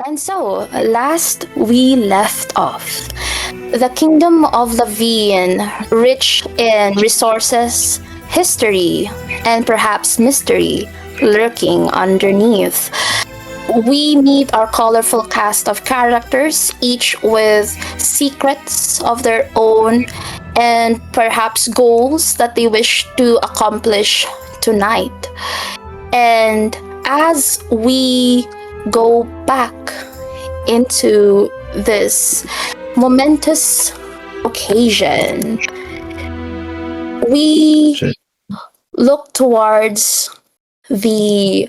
And so, last we left off, the kingdom of Lavian, rich in resources, history, and perhaps mystery lurking underneath. We meet our colorful cast of characters, each with secrets of their own and perhaps goals that they wish to accomplish tonight. And as we go back into this momentous occasion, we look towards the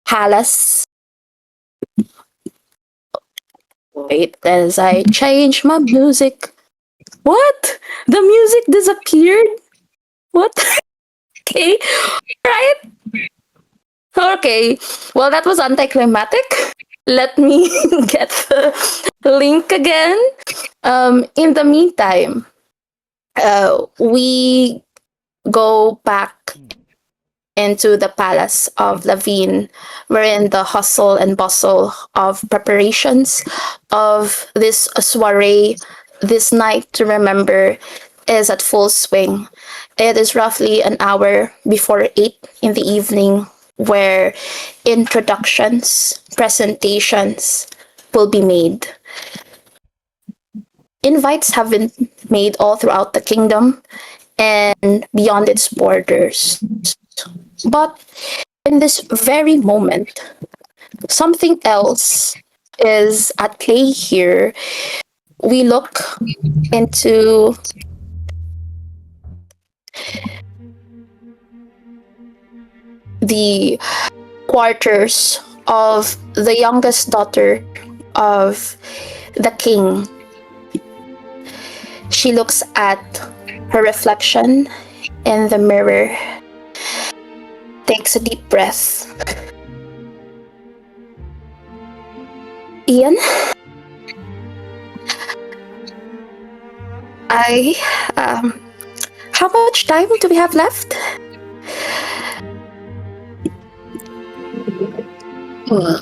palace. Wait, as I change my music. What? The music disappeared? What? Okay, right? Okay, well, that was anticlimactic. Let me get the link again. In the meantime, we go back into the palace of Lavine, wherein the hustle and bustle of preparations of this soiree, this night to remember, is at full swing. It is roughly an hour before 8 in the evening, where introductions, presentations will be made. Invites have been made all throughout the kingdom and beyond its borders. But in this very moment, something else is at play here. We look into the quarters of the youngest daughter of the king. She looks at her reflection in the mirror, takes a deep breath. Ian, how much time do we have left? Well,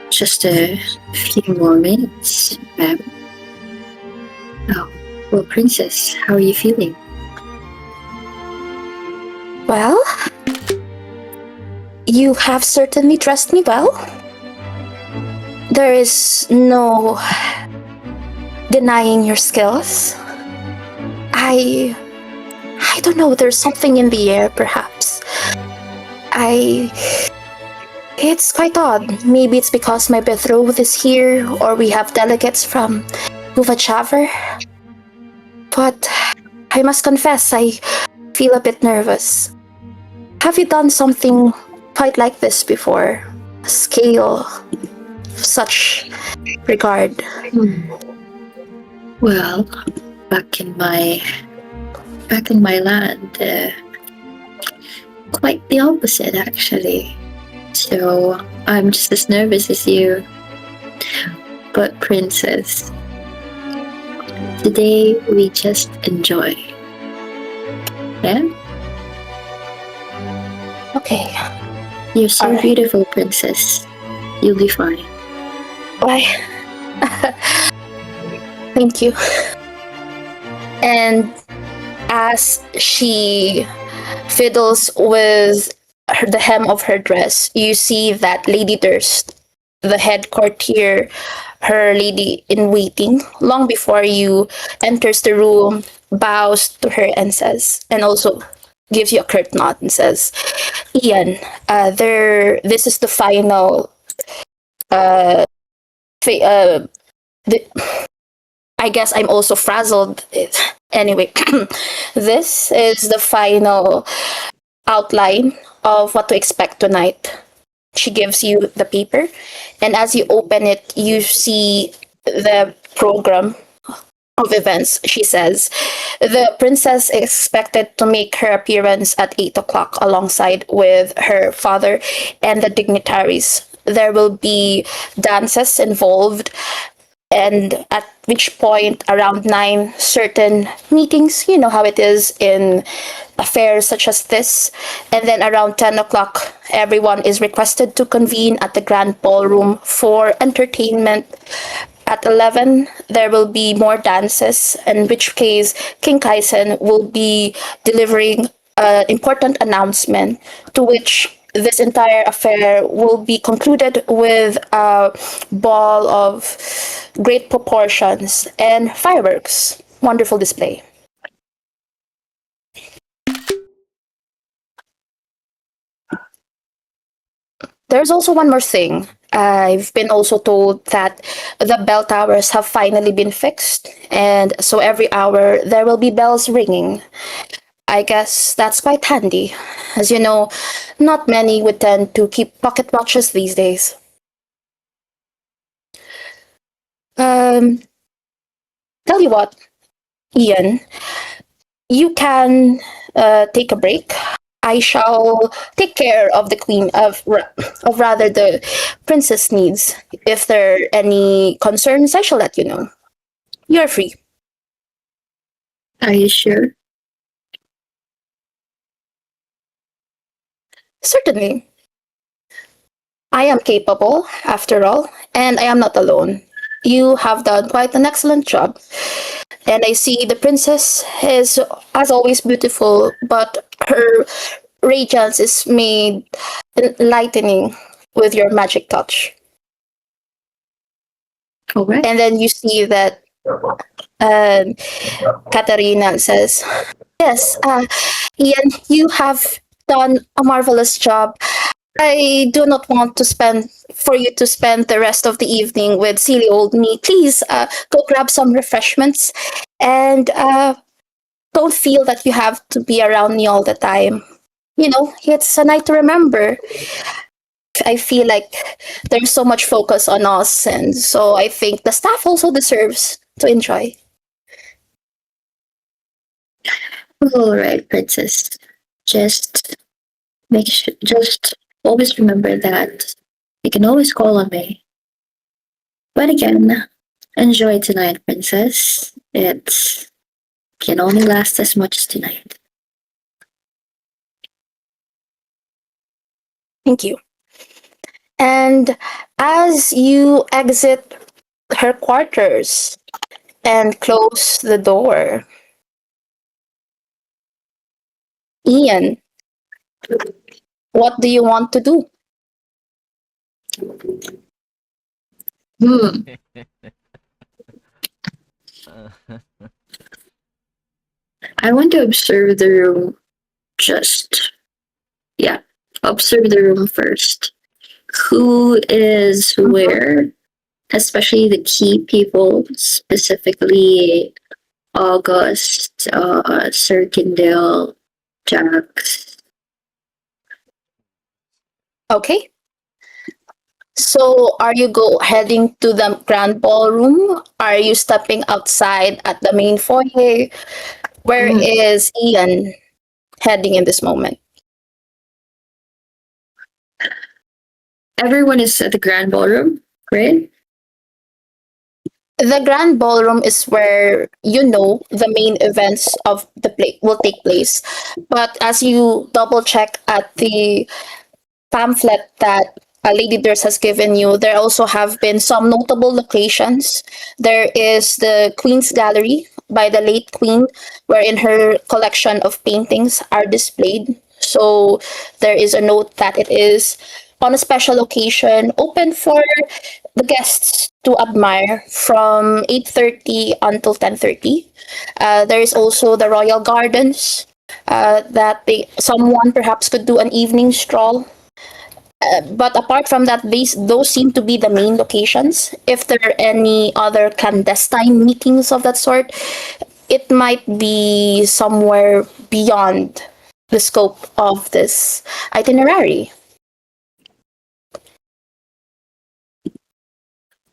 just a few more minutes, ma'am. Oh, well, Princess, how are you feeling? Well, you have certainly dressed me well. There is no denying your skills. I don't know, there's something in the air, perhaps. It's quite odd. Maybe it's because my betrothed is here, or we have delegates from Uvachaver. But I must confess, I feel a bit nervous. Have you done something quite like this before? A scale of such regard? Well, back in my land, quite the opposite, actually. So I'm just as nervous as you. But Princess, today we just enjoy. Yeah? Okay. You're so Alright. beautiful, Princess. You'll be fine. Why? Thank you. And as she fiddles with the hem of her dress, you see that Lady Durst, the head courtier, her lady in waiting, long before you enters the room, bows to her and says, and also gives you a curt nod and says, Ian, this is the final I guess I'm also frazzled. Anyway, this is the final outline of what to expect tonight. She gives you the paper, and as you open it, you see the program of events. She says, the princess is expected to make her appearance at 8 o'clock alongside with her father and the dignitaries. There will be dances involved, and at which point around 9 certain meetings, you know how it is in affairs such as this, and then around 10 o'clock everyone is requested to convene at the grand ballroom for entertainment. At 11 there will be more dances, in which case King Kaisen will be delivering an important announcement, to which this entire affair will be concluded with a ball of great proportions and fireworks. Wonderful display. There's also one more thing. I've been also told that the bell towers have finally been fixed, and so every hour there will be bells ringing. I guess that's quite handy. As you know, not many would tend to keep pocket watches these days. Um, Tell you what, Ian, you can take a break. I shall take care of the queen of rather the princess needs. If there are any concerns, I shall let you know. You're free. Are you sure? Certainly. I am capable, after all, and I am not alone. You have done quite an excellent job. And I see the princess is, as always, beautiful, but her radiance is made lightening with your magic touch. Correct. And then you see that um, Katarina says, "Yes, Ian, you have done a marvelous job. I do not want to spend for you to spend the rest of the evening with silly old me. Please go grab some refreshments and don't feel that you have to be around me all the time. You know, it's a night to remember. I feel like there's so much focus on us, and so I think the staff also deserves to enjoy." All right, princess. Just just always remember that you can always call on me. But again, enjoy tonight, princess. It can only last as much as tonight. Thank you. And as you exit her quarters and close the door, Ian, what do you want to do? Hmm. I want to observe the room. Just, yeah, observe the room first. Who is where? Especially the key people, specifically August, Sir Kindle, Jax. Okay. So, are you go heading to the grand ballroom? Are you stepping outside at the main foyer? Where Mm. is Ian heading in this moment? Everyone is at the grand ballroom, right? The grand ballroom is where you know the main events of the play will take place. But as you double check at the pamphlet that Lady Durst has given you, there also have been some notable locations. There is the Queen's Gallery by the late Queen, wherein her collection of paintings are displayed. So there is a note that it is on a special occasion open for the guests to admire from 8:30 until 10:30. There is also the Royal Gardens that someone perhaps could do an evening stroll, but apart from that, those seem to be the main locations. If there are any other clandestine meetings of that sort, it might be somewhere beyond the scope of this itinerary,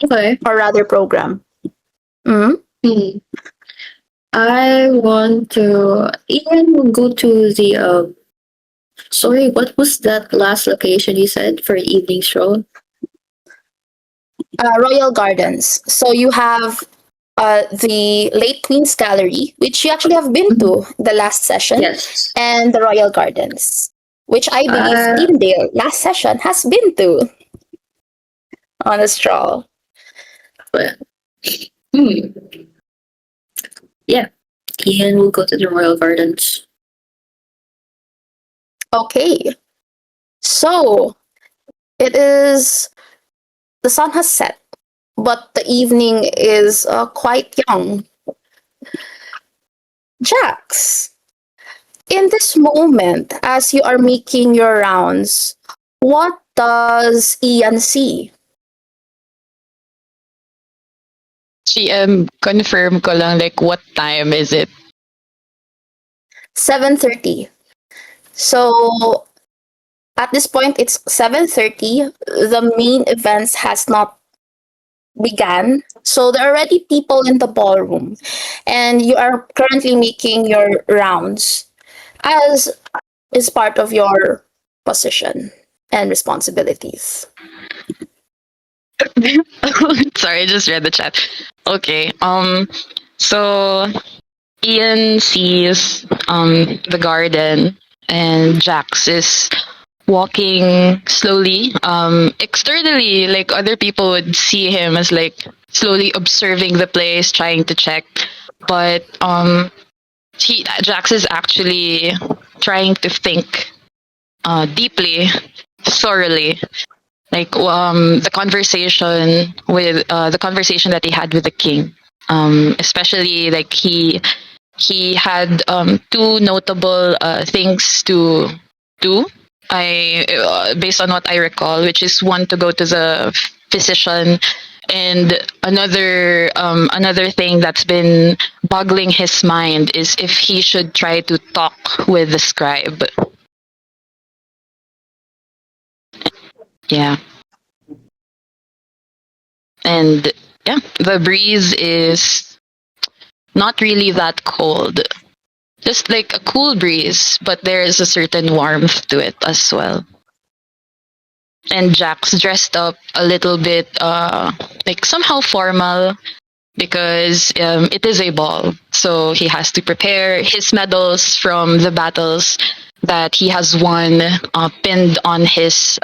Okay. or rather program. Mhm. Hmm. I want to even go to the sorry, what was that last location you said for evening stroll? Royal Gardens. So you have the Late Queen's Gallery, which you actually have been Mhm. to the last session, Yes. and the Royal Gardens, which I believe Uh, Tyndale last session has been to on a stroll. but, hmm. Yeah. Ian will go to the Royal Gardens. Okay, so it is the sun has set, but the evening is quite young. Jax, in this moment, as you are making your rounds, what does Ian see? Confirm ko lang, like, what time is it? 7:30. So at this point, it's 7:30. The main events has not began. So there are already people in the ballroom, and you are currently making your rounds, as is part of your position and responsibilities. Sorry, I just read the chat. Okay. So Ian sees the garden, and Jax is walking slowly. Externally, like, other people would see him as, like, slowly observing the place, trying to check. But Jax is actually trying to think deeply, thoroughly, like, the conversation that he had with the king. Especially, like, he had two notable things to do. I Based on what I recall, which is one, to go to the physician, and another thing that's been boggling his mind is if he should try to talk with the scribe. Yeah. And yeah, the breeze is not really that cold. Just like a cool breeze, but there is a certain warmth to it as well. And Jack's dressed up a little bit, like, somehow formal, because it is a ball. So he has to prepare his medals from the battles that he has won, pinned on his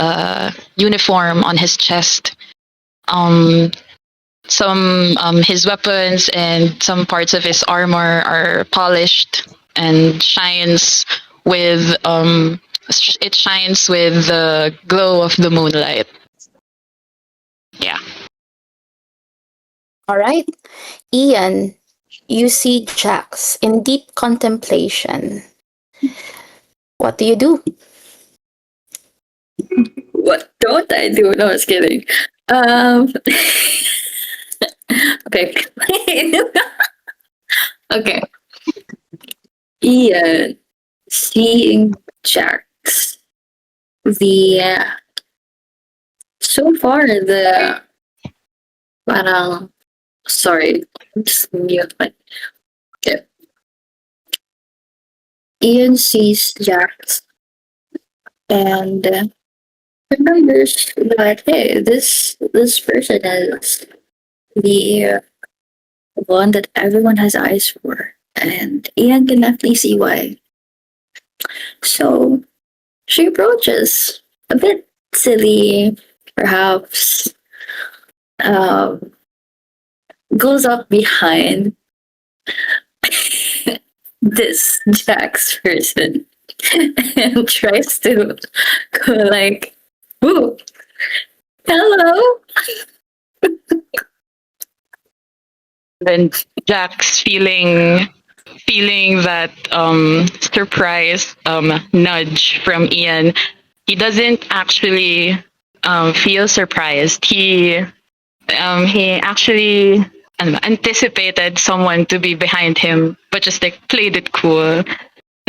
uniform on his chest. Um, some His weapons and some parts of his armor are polished and it shines with the glow of the moonlight. Yeah. All right, Ian, you see Jax in deep contemplation. What do you do? What don't I do? No, I was kidding. Um, okay. Okay. Ian, seeing Jax, the so far the parang sorry, just mute my. Okay. Ian sees Jax and remembers that, hey, this person is the one that everyone has eyes for, and Ian can definitely see why. So she approaches a bit silly, perhaps. Um, Goes up behind this Jax person and tries to go like, "Ooh, hello." Then Jack's feeling that surprise nudge from Ian. He doesn't actually feel surprised. He actually anticipated someone to be behind him, but just, like, played it cool.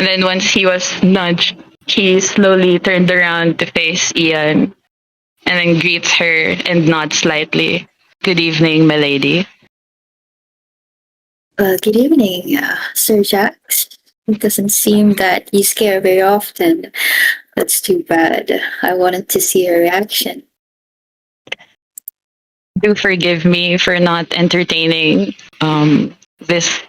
And then once he was nudged, he slowly turned around to face Ian, and then greets her and nods slightly. Good evening, milady. Good evening, Sir Jax. It doesn't seem that you scare very often. That's too bad. I wanted to see your reaction. do forgive me for not entertaining this.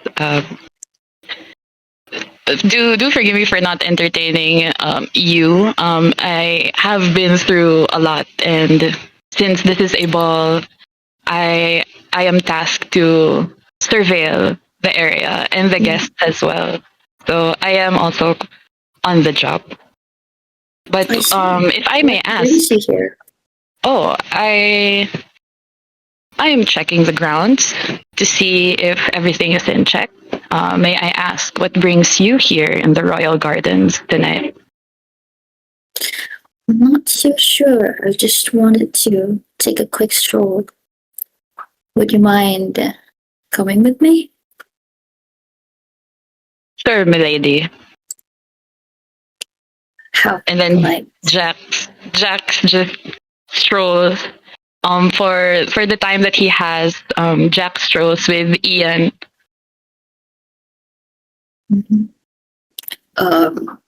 Do forgive me for not entertaining you. I have been through a lot, and since this is a ball, I I am tasked to surveil the area and the guests as well. So I am also on the job. But I see. if I What may ask, brings you here? oh, I am checking the grounds to see if everything is in check. May I ask what brings you here in the Royal Gardens tonight? I'm not so sure. I just wanted to take a quick stroll. Would you mind coming with me? Sure, milady. How And then polite. Jax just strolls. For the time that he has, Jack strolls with Ian. Mhm. Um,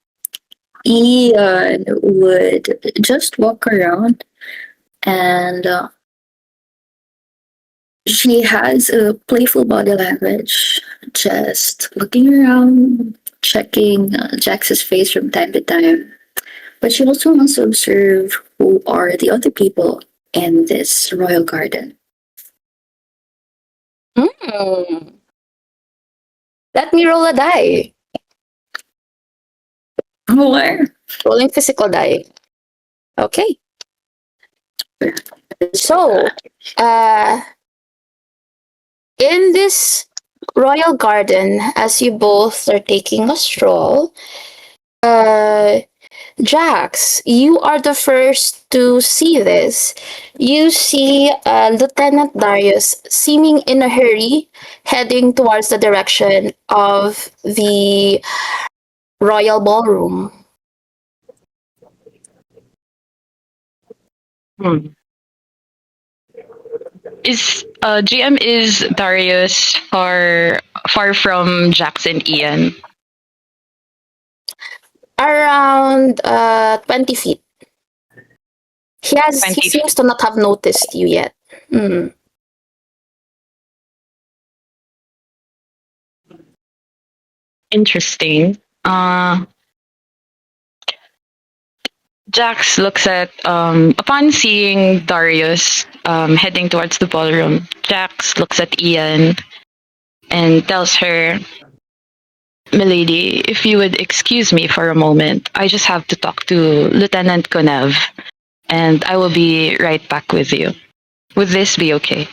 Ian would just walk around and she has a playful body language, just looking around, checking Jax's face from time to time. But she also wants to observe who are the other people in this royal garden. Hmm. Let me roll a die. Where? Rolling physical die. Okay. So, uh, in this royal garden, as you both are taking a stroll, uh, Jax, you are the first to see this. You see Lieutenant Darius seeming in a hurry, heading towards the direction of the royal ballroom. Hmm. Is GM is Darius far from Jackson Ian? Around 20 feet. He 20 seems feet. to not have noticed you yet. Hmm. Interesting. Jax looks at upon seeing Darius heading towards the ballroom. Jax looks at Ian and tells her, "Milady, if you would excuse me for a moment, I just have to talk to Lieutenant Konev, and I will be right back with you. Would this be okay?"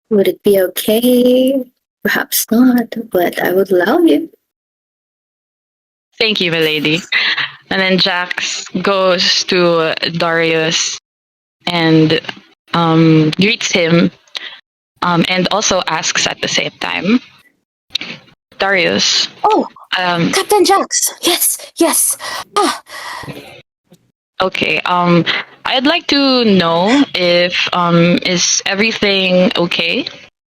Would it be okay? Perhaps not, but I would allow you. Thank you, milady. And then Jax goes to Darius and greets him and also asks at the same time, Darius, Oh, um, Captain Jax. Yes, yes. Ah, okay, I'd like to know if is everything okay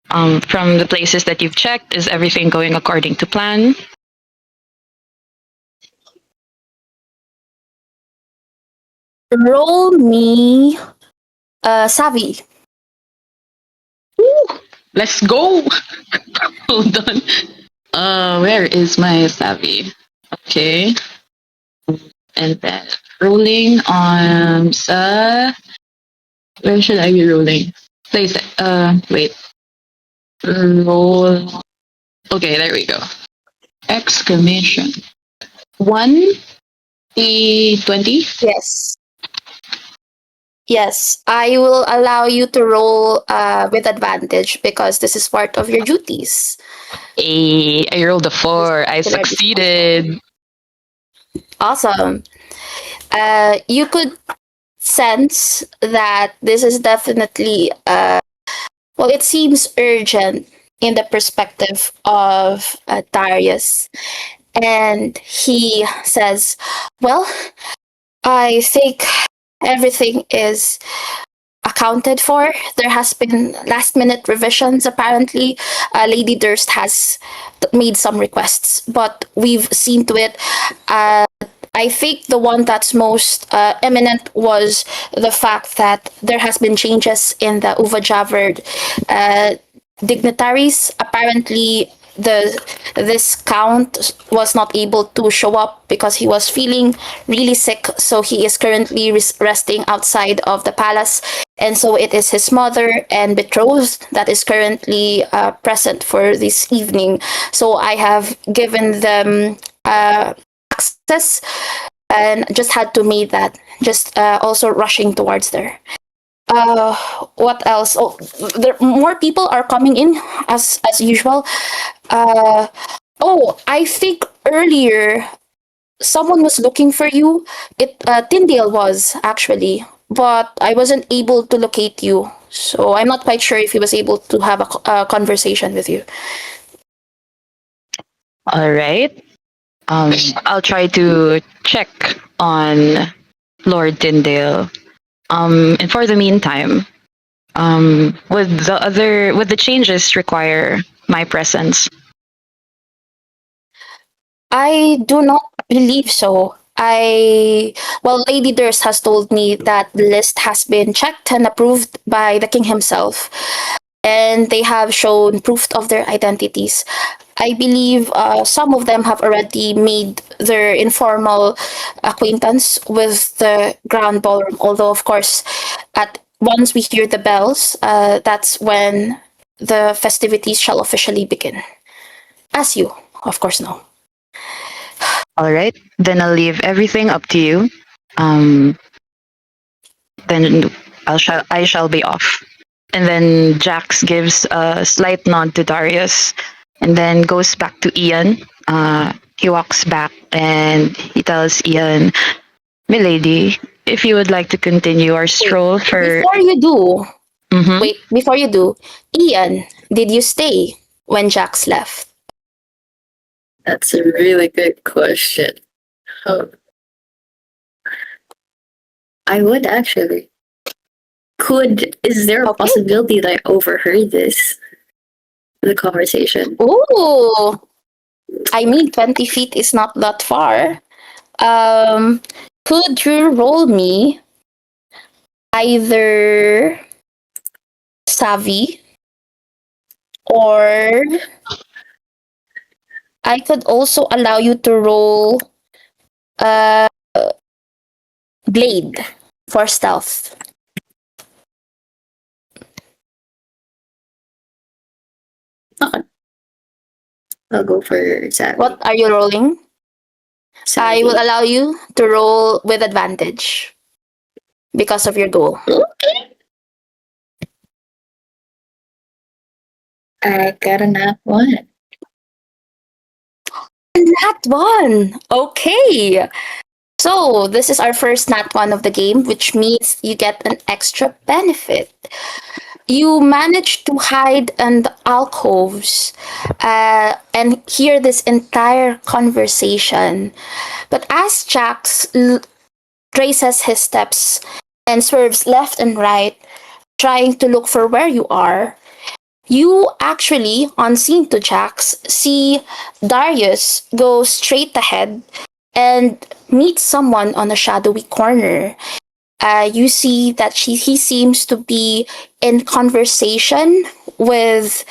from the places that you've checked? Is everything going according to plan? roll me savvy. Woo! Let's go. Hold on. Where is my savvy? Okay. And then rolling on where should I be rolling? Place wait. Roll. Okay, there we go. Exclamation. 1d20. Yes. Yes, I will allow you to roll with advantage because this is part of your duties. I rolled a 4. I succeeded. Awesome. You could sense that this is definitely, well, it seems urgent in the perspective of Darius. And he says, well, I think everything is accounted for. There has been last minute revisions apparently. Lady Durst has made some requests, but we've seen to it. I think the one that's most eminent was the fact that there has been changes in the Uvajaverd uh, dignitaries. Apparently, this count was not able to show up because he was feeling really sick. So he is currently resting outside of the palace, and so it is his mother and betrothed that is currently present for this evening. So I have given them access and just had to meet that. Just also rushing towards there. Uh, what else? Oh, there more people are coming in as usual. Uh, oh, I think earlier someone was looking for you. It Tyndale was actually, but I wasn't able to locate you. So I'm not quite sure if he was able to have a conversation with you. All right. I'll try to check on Lord Tyndale. And for the meantime, would the changes require my presence? I do not believe so. Lady Durst has told me that the list has been checked and approved by the king himself, and they have shown proof of their identities. I believe some of them have already made their informal acquaintance with the grand ballroom. Although, of course, at once we hear the bells, that's when the festivities shall officially begin. As you, of course, know. All right. Then I'll leave everything up to you. Um, then I shall be off. And then Jax gives a slight nod to Darius, and then goes back to Ian. He walks back and he tells Ian, "Milady, if you would like to continue our stroll for." Before you do, Mhm. before you do, Ian, did you stay when Jax left? That's a really good question. Oh, I would actually. Is there a Okay. possibility that I overheard the conversation? Oh, I mean, 20 feet is not that far. Um, could you roll me either savvy or I could also allow you to roll uh blade for stealth. Okay. I'll go for Savvy. What are you rolling? Savvy. I will allow you to roll with advantage because of your goal. Okay. I got a nat one. Nat one. Okay. So this is our first nat one of the game, which means you get an extra benefit. You manage to hide in the alcoves and hear this entire conversation. But as Jax traces his steps and swerves left and right, trying to look for where you are, you actually, unseen to Jax, see Darius go straight ahead and meet someone on a shadowy corner. You see that he seems to be in conversation with.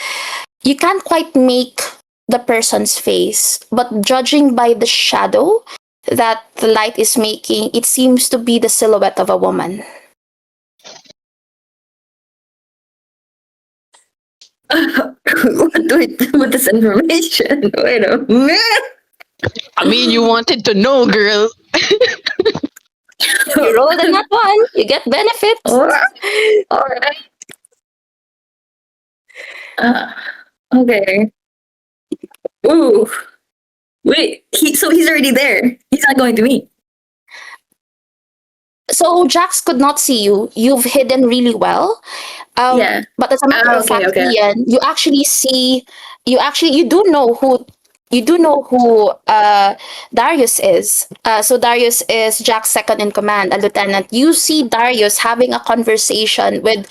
You can't quite make the person's face, but judging by the shadow that the light is making, it seems to be the silhouette of a woman. What do I do with this information? Wait a minute. I mean, you wanted to know, girl. You rolled a nat one, you get benefits. All right. Uh, okay. Ooh. Wait. So he's already there. He's not going to me. So Jax could not see you. You've hidden really well. Yeah. But as a matter of Okay, fact, okay. Ian, you actually see, you do know who Darius is. So Darius is Jack's second in command, a lieutenant. You see Darius having a conversation with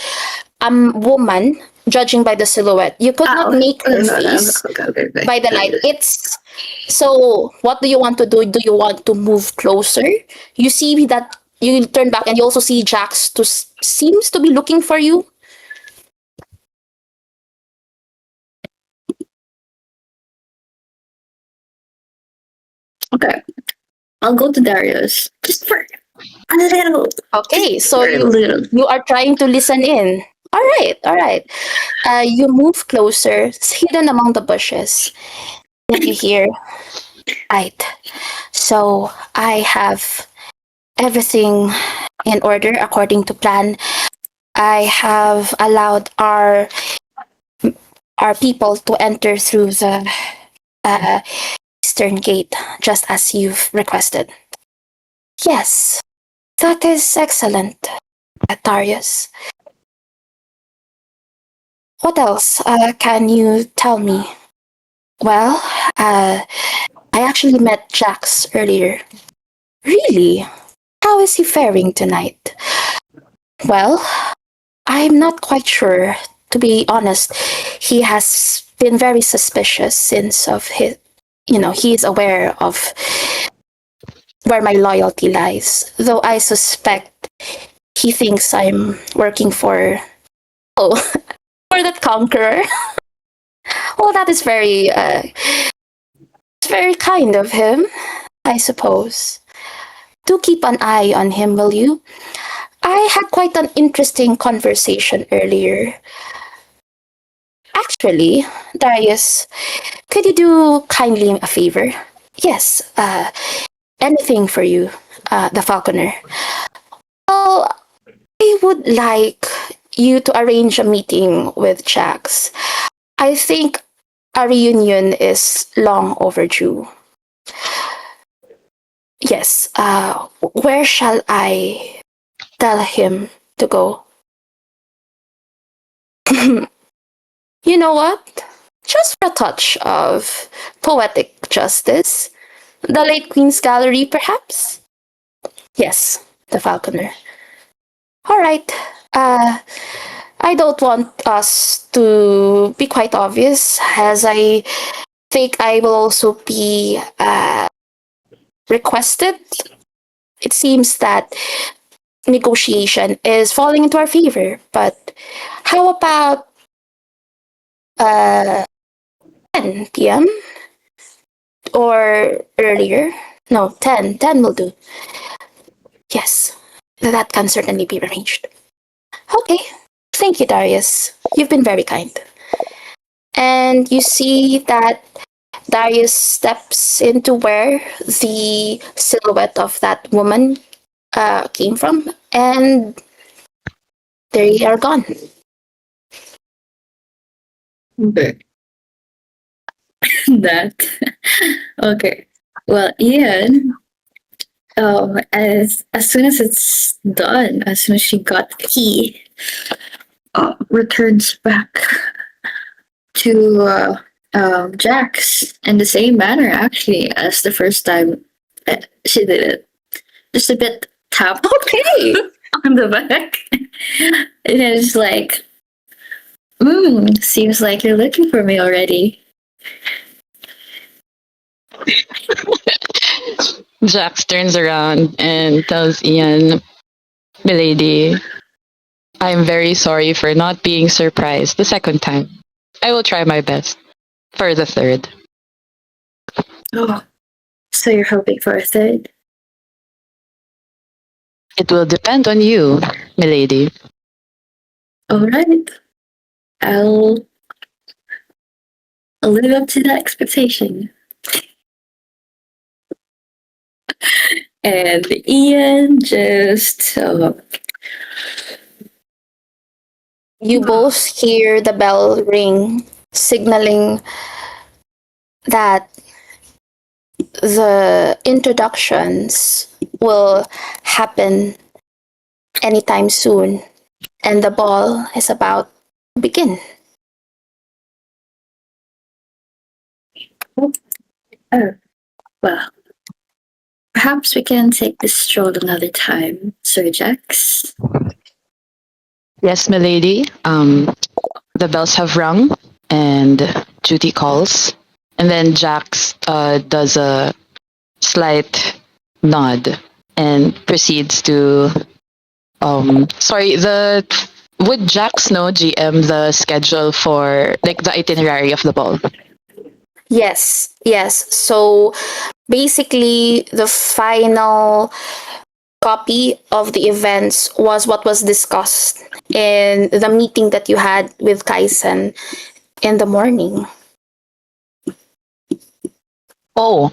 a woman, judging by the silhouette. You could not make her face Okay. by the light. So, what do you want to do? Do you want to move closer? You see that you turn back and you also see Jax seems to be looking for you. Okay. I'll go to Darius. Just for a little. Okay, Just so for a little. you are trying to listen in. All right, all right. You move closer, it's hidden among the bushes. Then you hear, right. So I have everything in order according to plan. I have allowed our people to enter through the uh, eastern gate, just as you've requested. Yes, that is excellent, Darius. What else can you tell me? Well, I actually met Jax earlier. Really? How is he faring tonight? Well, I'm not quite sure. To be honest, he has been very suspicious since of his, he is aware of where my loyalty lies. Though I suspect he thinks I'm working oh, for that conqueror. Well, that is very kind of him, I suppose. Do keep an eye on him, will you? I had quite an interesting conversation earlier. Actually, Darius, could you do kindly a favor? Yes, anything for you, the falconer. Well, I would like you to arrange a meeting with Jax. I think a reunion is long overdue. Yes, where shall I tell him to go? You know what? Just for a touch of poetic justice, the late Queen's Gallery, perhaps? Yes, the falconer. All right. Uh, I don't want us to be quite obvious, as I think I will also be requested. It seems that negotiation is falling into our favor, but how about 10 p.m. or earlier? No, 10. 10 will do. Yes, that can certainly be arranged. Okay. Thank you, Darius. You've been very kind. And you see that Darius steps into where the silhouette of that woman came from, and they are gone. Okay. That. Okay. Well, Ian, as soon as it's done, as soon as she got the key, returns back to Jax in the same manner, actually, as the first time she did it. Just a bit tap Okay. on the back. And it's like, seems like you're looking for me already. Jax turns around and tells Ian, "Milady, I'm very sorry for not being surprised the second time. I will try my best for the third." Oh, so you're hoping for a third? It will depend on you, milady. All right. I'll live up to that expectation. And Ian just You both hear the bell ring, signaling that the introductions will happen anytime soon, and the ball is about to begin. oh well. Perhaps we can take this stroll another time, Sir Jax. Yes, milady. The bells have rung and duty calls, And then Jax does a slight nod and proceeds to sorry, the would Jax know, GM, the schedule for like the itinerary of the ball? Yes, yes. So basically, the final copy of the events was what was discussed in the meeting that you had with Kaisen in the morning. Oh,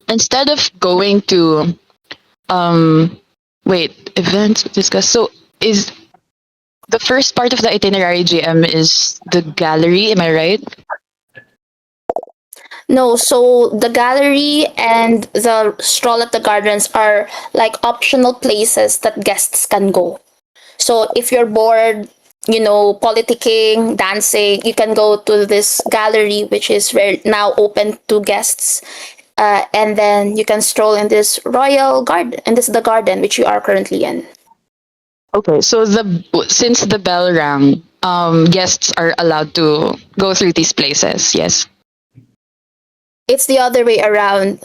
instead of going to um wait, events discussed. So is the first part of the itinerary, GM, is the gallery, am I right? No, so the gallery and the stroll at the gardens are like optional places that guests can go. So if you're bored, politicking, dancing, you can go to this gallery, which is now open to guests. And then you can stroll in this royal garden, and this is the garden which you are currently in. Okay, so since the bell rang, guests are allowed to go through these places. Yes. It's the other way around.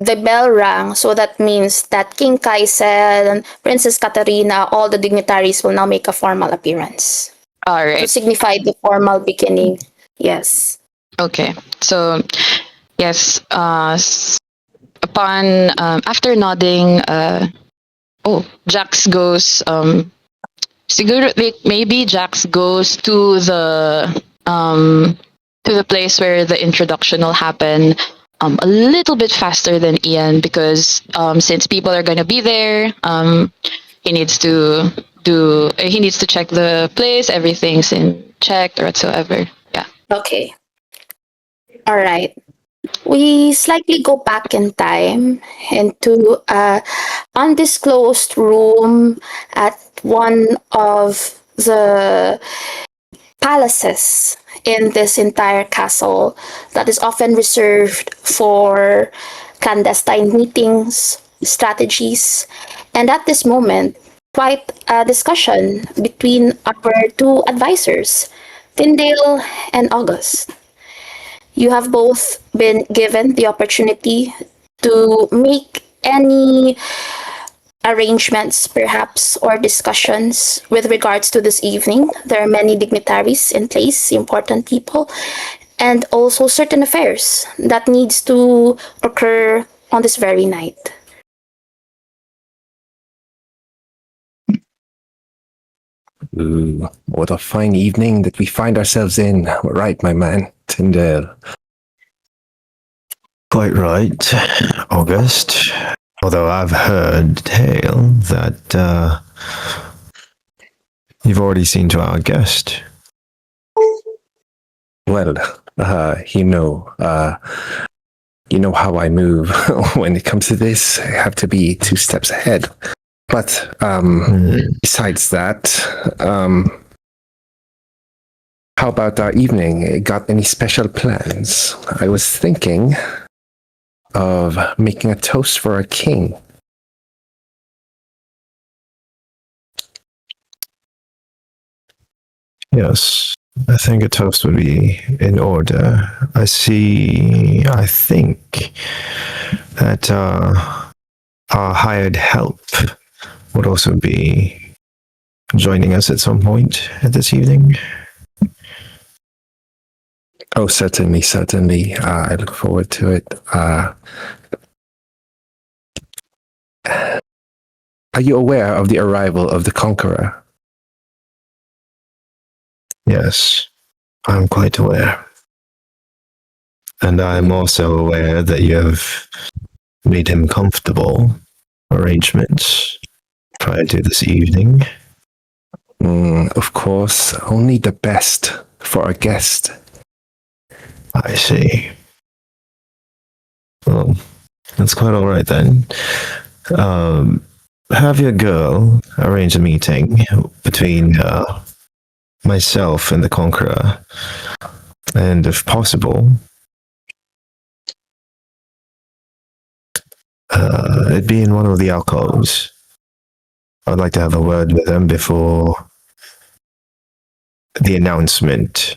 The bell rang, so that means that King Kaisel, Princess Katarina, all the dignitaries will now make a formal appearance All to right. signify the formal beginning. Yes. Okay. So yes. Upon after nodding, Jax goes. Siguro, like, maybe Jax goes to the place where the introduction will happen a little bit faster than Ian because since people are gonna be there, he needs to he needs to check the place, everything's in checked or whatsoever. Yeah. Okay. All right. We slightly go back in time into a undisclosed room at one of the palaces in this entire castle that is often reserved for clandestine meetings, strategies, and at this moment, quite a discussion between our two advisors, Tyndale and August. You have both been given the opportunity to make any arrangements, perhaps, or discussions with regards to this evening. There are many dignitaries in place, important people, and also certain affairs that needs to occur on this very night. Ooh, what a fine evening that we find ourselves in. Right, my man, Tyndale. Quite right, August. Although I've heard tale that you've already seen to our guest. Well, you know how I move when it comes to this. I have to be 2 steps ahead. But besides that, how about our evening? Got any special plans? I was thinking of making a toast for our king. Yes, I think a toast would be in order. I think that our hired help would also be joining us at some point at this evening. Oh, certainly, certainly. I look forward to it. Are you aware of the arrival of the Conqueror? Yes, I'm quite aware. And I'm also aware that you have made him comfortable arrangements prior to this evening. Of course, only the best for our guest. I see. Well, that's quite all right then. Have your girl arrange a meeting between myself and the Conqueror, and if possible, it'd be in one of the alcoves. I'd like to have a word with him before the announcement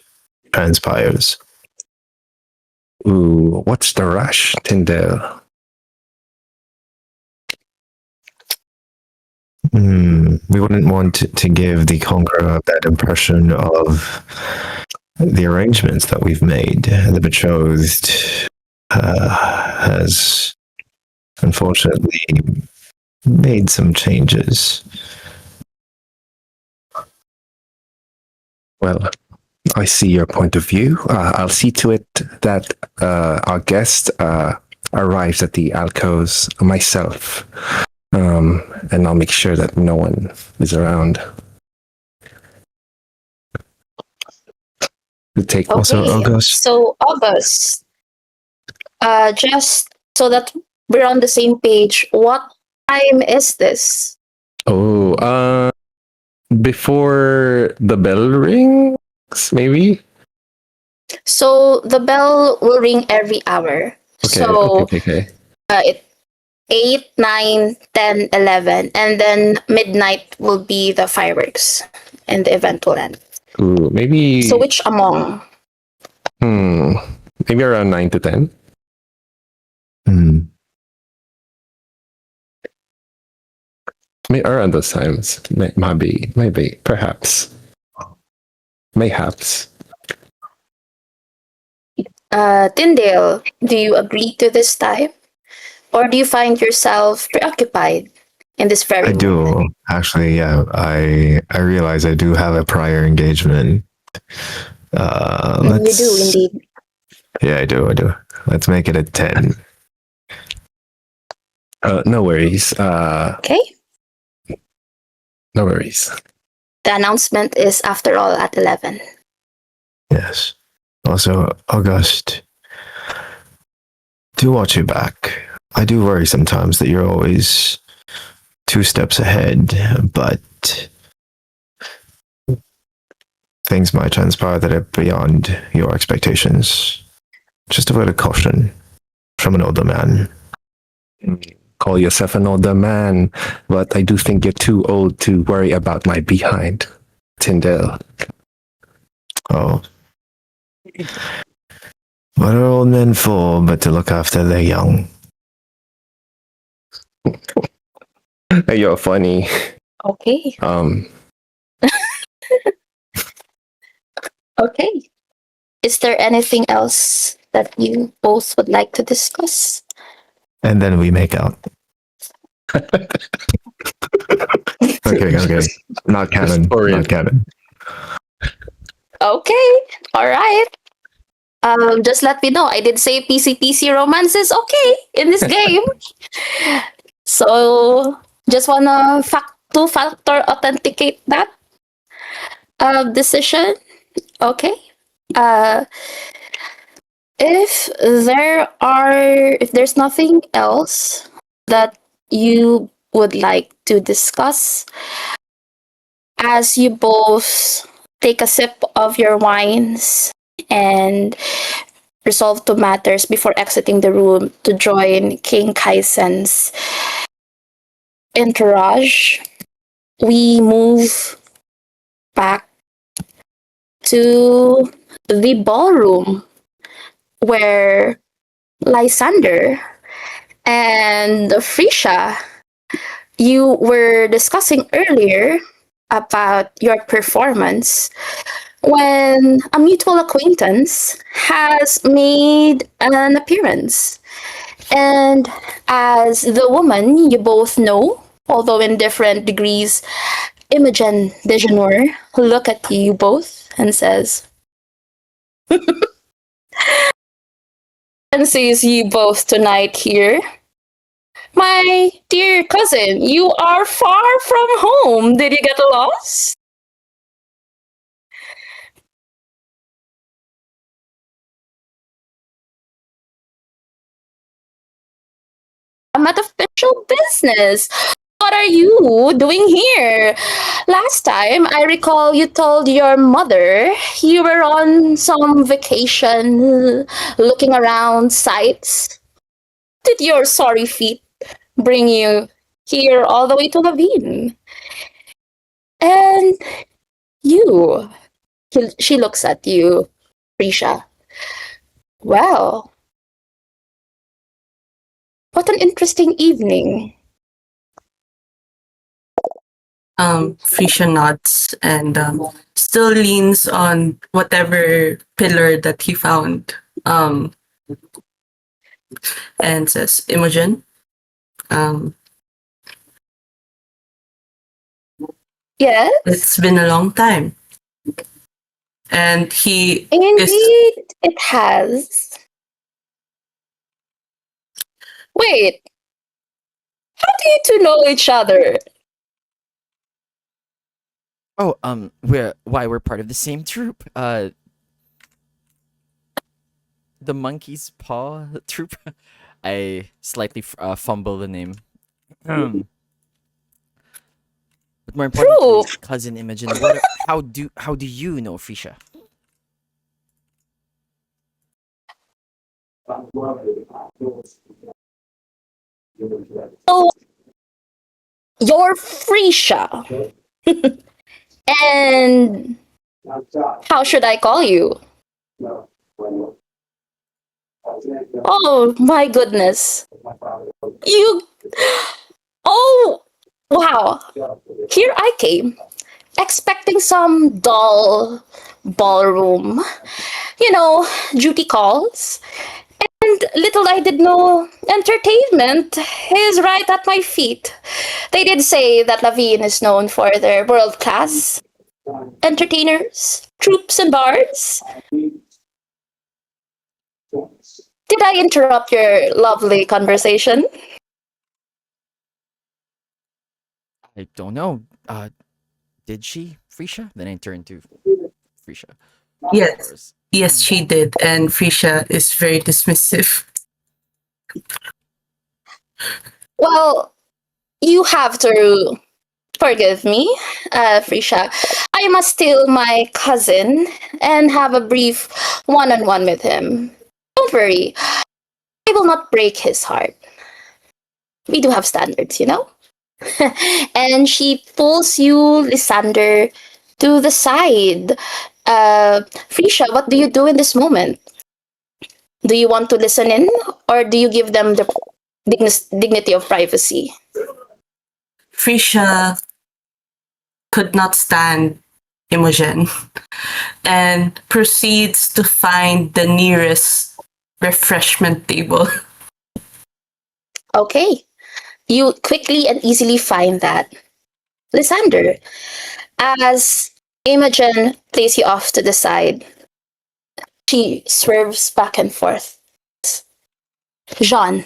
transpires. Ooh, what's the rush, Tyndale? We wouldn't want to give the conqueror that impression of the arrangements that we've made. The betrothed has unfortunately made some changes. Well, I see your point of view. I'll see to it that our guest arrives at the alcoves myself, and I'll make sure that no one is around. To take Also, August. So August, just so that we're on the same page, what time is this? Oh, before the bell rings, maybe. So the bell will ring every hour. Okay, So okay. it 8, 9, 10, 11, and then midnight will be the fireworks, and the event will end. Ooh, maybe. So which among? Maybe around 9 to 10. Maybe around those times. Maybe, perhaps. Mayhaps. Tyndale, do you agree to this time? Or do you find yourself preoccupied in this very I moment? do actually. Yeah, I realize I do have a prior engagement. You do indeed. Yeah, I do. Let's make it a 10. No worries. Okay. No worries. The announcement is, after all, at 11. Yes. Also, August, do watch your back. I do worry sometimes that you're always 2 steps ahead, but things might transpire that are beyond your expectations. Just a word of caution from an older man. Call yourself an older man, but I do think you're too old to worry about my behind, Tyndale. Oh. What are old men for but to look after their young? You're funny. Okay. Um, Okay. Is there anything else that you both would like to discuss? And then we make out. Okay. Not canon. Story. Not canon. Okay. All right. Just let me know. I did say PC romance is okay in this game. So just wanna two-factor authenticate that decision. Okay. If there's nothing else that you would like to discuss, as you both take a sip of your wines and resolve to matters before exiting the room to join King Kaisen's entourage, we move back to the ballroom where Lysander and Frisha, you were discussing earlier about your performance when a mutual acquaintance has made an appearance. And as the woman you both know, although in different degrees, Imogen Dejanor look at you both and says, and sees you both tonight here. My dear cousin, you are far from home. Did you get lost? I'm at official business. What are you doing here? Last time I recall you told your mother you were on some vacation looking around sights. Did your sorry feet bring you here all the way to Levine? And you, she looks at you, Risha. Well, What an interesting evening. Frisha nods and still leans on whatever pillar that he found and says, Imogen, um, Yes, it's been a long time. And he is. indeed, it has. Wait, how do you two know each other? Oh, we're part of the same troop. The monkey's paw troop. I slightly fumble the name. But more importantly, Troop? cousin Imogen, how do you know Frisha? Oh, you're Frisha. And how should I call you? Oh my goodness. You. Oh, wow. Here I came, expecting some dull ballroom, duty calls. And little I did know, entertainment is right at my feet. They did say that Lavigne is known for their world class entertainers, troops, and bards. Did I interrupt your lovely conversation? I don't know. Did she, Frisha? Then I turned to Frisha. Of Yes. course. Yes, she did. And Frisha is very dismissive. Well, you have to forgive me, Frisha. I must steal my cousin and have a brief one on one with him. Don't worry, I will not break his heart. We do have standards, you know? And she pulls you, Lysander, to the side. Frisha, what do you do in this moment? Do you want to listen in, or do you give them the dignity of privacy? Frisha could not stand Imogen and proceeds to find the nearest refreshment table. Okay, you quickly and easily find that. Lysander, as Imogen plays you off to the side, she swerves back and forth. Jean,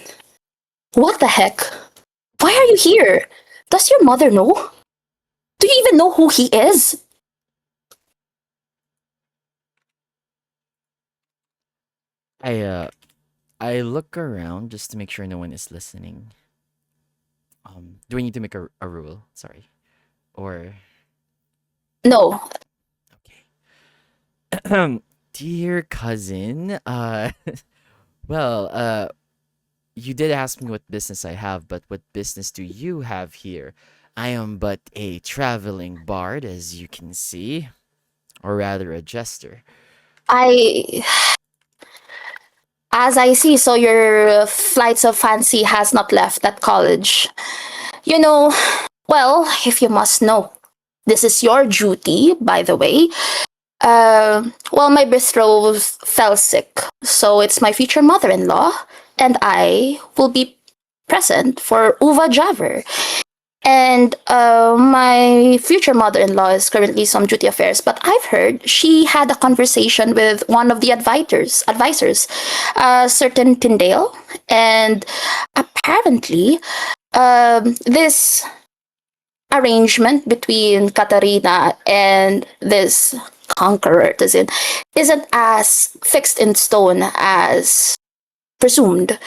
what the heck? Why are you here? Does your mother know? Do you even know who he is? I look around just to make sure no one is listening. Do I need to make a rule? Sorry. Or No. okay. Dear cousin, well, you did ask me what business I have, but what business do you have here? I am but a traveling bard, as you can see, or rather a jester. As I see, so your flights of fancy has not left that college. You know, well, if you must know, this is your duty, by the way. Well, my betrothed fell sick, so it's my future mother-in-law, and I will be present for Uva Javer. And my future mother-in-law is currently some duty affairs, but I've heard she had a conversation with one of the advisors, a certain Tyndale, and apparently, this arrangement between Katarina and this conqueror isn't as fixed in stone as presumed.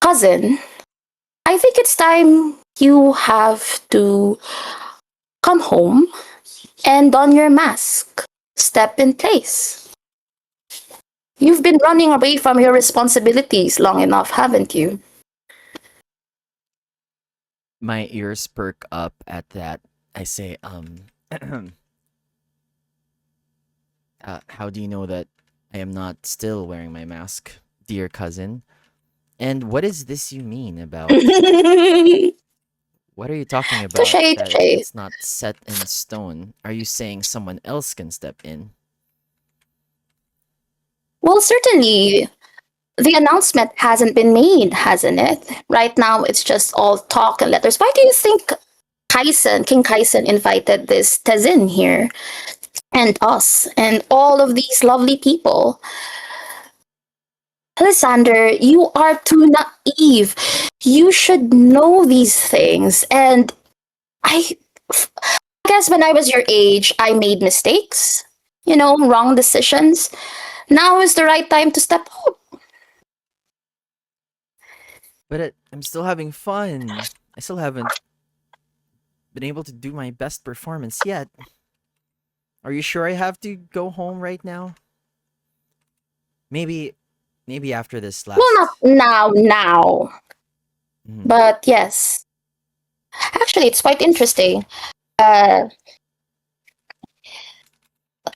Cousin, I think it's time you have to come home and don your mask. Step in place. You've been running away from your responsibilities long enough, haven't you? My ears perk up at that. I say, how do you know that I am not still wearing my mask, dear cousin? And what is this you mean about? Touche, What are you talking about that touche. it's not set in stone? Are you saying someone else can step in? Well, certainly. The announcement hasn't been made, hasn't it? Right now, it's just all talk and letters. Why do you think King Kaisen invited this Tezin here and us and all of these lovely people? Alexander, you are too naive. You should know these things. And I guess when I was your age, I made mistakes, wrong decisions. Now is the right time to step up. But I'm still having fun. I still haven't been able to do my best performance yet. Are you sure I have to go home right now? Maybe after this last. Well, not now. Mhm. But yes, actually, it's quite interesting. Uh,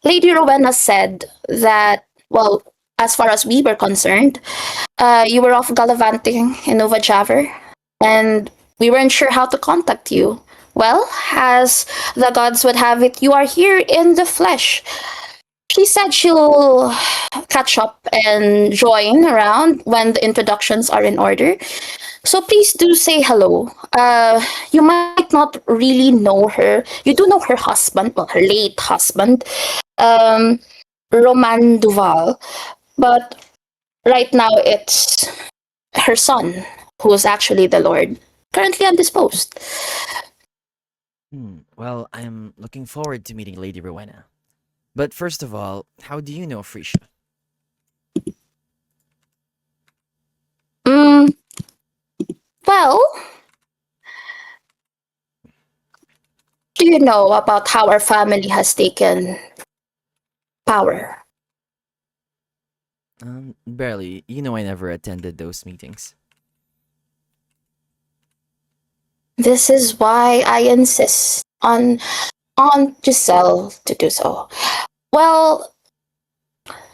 Lady Rowena said that, well, as far as we were concerned, you were off gallivanting in Nova Javer, and we weren't sure how to contact you. Well, as the gods would have it, you are here in the flesh. She said she'll catch up and join around when the introductions are in order. So please do say hello. You might not really know her. You do know her husband, well, her late husband, um, Roman Duval. But right now it's her son, who is actually the Lord, currently undisposed. Well, I'm looking forward to meeting Lady Rowena. But first of all, how do you know Frisha? Mm, well, do you know about how our family has taken power? Barely. You know I never attended those meetings. This is why I insist on Giselle to do so. Well,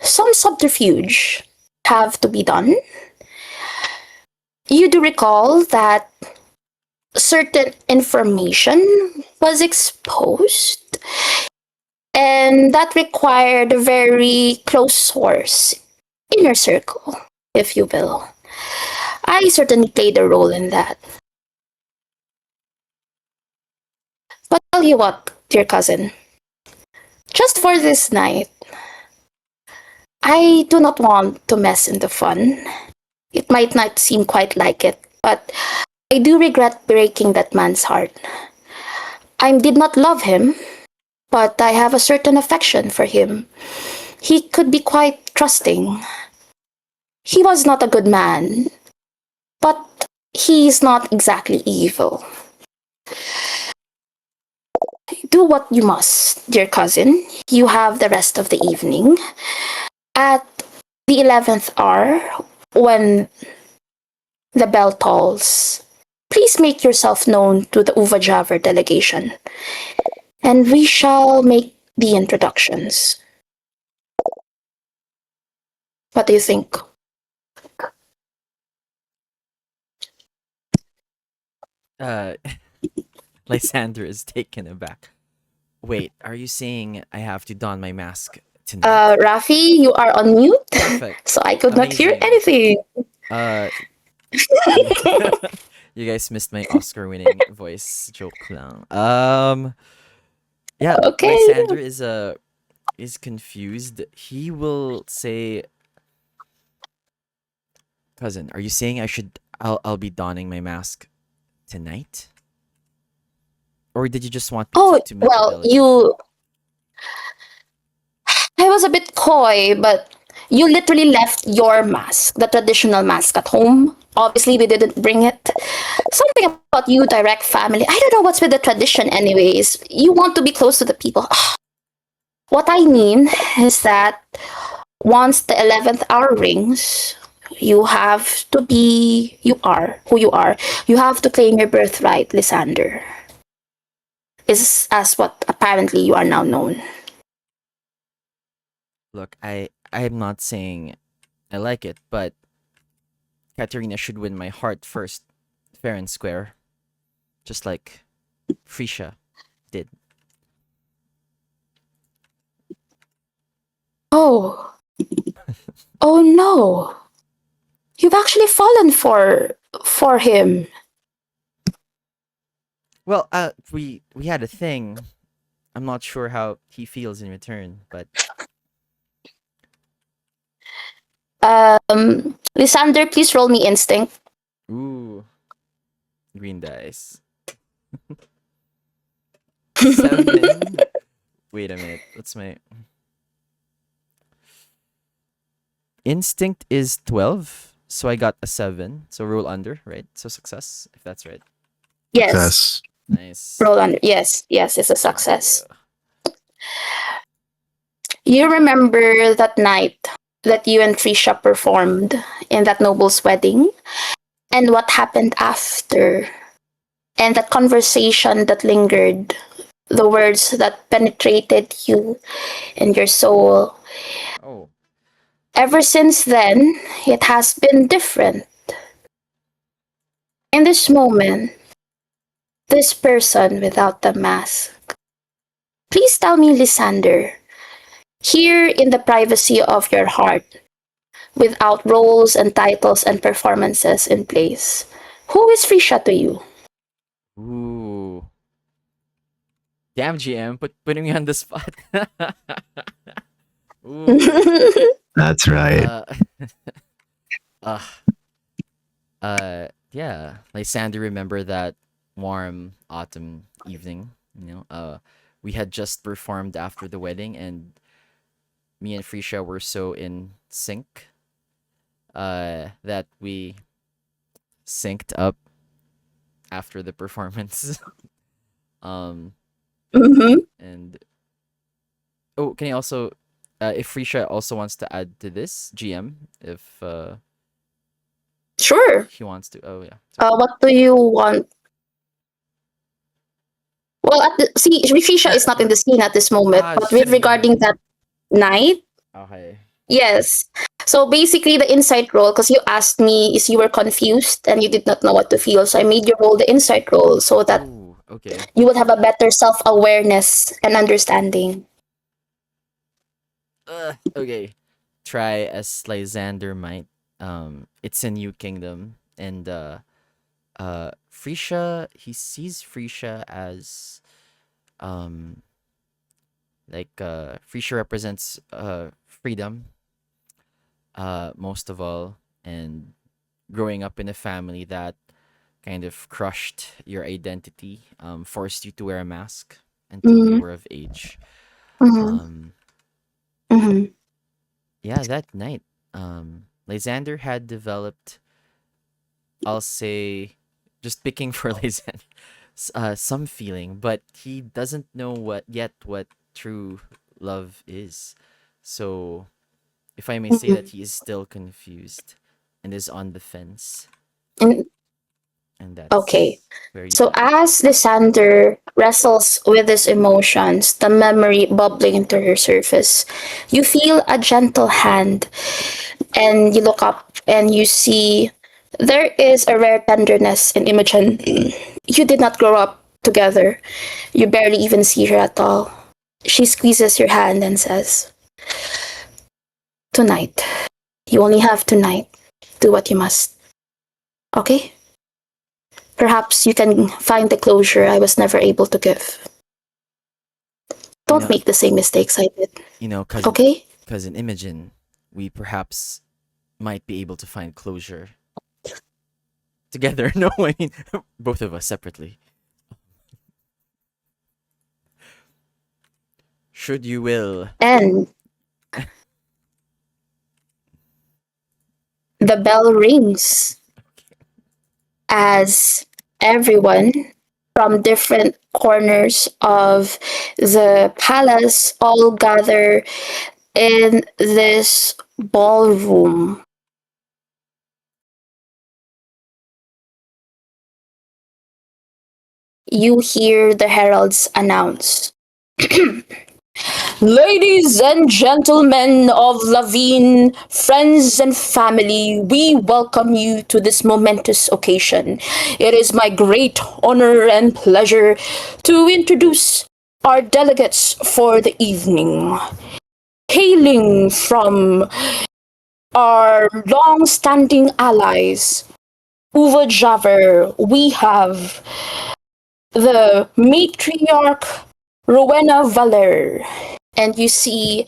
some subterfuge have to be done. You do recall that certain information was exposed, and that required a very close source, inner circle, if you will. I certainly played a role in that. But tell you what, dear cousin, just for this night, I do not want to mess in the fun. It might not seem quite like it, but I do regret breaking that man's heart. I did not love him, but I have a certain affection for him. He could be quite trusting. He was not a good man, but he is not exactly evil. Do what you must, dear cousin. You have the rest of the evening. At the 11th hour, when the bell tolls, please make yourself known to the Uvajavar delegation, and we shall make the introductions. What do you think? Uh, Lysander is taken aback. Wait, are you saying I have to don my mask tonight? Rafi, you are on mute, Perfect. so I could not hear Amazing. anything. Uh, you guys missed my Oscar-winning voice joke lang. Yeah, Okay. Lysander is confused. He will say, "Cousin, are you saying I'll be donning my mask tonight? Or did you just want me Oh, to meet the well, delegation?" I was a bit coy, but you literally left your mask, the traditional mask, at home. Obviously, we didn't bring it. Something about you, direct family. I don't know what's with the tradition, anyways. You want to be close to the people. What I mean is that once the 11th hour rings, you have to be, you are who you are. You have to claim your birthright, Lysander. Is as what apparently you are now known. Look, I'm not saying I like it, but Katerina should win my heart first, fair and square, just like Frisha did. Oh. Oh no. You've actually fallen for him. Well, we had a thing. I'm not sure how he feels in return, but Lysander, please roll me instinct. ooh, green dice. 7. Wait a minute. What's my instinct is 12, so I got a 7. So roll under, right? So success, if that's right. Yes. Success. Nice. Roll under. Yes, it's a success. Yeah. You remember that night that you and Trisha performed in that noble's wedding, and what happened after, and that conversation that lingered, the words that penetrated you and your soul. Oh, Ever since then, it has been different. In this moment, this person without the mask. Please tell me, Lysander, here in the privacy of your heart, without roles and titles and performances in place, who is Frisha to you? ooh. Damn, GM, putting me on the spot. Ooh. That's right. Uh, yeah. Lysander, remember that warm autumn evening? We had just performed after the wedding, and me and Frisha were so in sync, that we synced up after the performance. um, Mhm. and oh, can you also, if Frisha also wants to add to this, GM, if Sure. he wants to. Oh yeah. Sorry. What do you want? Well, see, Rifisha is not in the scene at this moment, but with regarding that night, Okay. yes. So basically, the insight roll, because you asked me, is you were confused and you did not know what to feel. So I made you roll the insight roll so that Ooh, okay. you would have a better self awareness and understanding. Okay. Try as Lysander might. It's a new kingdom, and Frisha, he sees Frisha as um Frisha represents freedom, most of all, and growing up in a family that kind of crushed your identity, forced you to wear a mask until you Mm-hmm. were of age. Mm-hmm. Um, Mm-hmm. yeah, that night, Lysander had developed, I'll say, just picking for Lysander, some feeling, but he doesn't know what true love is. So, if I may say Mm-hmm. that he is still confused and is on the fence, And, and okay. that's where you So come. as Lysander wrestles with his emotions, the memory bubbling into her surface, you feel a gentle hand and you look up and you see there is a rare tenderness in Imogen. You did not grow up together. You barely even see her at all. She squeezes your hand and says, tonight. You only have tonight. Do what you must. Okay? Perhaps you can find the closure I was never able to give. You Don't know, make the same mistakes I did. cousin, Okay? cousin Imogen, we perhaps might be able to find closure together. No, I mean both of us separately. Should you will. And the bell rings as everyone from different corners of the palace all gather in this ballroom. You hear the heralds announce Ladies and gentlemen of Lavine, friends and family, we welcome you to this momentous occasion. It is my great honor and pleasure to introduce our delegates for the evening. Hailing from our long standing allies, Uva Javer, we have the matriarch Rowena Valer. And you see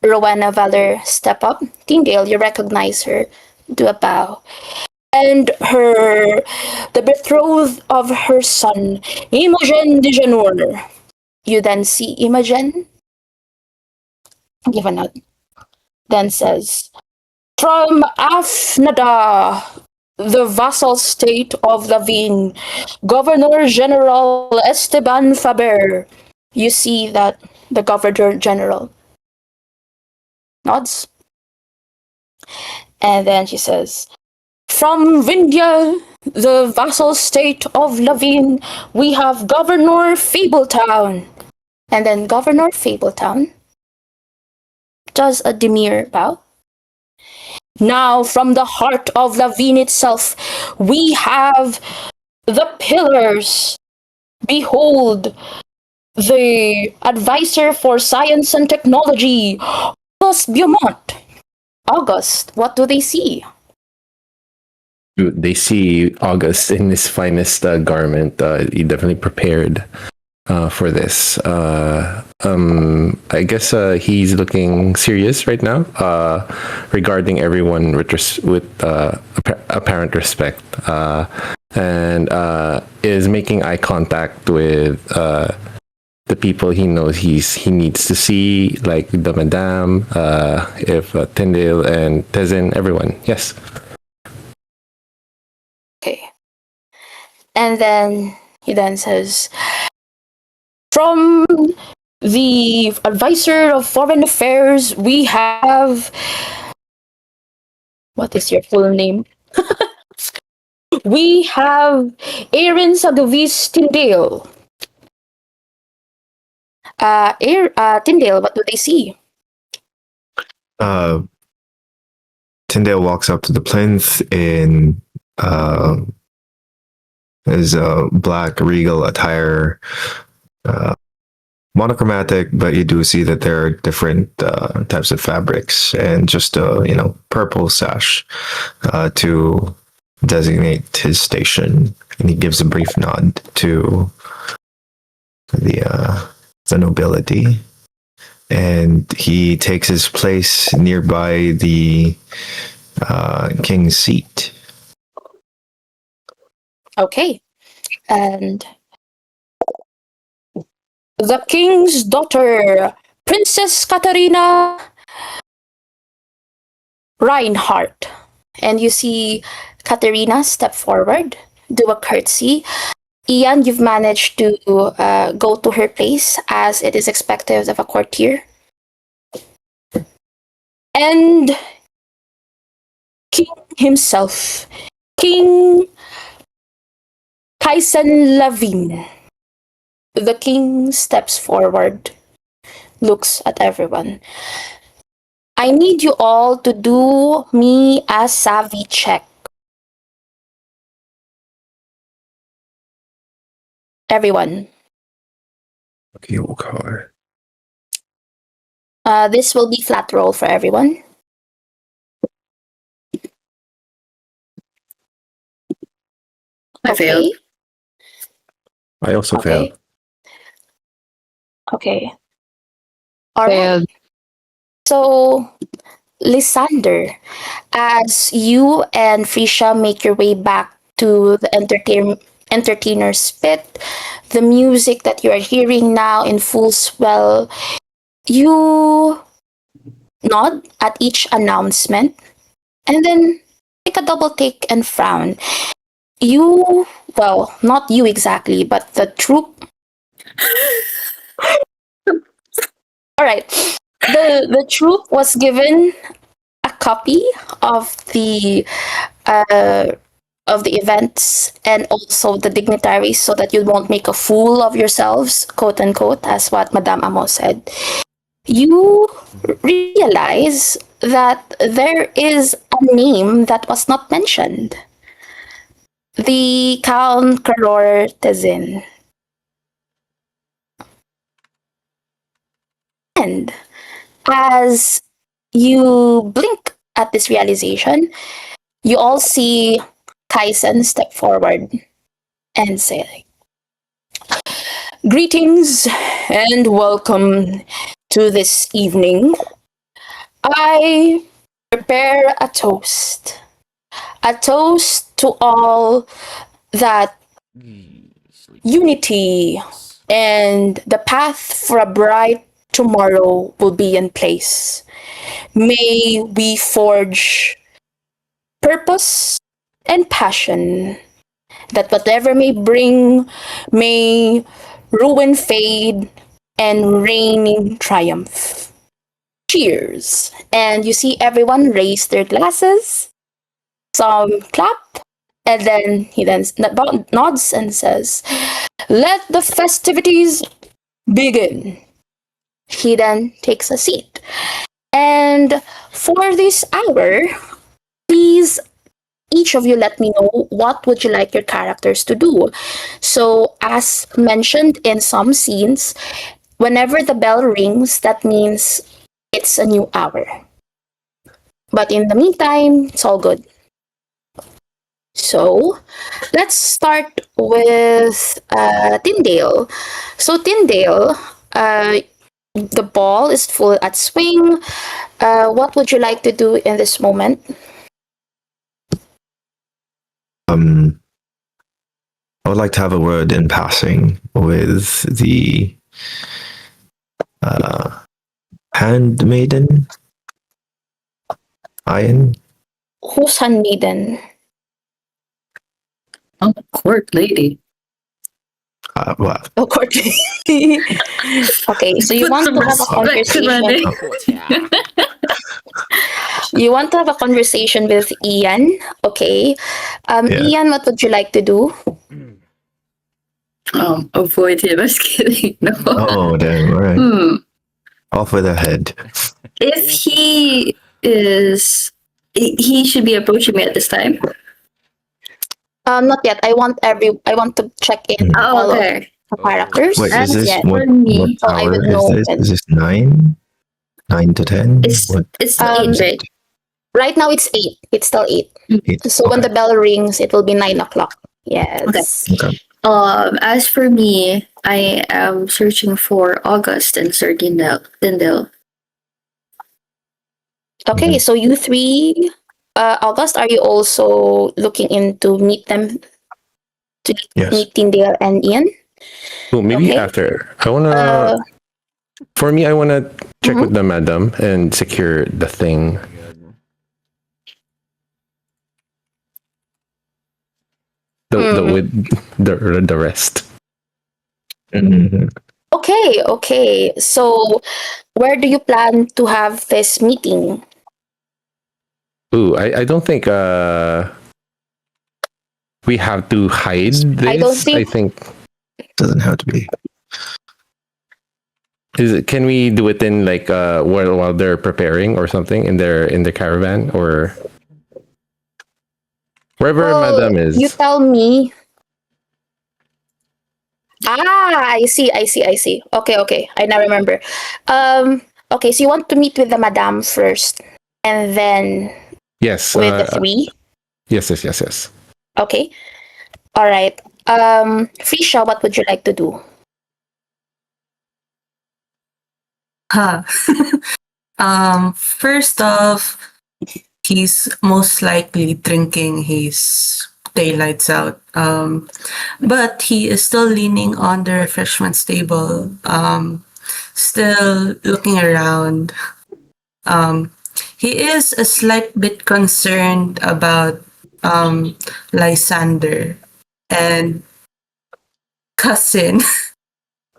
Rowena Valer step up. Tyndale, you recognize her. Do a bow. And the betrothed of her son, Imogen de Janor. You then see Imogen, give a nod, then says, from Afnada, the vassal state of Lavine, Governor General Esteban Faber. You see that the Governor General nods. And then she says, from Vindia, the vassal state of Lavine, we have Governor Fabletown. And then Governor Fabletown does a demure bow. Now, from the heart of Lavine itself, we have the pillars. Behold, the advisor for science and technology, August Beaumont. August, what do they see? They see August in his finest garment. He definitely prepared for this. I guess he's looking serious right now, regarding everyone with apparent respect, and is making eye contact with the people he knows he needs to see, like the Madame, if Tyndale and Tezin, everyone. Yes. Okay. And then he then says, from the advisor of foreign affairs, we have. What is your full name? We have Aaron Sadovis Tyndale. Tyndale, what do they see? Tyndale walks up to the plinth in his black regal attire, monochromatic, but you do see that there are different types of fabrics, and just a purple sash to designate his station. And he gives a brief nod to the nobility, and he takes his place nearby the king's seat. Okay. And the king's daughter, Princess Katarina Reinhardt. And you see Katarina step forward, do a curtsy. Ian, you've managed to go to her place as it is expected of a courtier. And King himself, King Kaisen Lavine. The king steps forward, looks at everyone. I need you all to do me a savvy check. Everyone. Okay, okay. This will be flat roll for everyone. I failed. I also failed. Okay. All right. Failed. So, Lysander, as you and Frisha make your way back to the entertainer's pit, the music that you are hearing now in full swell, you nod at each announcement and then take a double take and frown. You, well, not you exactly, but the troop. All right. The troop was given a copy of the of the events and also the dignitaries so that you won't make a fool of yourselves, quote unquote, as what Madame Amo said, you realize that there is a name that was not mentioned. The Count Karor Tezin. And as you blink at this realization, you all see Kaisen step forward and say, "Greetings and welcome to this evening. I prepare a toast. A toast to all that unity and the path for a bright tomorrow will be in place. May we forge purpose and passion that whatever may bring may ruin fade and reign in triumph. Cheers." And you see everyone raise their glasses, some clap, and then he then nods and says, "Let the festivities begin." He then takes a seat. And for this hour, please each of you let me know what would you like your characters to do. So as mentioned in some scenes, whenever the bell rings, that means it's a new hour. But in the meantime, it's all good. So let's start with Tyndale. So Tyndale, the ball is full at swing. What would you like to do in this moment? I would like to have a word in passing with the handmaiden, Iron. Who's handmaiden? Oh, court lady. Well, Oh, Courtney. Okay, so you Put want some to have a respect, conversation. Manny. You want to have a conversation with Ian. Okay. Yeah. Ian, what would you like to do? Avoid him. I was kidding. No. oh, damn, all right. Off with her head. If he is, he should be approaching me at this time. Not yet. I want to check in Hmm. all Okay. of the characters. Wait, is this Yet. what, For me, what So I hour would is know this? when- Is this 9? 9 to 10? It's What? it's Um, eight, right? Right now it's 8. It's still 8. 8? So when Okay. the bell rings, it will be 9 o'clock. Yes. Okay. As for me, I am searching for August and Sir Dindel. Okay, Mhm. so you three, August, are you also looking into meet them to Yes. meet Tyndale and Ian? Well, maybe Okay. after. I wanna. Uh, For me, I wanna check Mhm. with the madam and secure the thing. The Mhm. with the rest. Mhm. okay. So where do you plan to have this meeting? Ooh, I don't think we have to hide this. I don't think- Doesn't have to be. Can we do it in like while they're preparing or something in their caravan or wherever Well, madam is? you tell me. I see. Okay. I now remember. Okay, so you want to meet with the madam first and then Yes. with the three? Yes. Okay. All right. Frisha, what would you like to do? Huh. First off, he's most likely drinking his daylights out. But he is still leaning on the refreshments table, still looking around. He is a slight bit concerned about Lysander and cousin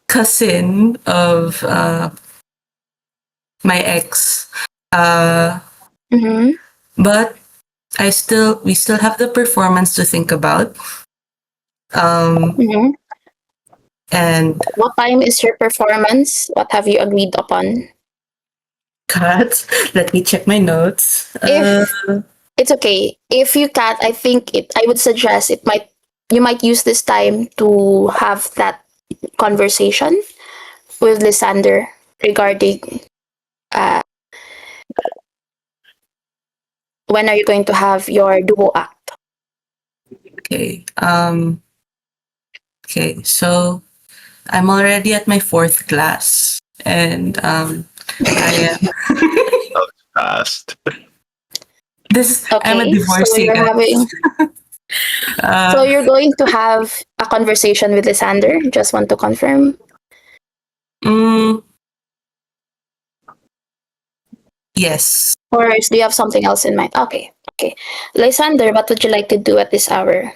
cousin of my ex. Mm-hmm. But we still have the performance to think about. Mhm. And What time is your performance? What have you agreed upon? cut. Let me check my notes. If it's okay, if you can't, I think I would suggest you might use this time to have that conversation with Lysander regarding uh, when are you going to have your duo act. okay. Okay. So I'm already at my fourth class, and I Fast. I'm a Okay, so divorcee, you're guys. having so you're going to have a conversation with Lysander. Just want to confirm. Mm, yes. Or do you have something else in mind? Okay, okay. Lysander, what would you like to do at this hour?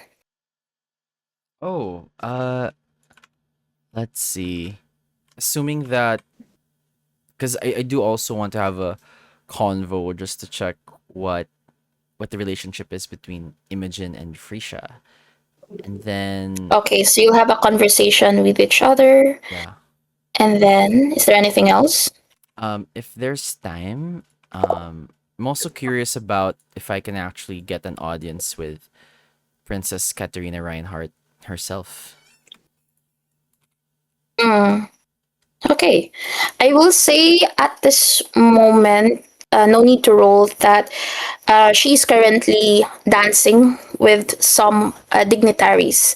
Oh, let's see. Assuming that, because I do also want to have a convo just to check what the relationship is between Imogen and Frisha. And then, Okay, so you'll have a conversation with each other, yeah. and then is there anything else? If there's time, I'm also curious about if I can actually get an audience with Princess Katerina Reinhardt herself. Mm, okay, I will say at this moment, no need to roll that. She's currently dancing with some dignitaries.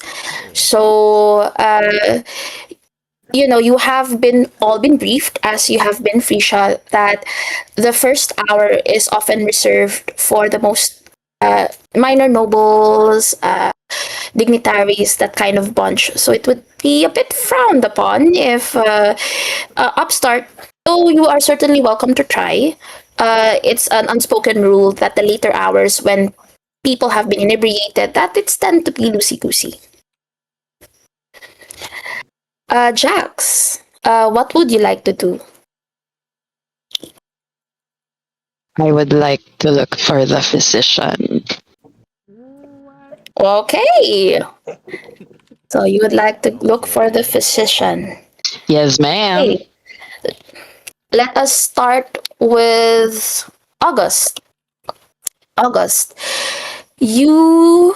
So you have been all been briefed as you have been Frisha that the first hour is often reserved for the most minor nobles, dignitaries, that kind of bunch. So it would be a bit frowned upon if upstart, though you are certainly welcome to try. It's an unspoken rule that the later hours when people have been inebriated, that it's tend to be loosey-goosey. Jax, what would you like to do? I would like to look for the physician. Okay. So you would like to look for the Okay. physician. Yes, ma'am. Okay. Let us start with August. August. You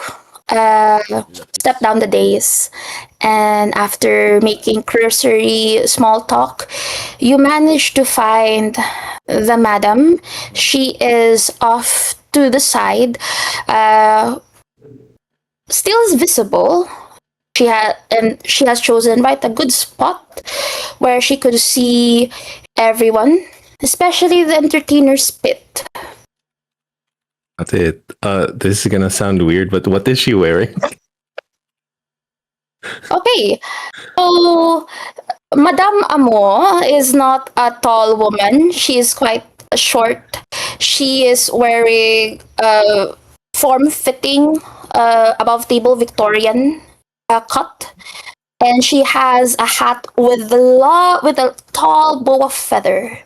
step down the days, and after making cursory small talk, you manage to find the madam. She is off to the side, uh, still is visible. She has chosen right a good spot where she could see everyone, especially the entertainer's pit. That's it. This is gonna sound weird, but what is she wearing? Okay, so Madame Amo is not a tall woman. She is quite short. She is wearing a form-fitting, above table Victorian cut, and she has a hat with with a tall bow of feather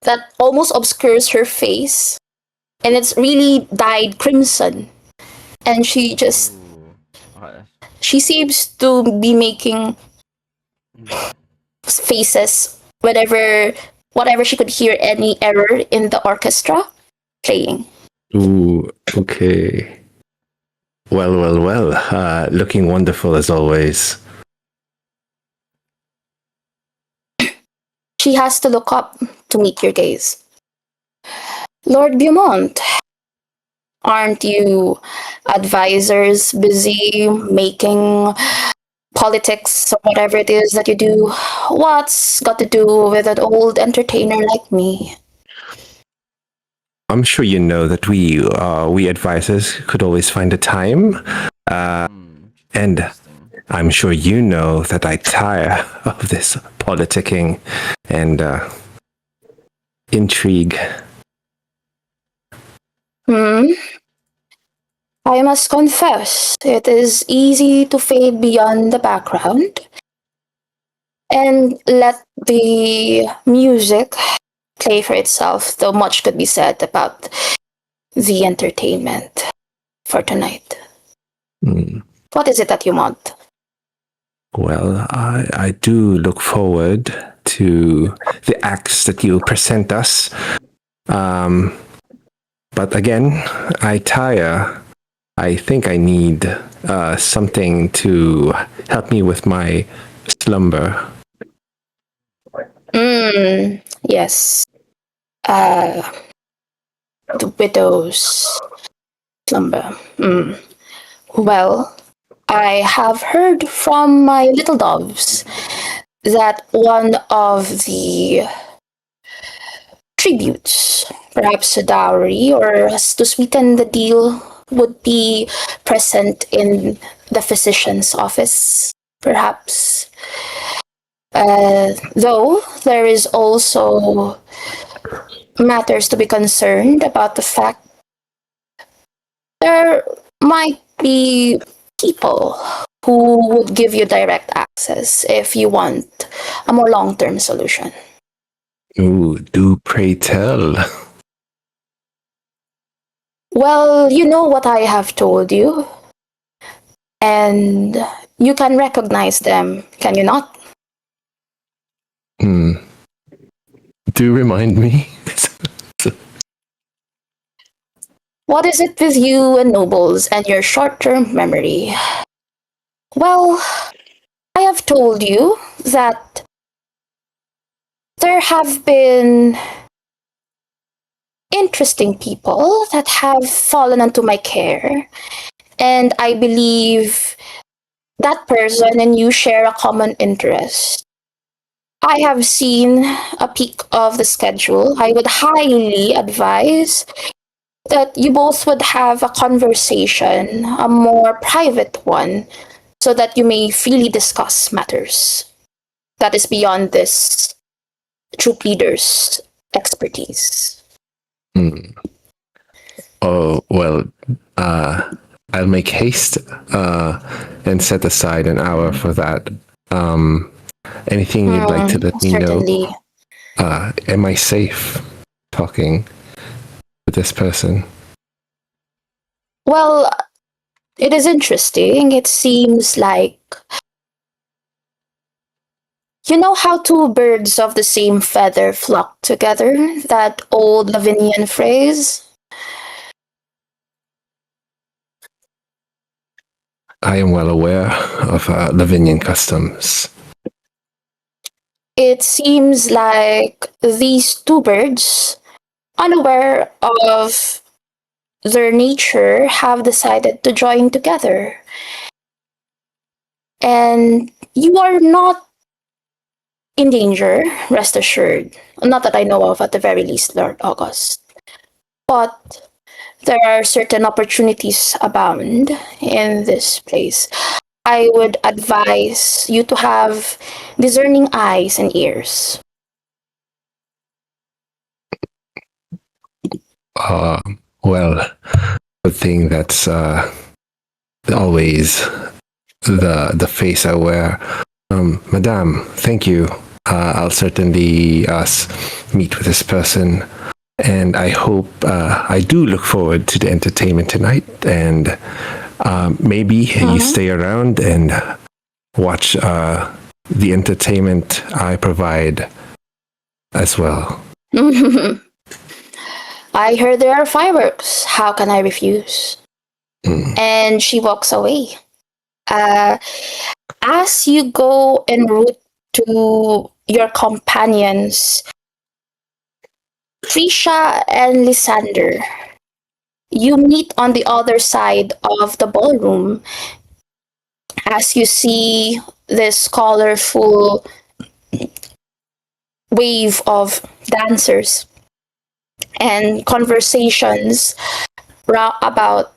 that almost obscures her face, and it's really dyed crimson. And Ooh. she seems to be making faces whatever she could hear any error in the orchestra playing. Ooh, okay. Well, well, well. Looking wonderful as always. She has to look up to meet your gaze. Lord Beaumont, aren't you advisors busy making politics or whatever it is that you do? What's got to do with an old entertainer like me? I'm sure you know that we advisors could always find a time. And Interesting. I'm sure you know that I tire of this politicking and intrigue. Hmm? I must confess, it is easy to fade beyond the background and let the music play for itself, though much could be said about the entertainment for tonight. Hmm. What is it that you want? Well, I do look forward to the acts that you present us. But again, I think I need something to help me with my slumber. Yes. The widow's slumber. Well, I have heard from my little doves that one of the tributes, perhaps a dowry or to sweeten the deal, would be present in the physician's office, perhaps. Though there is also matters to be concerned about the fact there might be people who would give you direct access if you want a more long-term solution. Ooh, do pray tell. Well, you know what I have told you, and you can recognize them, can you not? Hmm. Do remind me. What is it with you and nobles and your short-term memory? Well, I have told you that there have been interesting people that have fallen into my care, and I believe that person and you share a common interest. I have seen a peek of the schedule. I would highly advise that you both would have a conversation, a more private one, so that you may freely discuss matters that is beyond this troop leader's expertise. Hmm. Oh, well, I'll make haste and set aside an hour for that. Anything you'd like to let me Certainly. know? Am I safe talking with this person? Well, it is interesting. It seems like you know how two birds of the same feather flock together? That old Lavinian phrase? I am well aware of Lavinian customs. It seems like these two birds, unaware of their nature, have decided to join together. And you are not in danger, rest assured. Not that I know of, at the very least, Lord August. But there are certain opportunities abound in this place. I would advise you to have discerning eyes and ears. Uh, well, good thing that's always the face I wear. Madame, thank you. I'll certainly meet with this person, and I hope I do look forward to the entertainment tonight. And maybe you stay around and watch the entertainment I provide as well. I heard there are fireworks. How can I refuse? And she walks away. Uh, as you go en route to your companions, Trisha and Lysander, you meet on the other side of the ballroom as you see this colorful wave of dancers and conversations about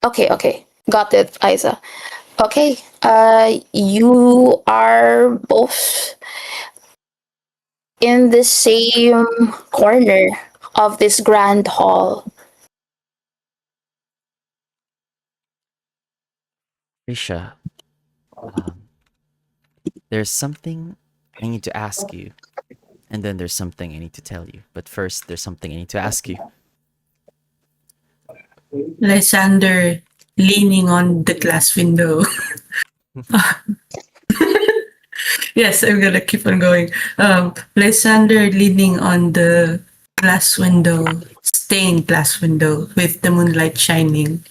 okay, got it, Aiza. Okay, you are both in the same corner of this grand hall. Risha, there's something I need to ask you, And then there's something I need to tell you. But first, there's something I need to ask you. Lysander leaning on the glass window. Yes, I'm gonna keep on going. Lysander leaning on the glass window, stained glass window with the moonlight shining,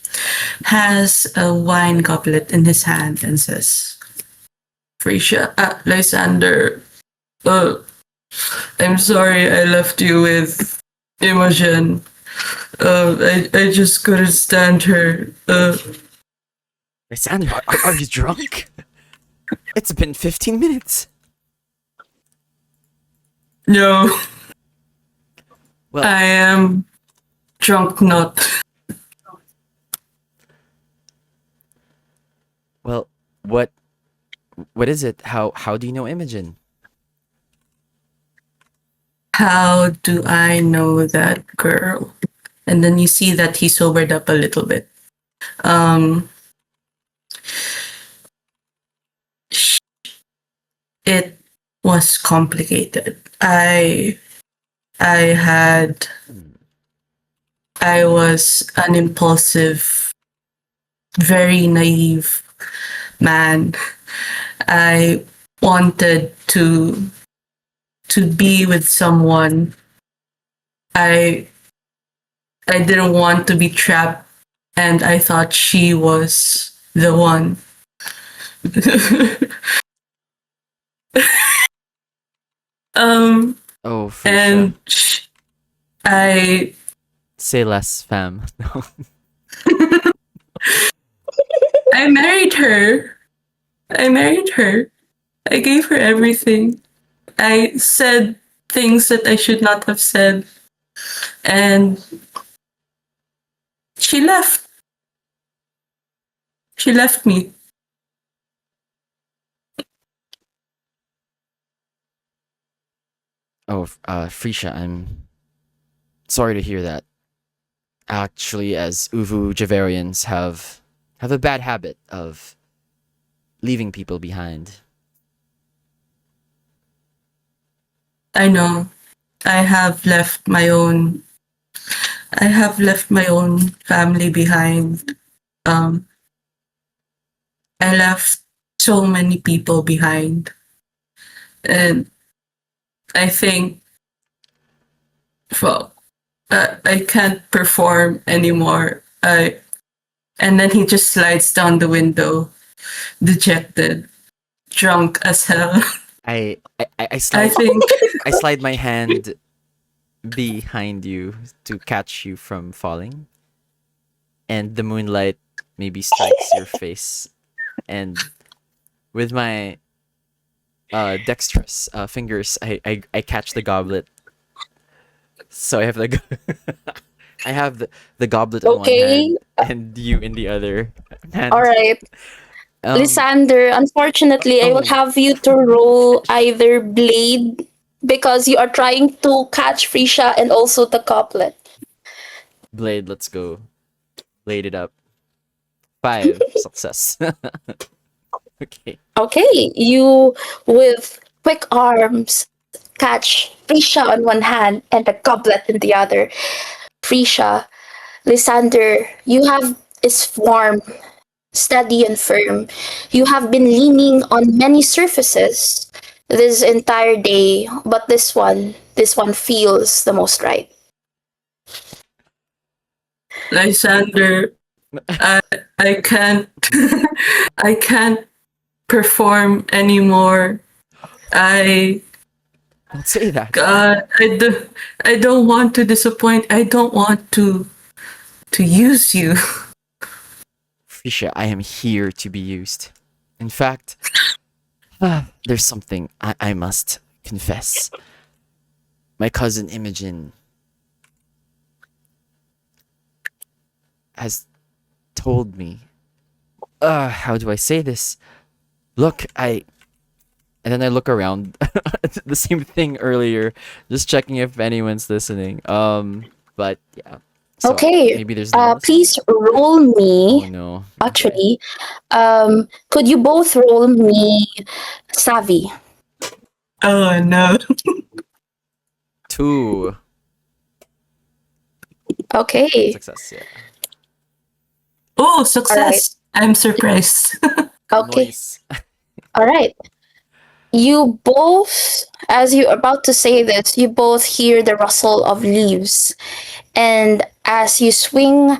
has a wine goblet in his hand and says, Frisia, Lysander, I'm sorry I left you with Imogen. I just couldn't stand her. Lysander, are you drunk? It's been 15 minutes. No, Well, I am drunk not. well, what is it? How do you know Imogen? How do I know that girl? And then you see that he sobered up a little bit. It was complicated. I was an impulsive, very naive man. I wanted to be with someone. I didn't want to be trapped, and I thought she was the one. Oh, Frisha. And I Say less, fam. No. I married her. I gave her everything. I said things that I should not have said. And she left. She left me. Oh, Frisha, I'm sorry to hear that. Actually, as Uvu Javarians have a bad habit of leaving people behind. I know. I have left my own family behind. I left so many people behind. And I think, well, I can't perform anymore. And then he just slides down the window, dejected, drunk as hell. I I slide think I slide my hand behind you to catch you from falling. And the moonlight maybe strikes your face. And with my dexterous fingers, I catch the goblet. So I have I have the goblet in one Okay. hand and you in the other hand. All right. Lysander, unfortunately, I will oh. have you to roll either blade because you are trying to catch Frisha and also the goblet. Blade, let's go. Blade it up. 5 success. Okay. Okay, you with quick arms catch Frisha on one hand and the goblet in the other. Frisha, Lysander, you have is warm, steady and firm. You have been leaning on many surfaces this entire day, but this one feels the most right. Lysander, I can't I can't perform anymore. Don't say that. God, I don't want to disappoint. I don't want to use you. Frisha, I am here to be used. In fact, there's something I must confess. My cousin Imogen has told me. How do I say this? Look, and then I look around. The same thing earlier, just checking if anyone's listening. But yeah. So Okay, maybe there's no one please roll listening. me. Oh no. Actually, could you both roll me savvy? Oh no. 2. Okay. Success, yeah. Oh, success! I'm surprised. Okay. Nice. All right. You both, as you're about to say this, you both hear the rustle of leaves. And as you swing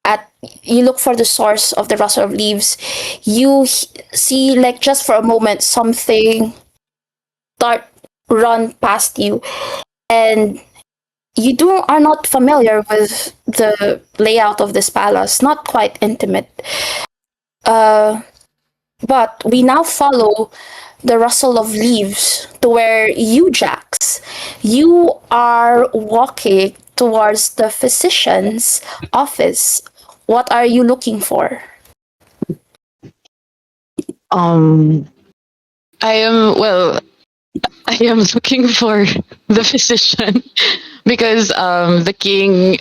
at, you look for the source of the rustle of leaves, you see, like, just for a moment, something start run past you. And you are not familiar with the layout of this palace, not quite intimate. But we now follow the rustle of leaves to where you, Jax, you are walking towards the physician's office. What are you looking for? Um, I am well. I am looking for the physician because the king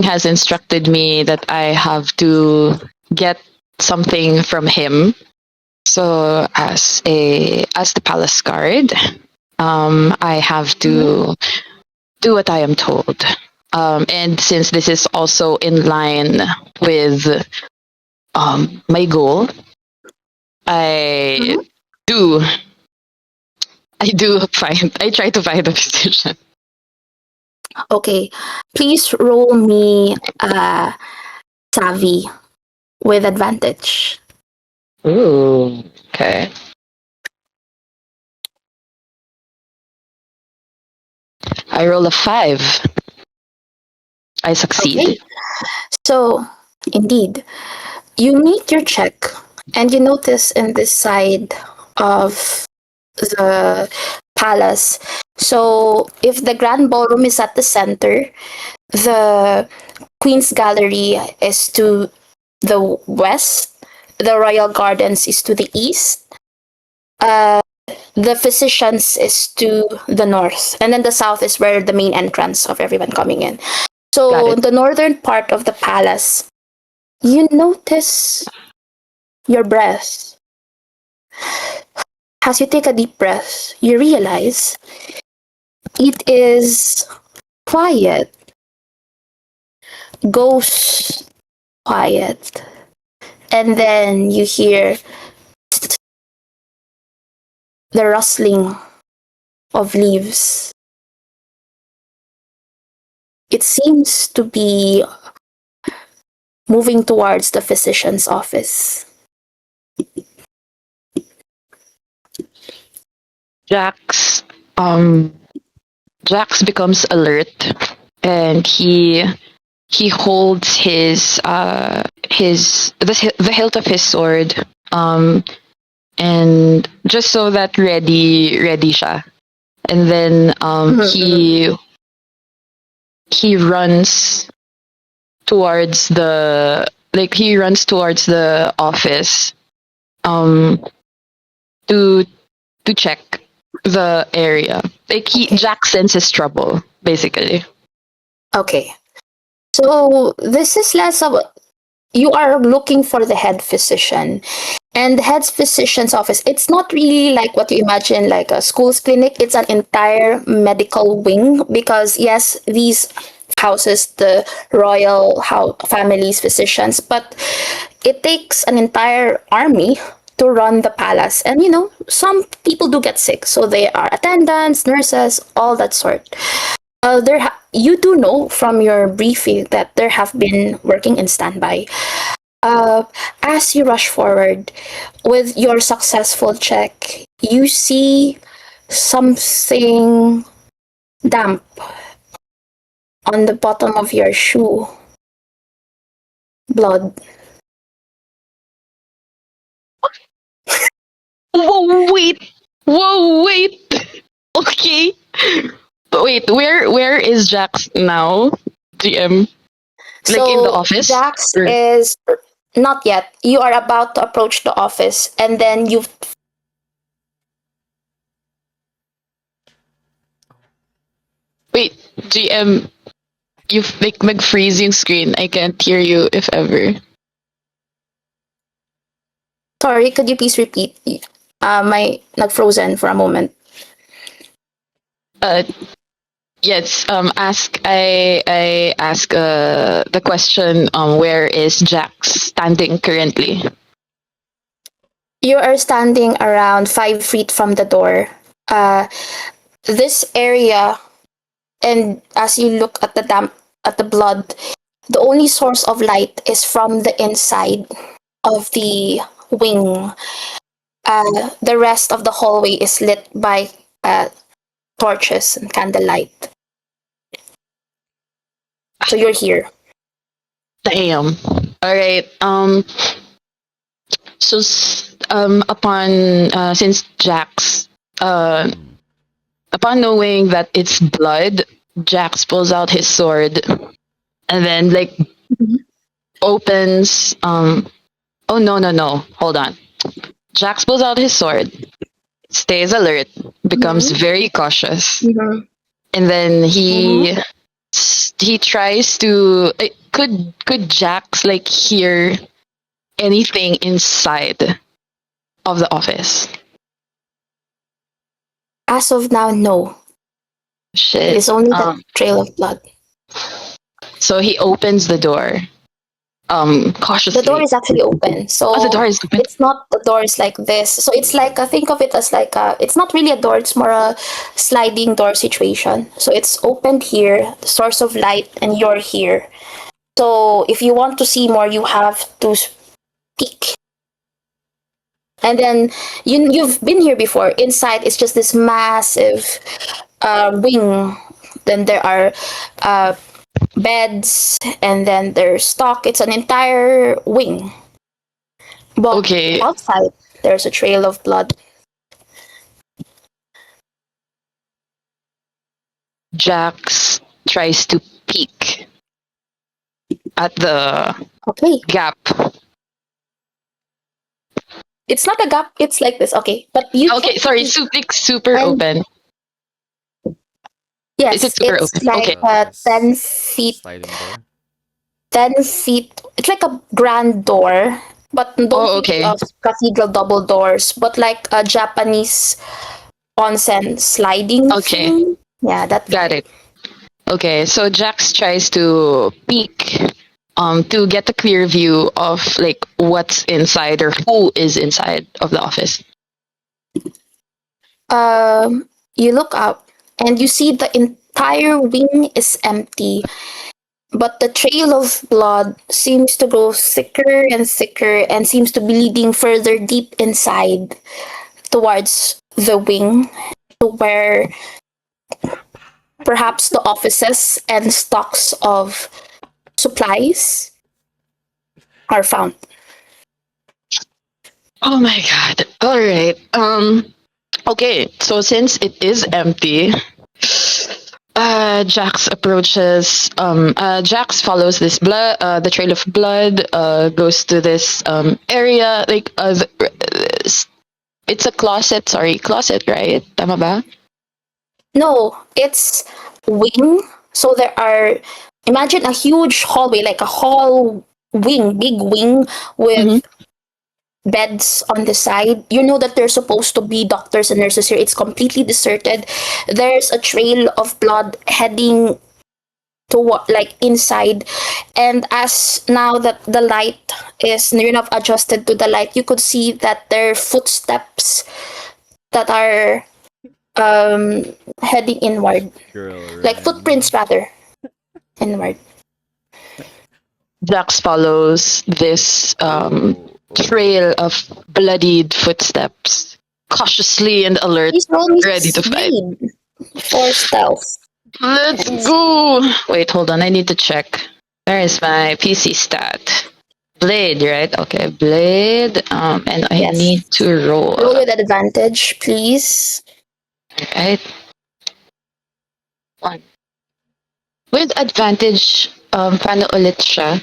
has instructed me that I have to get something from him. So as the palace guard, I have to do what I am told. And since this is also in line with my goal, I Mhm. do I try to find a physician. Okay, please roll me savvy with advantage. Ooh, okay. I roll a 5. I Okay, succeed. so indeed, you meet your check and you notice in this side of the palace. So if the grand ballroom is at the center, the Queen's Gallery is to the west, the Royal Gardens is to the east, the Physicians is to the north, and then the south is where the main entrance of everyone coming in. Got So it. the northern part of the palace, you notice your breath. As you take a deep breath, you realize it is quiet, ghost quiet. And then you hear the rustling of leaves. It seems to be moving towards the physician's office. Jax um Jax becomes alert and he holds the hilt of his sword and just so that ready siya. And then he runs towards the office um to check the area. Like Okay. Jack senses trouble, basically. Okay. So this is less of you are looking for the head physician. And the head physician's office, it's not really like what you imagine, like a school's clinic. It's an entire medical wing because, yes, these houses the royal families, physicians, but it takes an entire army to run the palace. And, some people do get sick. So they are attendants, nurses, all that sort. You do know from your briefing that there have been working in standby. As you rush forward with your successful check, you see something damp on the bottom of your shoe. Blood. Whoa, wait! Whoa, wait! Okay. Wait, where is Jax now? GM? Like in the So office? Jax Or- is not yet. You are about to approach the office, and then you. Wait, GM, you've like mag-freeze yung screen. I can't hear you if ever. Sorry, could you please repeat? My nag frozen for a moment. Uh, Yes. I ask the question. Where is Jax standing currently? You are standing around 5 feet from the door. Uh, this area, and as you look at the blood, the only source of light is from the inside of the wing. The rest of the hallway is lit by torches and candlelight. So you're here. Damn. All right. So upon since Jax upon knowing that it's blood, Jax pulls out his sword and then like opens oh no, hold on. Jax pulls out his sword, stays alert, becomes very cautious, Mm-hmm. and then he tries to could Jax like hear anything inside of the office? As of now, no. It Shit. is only the trail of blood. So he opens the door cautiously. The door is actually open, so Oh, the door is open. it's not the door is like this. So it's like think of it as like it's not really a door. It's more a sliding door situation. So it's opened here, the source of light, and you're here. So if you want to see more, you have to peek. And then you've been here before. Inside, it's just this massive wing. Then there are beds, and then there's stock. It's an entire wing. But Okay. outside, there's a trail of blood. Jax tries to peek at the Okay, gap. it's not a gap. It's like this. Okay, but you Okay, can sorry, see- super and open. Is it yes, super it's open? like Okay. 10 feet. Sliding door. 10 feet. It's like a grand door, but don't Oh, think okay. of cathedral double doors, but like a Japanese onsen sliding Okay. thing. Yeah, that Got vibe. it. Okay, so Jax tries to peek to get a clear view of like what's inside or who is inside of the office. You look up and you see the entire wing is empty, but the trail of blood seems to grow thicker and thicker and seems to be leading further deep inside towards the wing to where perhaps the offices and stocks of supplies are found. Oh my god. All right. Okay, so since it is empty, Jax approaches. Jax follows this blood, the trail of blood. Goes to this area. Like, it's a closet. Sorry, closet, right? Tama ba? No, it's wing. So there are, imagine a huge hallway, like a hall wing, big wing with beds on the side. You know that there's supposed to be doctors and nurses here. It's completely deserted. There's a trail of blood heading to what like inside, and as now that the light is you're not adjusted to the light, you could see that there are footsteps that are um heading inward, Girl, like run. footprints rather inward. Jax follows this trail of bloodied footsteps, cautiously and alert, Please roll me ready to fight. speed for stealth. Let's go. Wait, hold on. I need to check. Where is my PC stat? Blade, right? Okay, blade. And I Yes. need to roll. Roll with advantage, please. Right. One. With advantage, paano ulit siya?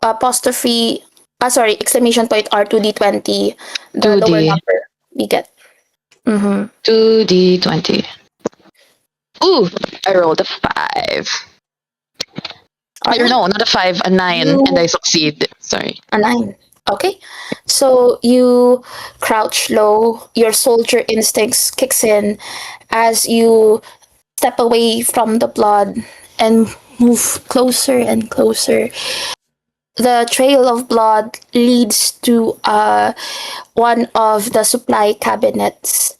Apostrophe, exclamation point R2D20, the 2D. lower number we get. 2D20. Ooh, I rolled a 5. I don't know, not a 5, a 9, and I succeed. Sorry. A 9. Okay, so you crouch low. Your soldier instincts kicks in as you step away from the blood and move closer and closer. The trail of blood leads to one of the supply cabinets.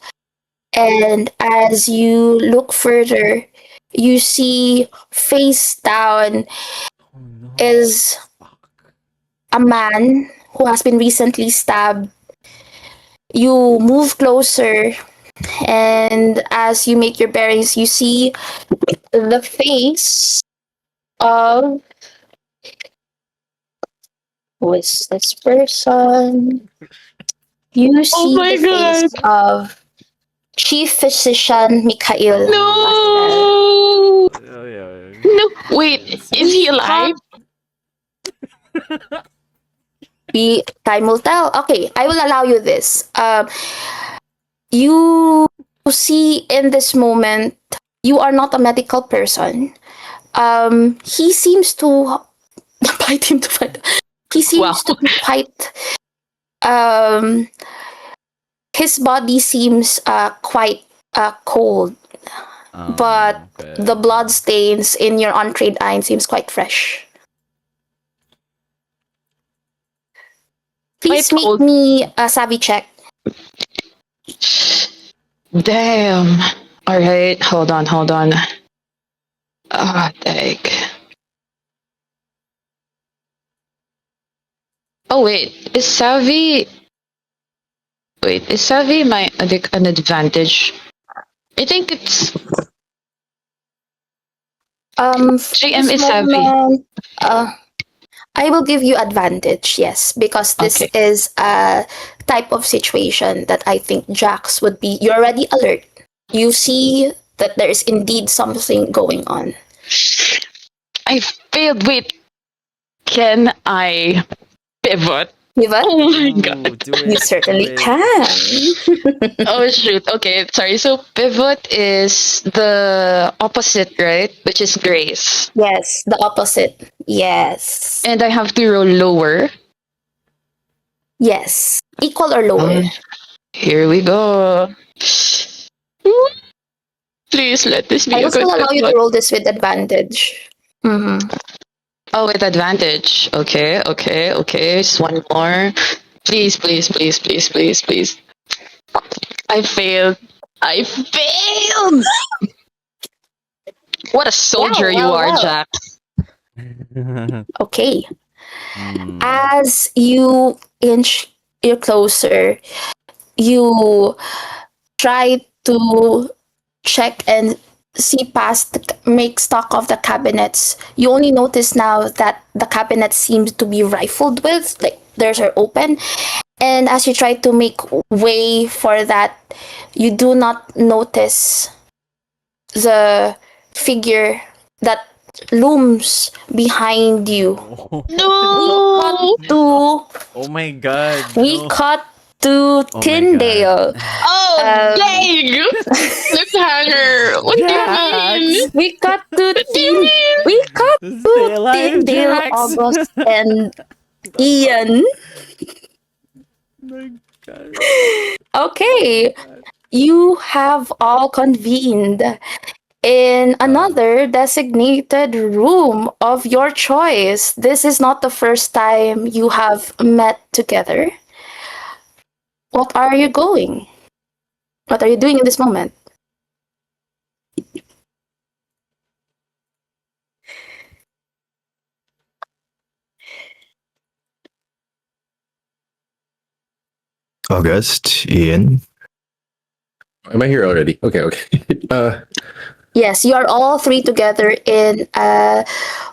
And as you look further, you see face down Oh no. is a man who has been recently stabbed. You move closer, and as you make your bearings, you see the face of who is this person? You Oh see my the face god. of Chief Physician Mikhail Pastel. No. Oh, yeah. No. Wait, Yes. is he We alive? time will tell. Okay, I will allow you this. You see in this moment, you are not a medical person. He seems to bite him to fight. He Wow. seems to be quite. Um, his body seems quite cold, but the blood stains in your untrained eye seems quite fresh. Please Quite make cold. me a savvy check. Damn. All right. Hold on. Hold on. Ah, dang. Oh wait, is savvy? Wait, is savvy an advantage? I think it's For GM this is savvy. moment, I will give you advantage, yes, because this Okay. is a type of situation that I think Jax would be. You're already alert. You see that there is indeed something going on. I failed. Wait, can I pivot? Pivot, Oh my Ooh, god. do you it. certainly Do it. can. Oh shoot. Okay, sorry. So pivot is the opposite, right? Which is grace. Yes, the opposite. Yes. And I have to roll lower. Yes. Equal or lower. Here we go. Please let this I be a will still good allow you to pivot. roll this with advantage. Mm-hmm. Oh, with advantage. Okay, okay, okay. Just one more. Please, please, please, please, please, please. I failed. I failed! What a soldier Well, you well, are, well. Jack. Okay. Hmm. As you inch you closer, you try to check and see past make stock of the cabinets. You only notice now that the cabinets seem to be rifled with, like theirs are open. And as you try to make way for that, you do not notice the figure that looms behind you. We cut No! to Oh my god, we no. cut to Oh my god. Tyndale. Oh, Um, dang! Cliffhanger! What do you mean? Jax! we cut to What do you mean? we cut Stay to alive, Tyndale, Jax! August, and Ian. My god. Okay, you have all convened in another designated room of your choice. This is not the first time you have met together. What are you going? What are you doing in this moment? August, Ian. Am I here already? Okay, okay. Yes, you are all three together in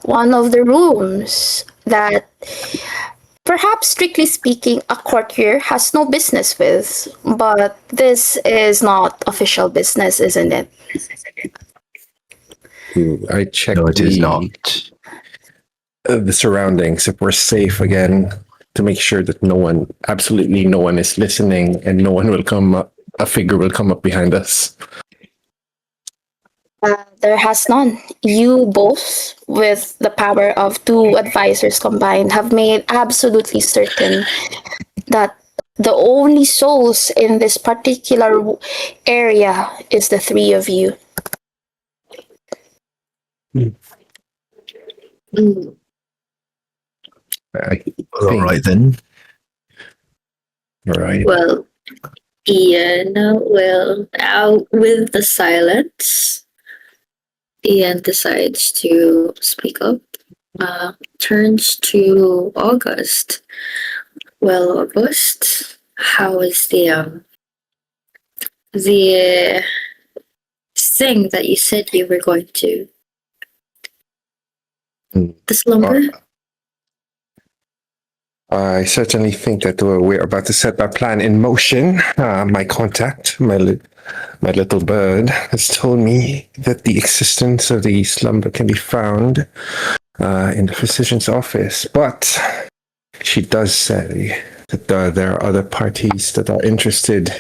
one of the rooms that, perhaps strictly speaking, a courtier has no business with. But this is not official business, isn't it? I check No, it is not. the surroundings if we're safe again to make sure that absolutely no one is listening and no one will come up, a figure will come up behind us. There has none. You both, with the power of two advisors combined, have made absolutely certain that the only souls in this particular area is the three of you. Mm, I All think, right then. right. well, Ian will out with the silence. Ian decides to speak up. Turns to August. Well, August, how is the thing that you said you were going to? Mm. The slumber? I certainly think that we're about to set our plan in motion. My contact, my little bird, has told me that the existence of the slumber can be found in the physician's office. But she does say that there are other parties that are interested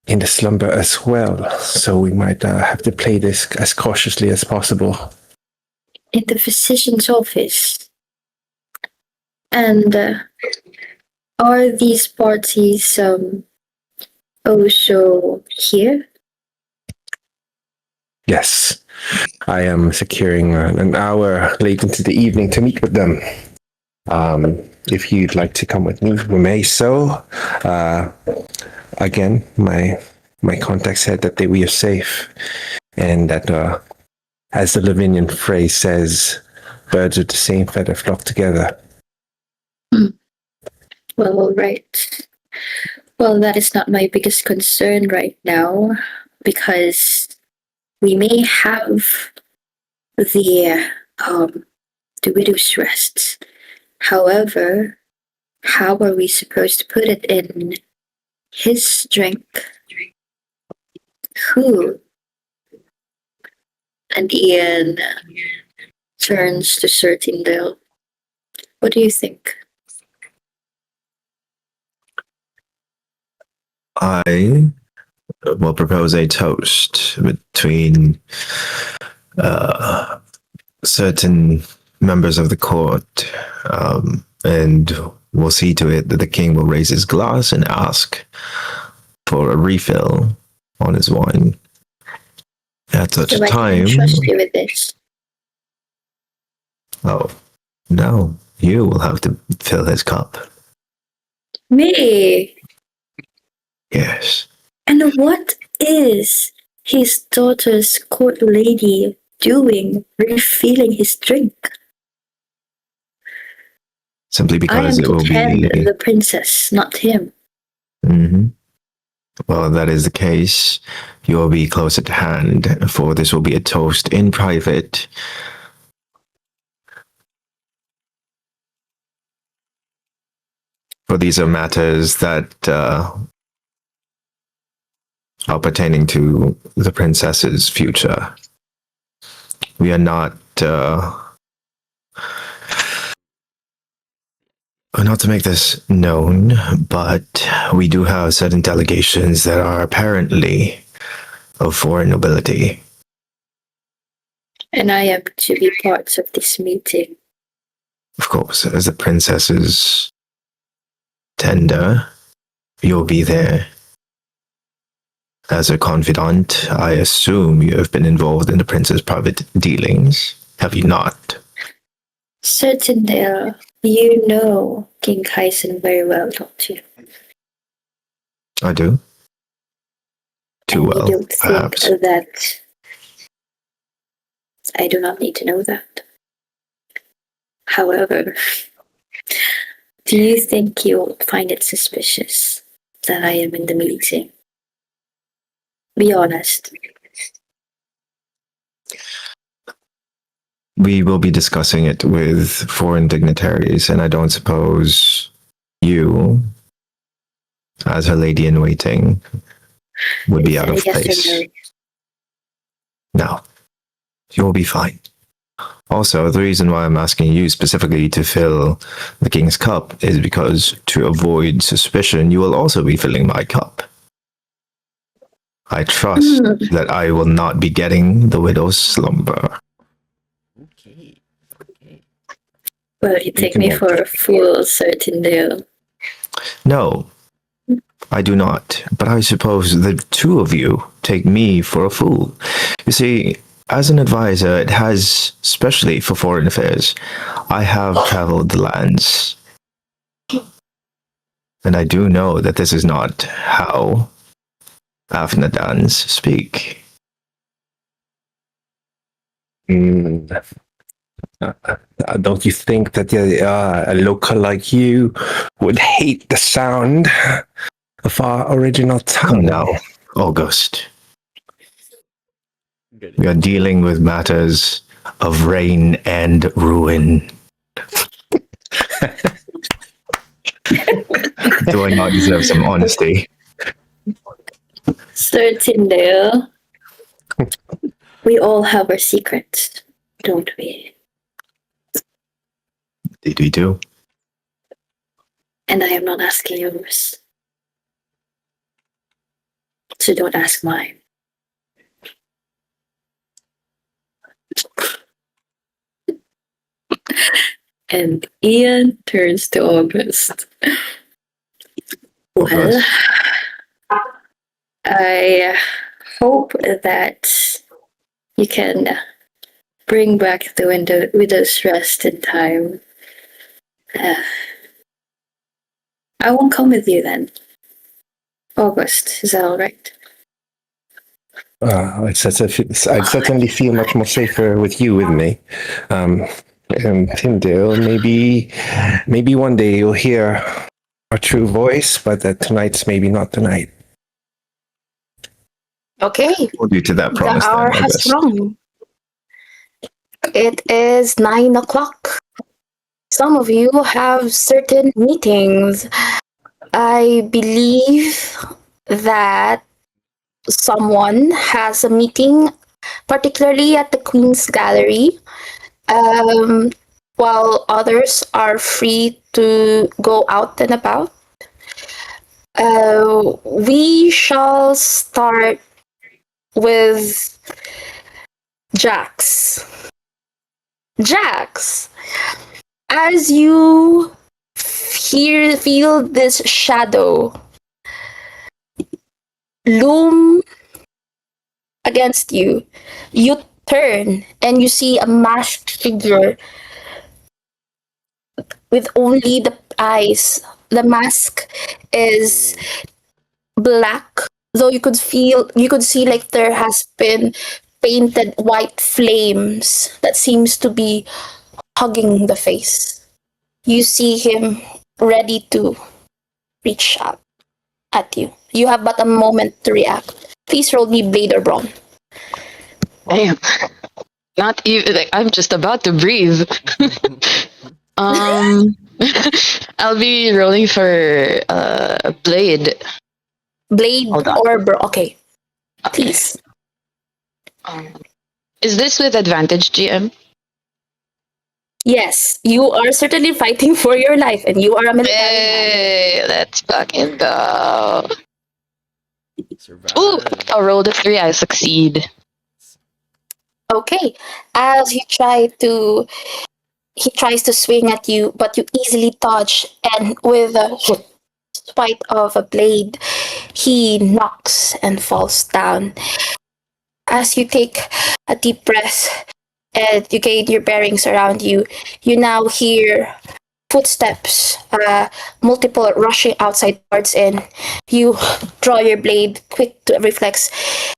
in the slumber as well. So we might have to play this as cautiously as possible. In the physician's office. And are these parties also here? Yes, I am securing an hour late into the evening to meet with them. If you'd like to come with me, we may so. Again, my contact said that we are safe, and that, as the Lavinian phrase says, birds of the same feather flock together. Well, all right. Well, that is not my biggest concern right now because we may have the widow's rest. However, how are we supposed to put it in his drink? Who? And Ian turns to Sertindale. What do you think? I will propose a toast between certain members of the court, and we'll see to it that the king will raise his glass and ask for a refill on his wine. At such So I time, can trust you with this. oh no, you will have to fill his cup. Me? Yes. And what is his daughter's court lady doing refilling his drink? Simply I because am it to will tend be. the princess, not him. Mm-hmm. Well, if that is the case, you will be close at hand, for this will be a toast in private. For these are matters that are pertaining to the princess's future. We are not not to make this known, but we do have certain delegations that are apparently of foreign nobility. And I am to be part of this meeting. Of course, as the princess's tender, you'll be there. As a confidant, I assume you have been involved in the prince's private dealings, have you not? Sertindale, you know King Kaisen very well, don't you? I do. Too And well, you don't perhaps. think that I do not need to know that. However, do you think you'll find it suspicious that I am in the meeting? Be honest. We will be discussing it with foreign dignitaries, and I don't suppose you, as her lady in waiting, would be Is out that a of yes or place. no? No, you'll be fine. Also, the reason why I'm asking you specifically to fill the king's cup is because to avoid suspicion, you will also be filling my cup. I trust that I will not be getting the widow's slumber. Okay. Okay. Well, you take me for a fool, certain deal. No, I do not. But I suppose the two of you take me for a fool. You see, as an advisor, it has, especially for foreign affairs, I have traveled the lands. And I do know that this is not how Afnadans speak. Don't you think that a local like you would hate the sound of our original tongue? Come now, August. Good. We are dealing with matters of reign and ruin. Do I not deserve some honesty? Certain deal. We all have our secrets, don't we? Did we do? And I am not asking yours. So don't ask mine. And Ian turns to August. Well, I hope that you can bring back the widow's rest in time. I won't come with you then. August, is that all right? I certainly feel much more safer with you with me. And Tyndale, maybe one day you'll hear our true voice, but tonight's maybe not tonight. Okay, Hold you to that the promise then, hour has August. rung. It is 9 o'clock. Some of you have certain meetings. I believe that someone has a meeting, particularly at the Queen's Gallery, while others are free to go out and about. We shall start with Jax. Jax, as you feel this shadow loom against you, you turn and you see a masked figure with only the eyes. The mask is black, though you could see like there has been painted white flames that seems to be hugging the face. You see him ready to reach out at you. You have but a moment to react. Please roll me blade or brawn. Damn. Not even like I'm just about to breathe. um I'll be rolling for blade. Blade Hold on. or brawn. Okay, Okay. please. Is this with advantage, GM? Yes, you are certainly fighting for your life, and you are a military man. Hey, let's fucking go. Survive. Ooh, I rolled a 3. I succeed. Okay, as he tries to swing at you, but you easily dodge, and with a swipe of a blade, he knocks and falls down. As you take a deep breath and you gain your bearings around you, you now hear footsteps, multiple rushing outside towards in. You draw your blade, quick to reflex,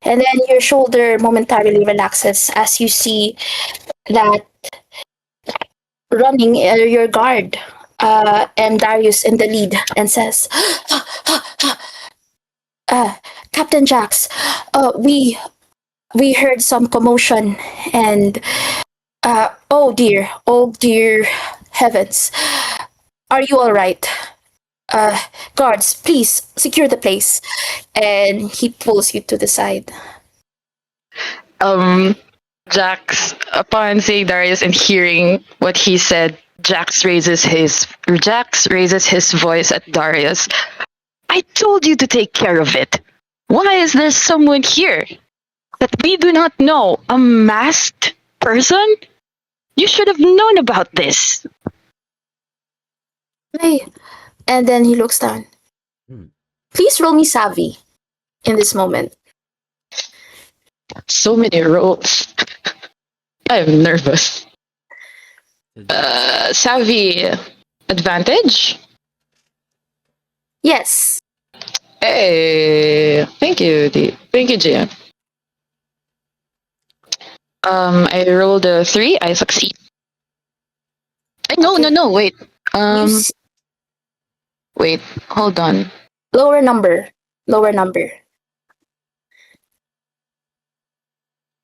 and then your shoulder momentarily relaxes as you see that running your guard, and Darius in the lead, and says, Captain Jax, we heard some commotion, and oh dear heavens, are you all right? Guards, please secure the place. And he pulls you to the side. Jax, upon seeing Darius and hearing what he said, Jax raises his voice at Darius. I told you to take care of it. Why is there someone here that we do not know? A masked person? You should have known about this. Hey. And then he looks down. Hmm. Please roll me savvy in this moment. So many rolls. I'm nervous. Savvy advantage? Yes. Hey, thank you, thank you, GM. I rolled a 3. I succeed. No, Okay. no, wait. You s- Wait, hold on. lower number. Lower number.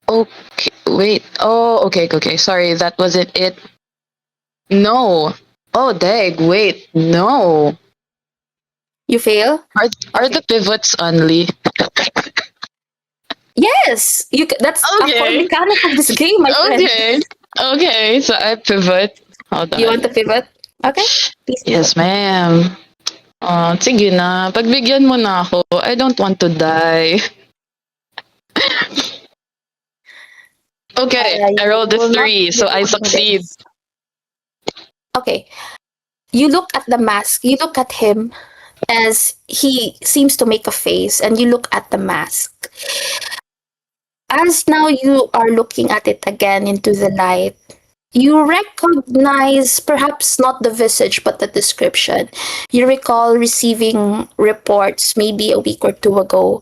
Okay, wait. Oh, okay. Sorry, that wasn't it. No. Oh, dag. Wait, no. You fail? Are the pivots only? Yes. That's a core Okay. mechanic of this game, my friend. Okay. So I pivot. Hold You want on. to pivot? Okay. Please Yes, pivot. ma'am. Sige na. Pagbigyan mo na ako. I don't want to die. Okay, I You rolled a will not 3, be so I rolling succeed. this. Okay. You look at the mask. You look at him as he seems to make a face, and you look at the mask. As now you are looking at it again into the light, you recognize perhaps not the visage but the description. You recall receiving reports maybe a week or two ago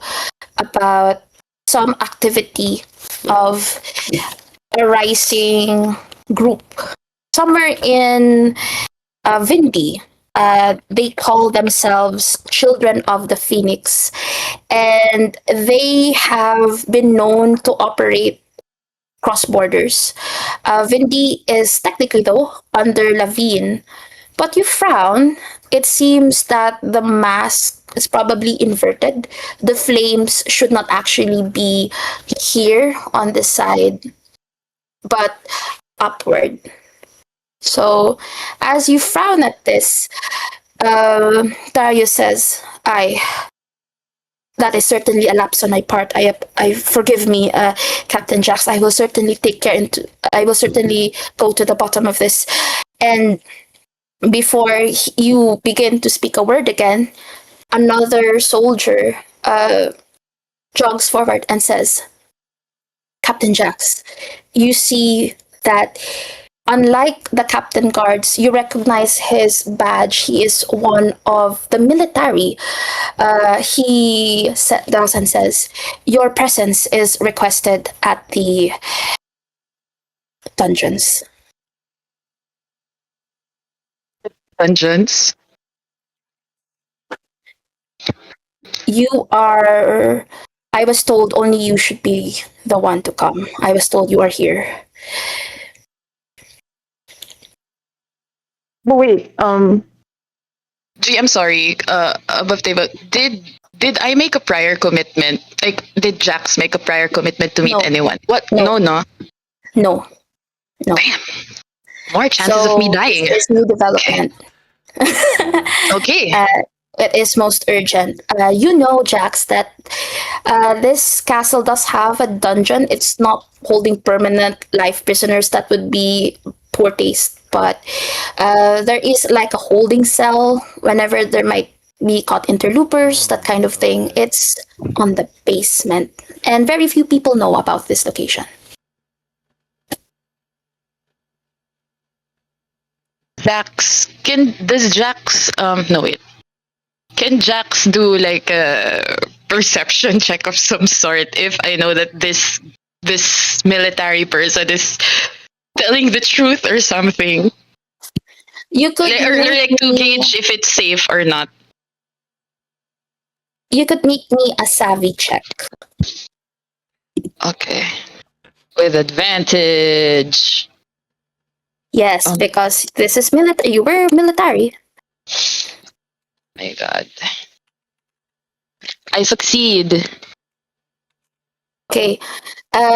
about some activity of a rising group somewhere in Vindi. They call themselves Children of the Phoenix, and they have been known to operate cross borders. Vindi is technically, though, under Lavine, but you frown. It seems that the mask is probably inverted. The flames should not actually be here on this side, but upward. So, as you frown at this, Darius says, that is certainly a lapse on my part. I forgive me, Captain Jax. I will certainly take care into. I will certainly go to the bottom of this." And before you begin to speak a word again, another soldier jogs forward and says, "Captain Jax, you see that unlike the captain guards, you recognize his badge. He is one of the military." He does and says, "Your presence is requested at the dungeons." Dungeons. You are. I was told only you should be the one to come. I was told you are here. But wait, Gee, I'm sorry. Above table, did I make a prior commitment? Like, did Jax make a prior commitment to meet No. anyone? What? No. No. No. No. Damn. More chances of So me dying. this is new development. Okay. It is most urgent. You know, Jax, that this castle does have a dungeon. It's not holding permanent life prisoners. That would be poor taste. But there is like a holding cell whenever there might be caught interlopers, that kind of thing. It's on the basement. And very few people know about this location. Does Jax no wait. Can Jax do like a perception check of some sort if I know that this military person is telling the truth or something? You could Or like make to me, gauge if it's safe or not. you could make me a savvy check. Okay. With advantage. Yes, Oh because this is military. You were military. my god. I succeed. Okay.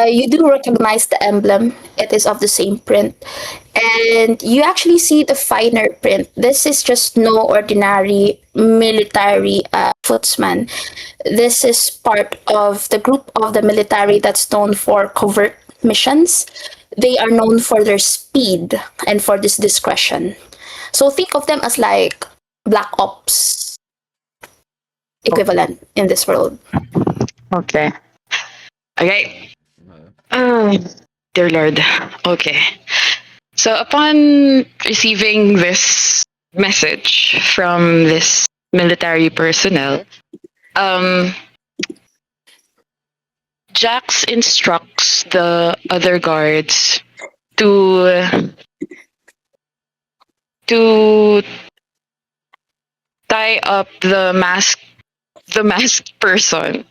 You do recognize the emblem. It is of the same print. And you actually see the finer print. This is just no ordinary military footman. This is part of the group of the military that's known for covert missions. They are known for their speed and for this discretion. So think of them as like black ops equivalent in this world. Okay. Okay. Uh, Oh, dear Lord. Okay. So upon receiving this message from this military personnel, um, Jax instructs the other guards to to tie up the masked person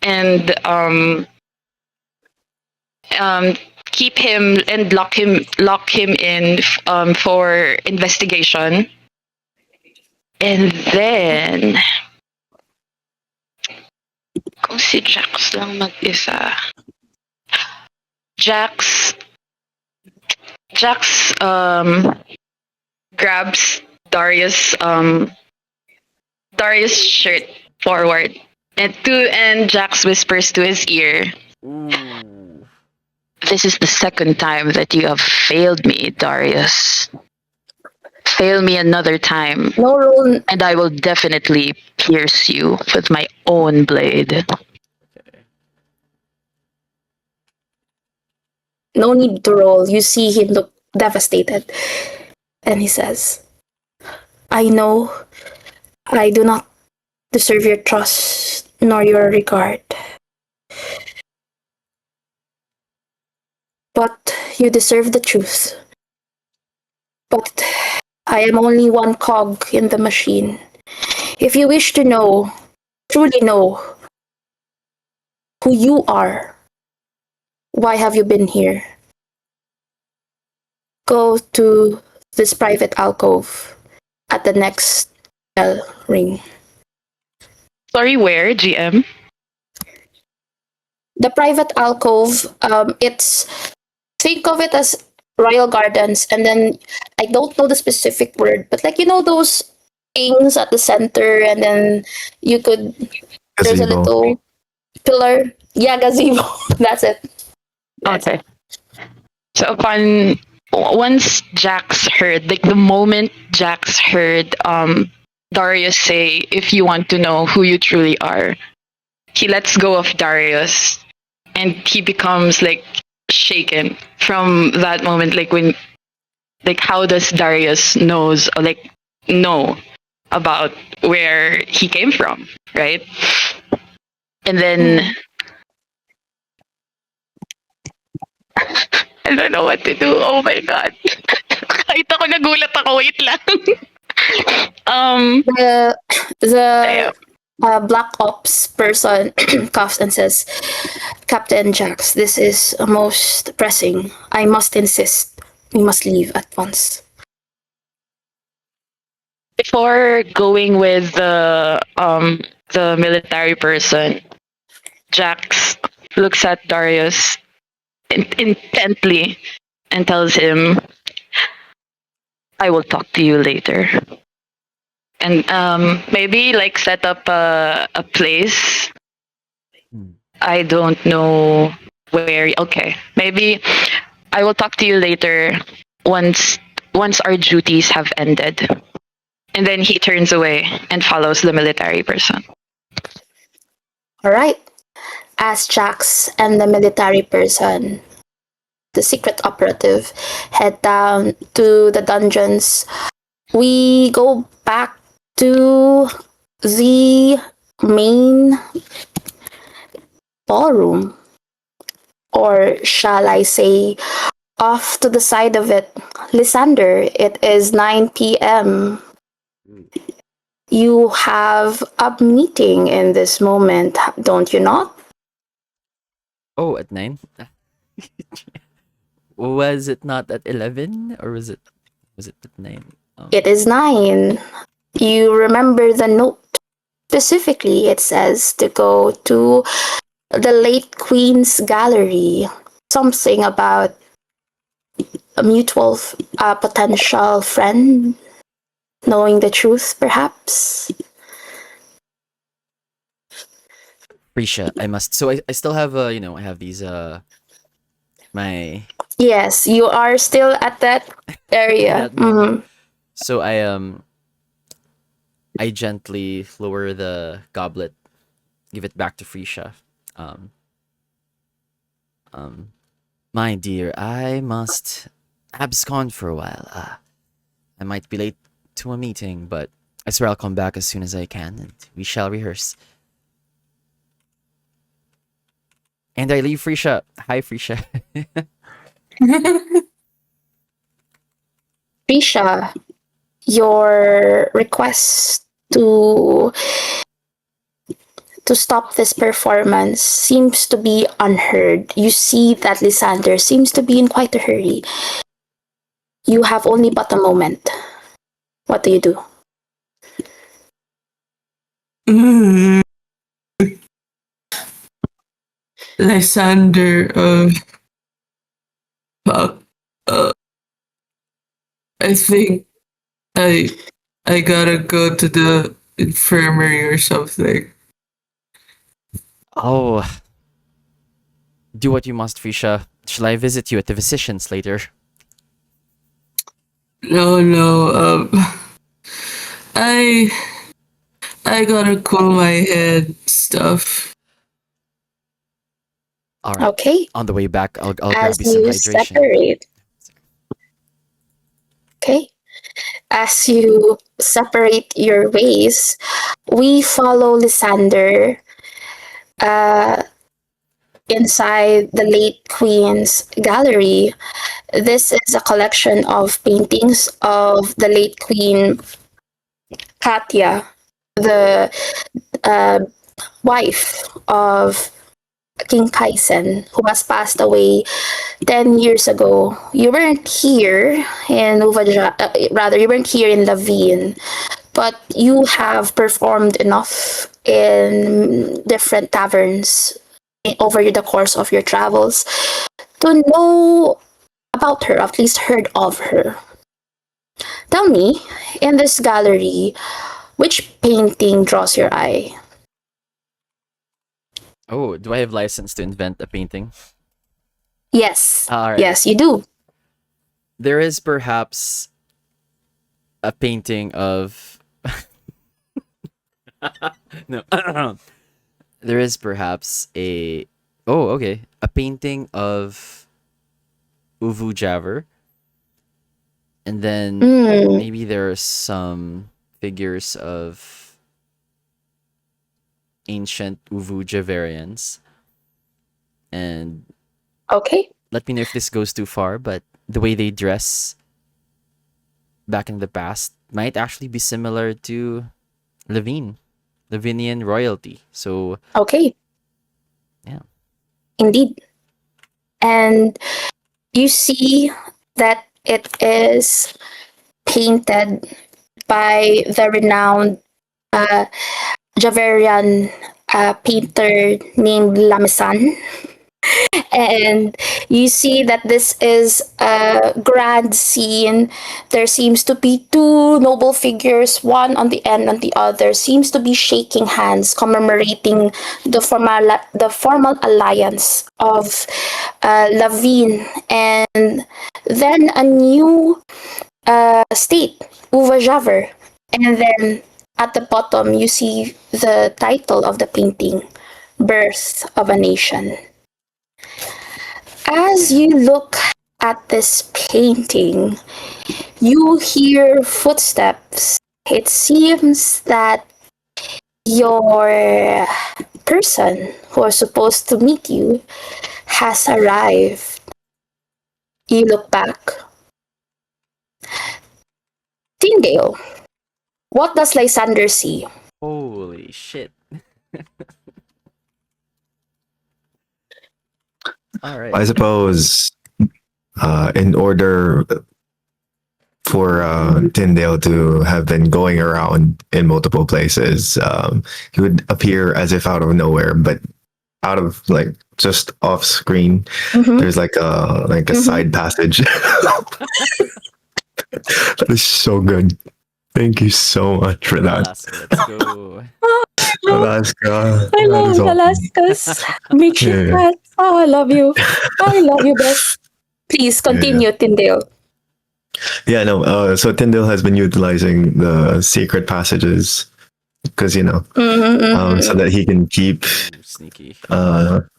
and um keep him and lock him in for investigation. And then kung si Jax lang mag-isa, Jax Jax grabs Darius shirt forward and Jax whispers to his ear, ooh. "This is the second time that you have failed me, Darius. Fail me another time, No roll, and I will definitely pierce you with my own blade." Okay. no need to roll. You see him look devastated. And he says, I know I do not deserve your trust nor your regard. But you deserve the truth. But I am only one cog in the machine. If you wish to know, truly know, who you are, why have you been here? Go to this private alcove at the next bell ring. Sorry, where, GM? The private alcove, it's think of it as royal gardens, and then I don't know the specific word, but like those things at the center, and then you could there's a Gazebo. little pillar. Yeah, gazebo. That's it. Okay. So once Jax heard, like the moment Jax heard Darius say, "If you want to know who you truly are," he lets go of Darius and he becomes like shaken from that moment. Like when, like, how does Darius know about where he came from, right? And then I don't know what to do. Oh my god. Kahit ako nagulat ako, wait lang. um The black ops person coughs and says, Captain Jax, this is most pressing. I must insist. We must leave at once. Before going with the military person, Jax looks at Darius intently and tells him, "I will talk to you later." And maybe like set up a place. Hmm. I don't know where. Okay, maybe I will talk to you later once our duties have ended. And then he turns away and follows the military person. All right. As Jax and the military person, the secret operative, head down to the dungeons, we go back to the main ballroom. Or shall I say, off to the side of it. Lysander, it is 9 p.m. You have a meeting in this moment, don't you not? Oh, at 9? Was it not at 11 or was it at 9? It is 9. You remember the note. Specifically, it says to go to the late Queen's gallery. Something about a mutual potential friend knowing the truth, perhaps. Risha, I must. So I still have I have these my Yes, you are still at that area. that moment. So I gently lower the goblet, give it back to Frisha. Um, my dear, I must abscond for a while. I might be late to a meeting, but I swear I'll come back as soon as I can, and we shall rehearse. And I leave Frisha. Hi, Frisha. Risha, your request to stop this performance seems to be unheard. You see that Lysander seems to be in quite a hurry. You have only but a moment. What do you do? Mm. Lysander, fuck. I think I I gotta go to the infirmary or something. Oh, do what you must, Frisha. Shall I visit you at the physician's later? No, I I gotta cool my head stuff. All right. Okay. On the way back, I'll As grab you some you hydration. separate. Okay. As you separate your ways, we follow Lysander inside the late Queen's gallery. This is a collection of paintings of the late Queen Katia, the uh, wife of King Kaisen, who has passed away 10 years ago. You weren't here in rather, you weren't here in Lavine, but you have performed enough in different taverns over the course of your travels to know about her, at least heard of her. Tell me, in this gallery, which painting draws your eye? Oh, do I have license to invent a painting? Yes. All right. Yes, you do. There is perhaps a painting of. No. There is perhaps a. Oh, okay. A painting of Uvu Javer. And then maybe there are some figures of ancient Uvu Javerians. And Okay. let me know if this goes too far, but the way they dress back in the past might actually be similar to Lavinian royalty. So, Okay. yeah. Indeed. And you see that it is painted by the renowned Javerian painter named Lamisan. And you see that this is a grand scene. There seems to be two noble figures, one on the end and the other seems to be shaking hands, commemorating the formal alliance of Lavine and then a new state, Uvajaver. And then at the bottom, you see the title of the painting, Birth of a Nation. As you look at this painting, you hear footsteps. It seems that your person who is supposed to meet you has arrived. You look back. Tyndale, what does Lysander see? Holy shit. All right. I suppose in order for Tyndale to have been going around in multiple places, he would appear as if out of nowhere, but out of like just off screen. Mhm. There's like a Mhm. side passage. That is so good. Thank you so much for that. Alaska, let's go. Alaska. I That love is awesome. Alaska's big Yeah. cat. Oh, I love you. I love you, best. Please continue, Tyndale. Yeah, no. So Tyndale has been utilizing the secret passages because so that he can keep Ooh, sneaky.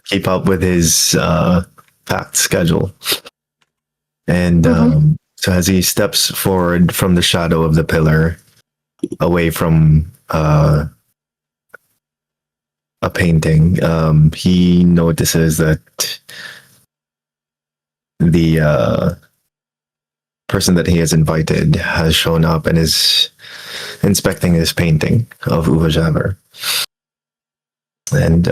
keep up with his packed schedule. And so as he steps forward from the shadow of the pillar, away from a painting, he notices that the person that he has invited has shown up and is inspecting his painting of Uvajavar. And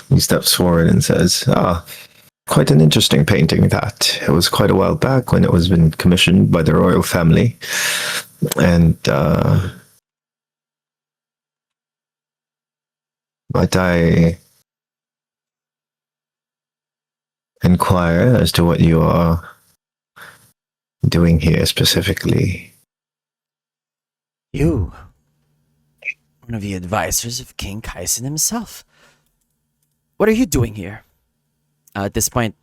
he steps forward and says, quite an interesting painting that. It was quite a while back when it was been commissioned by the royal family. And might I inquire as to what you are doing here specifically? You, one of the advisors of King Kaisen himself. What are you doing here? At this point,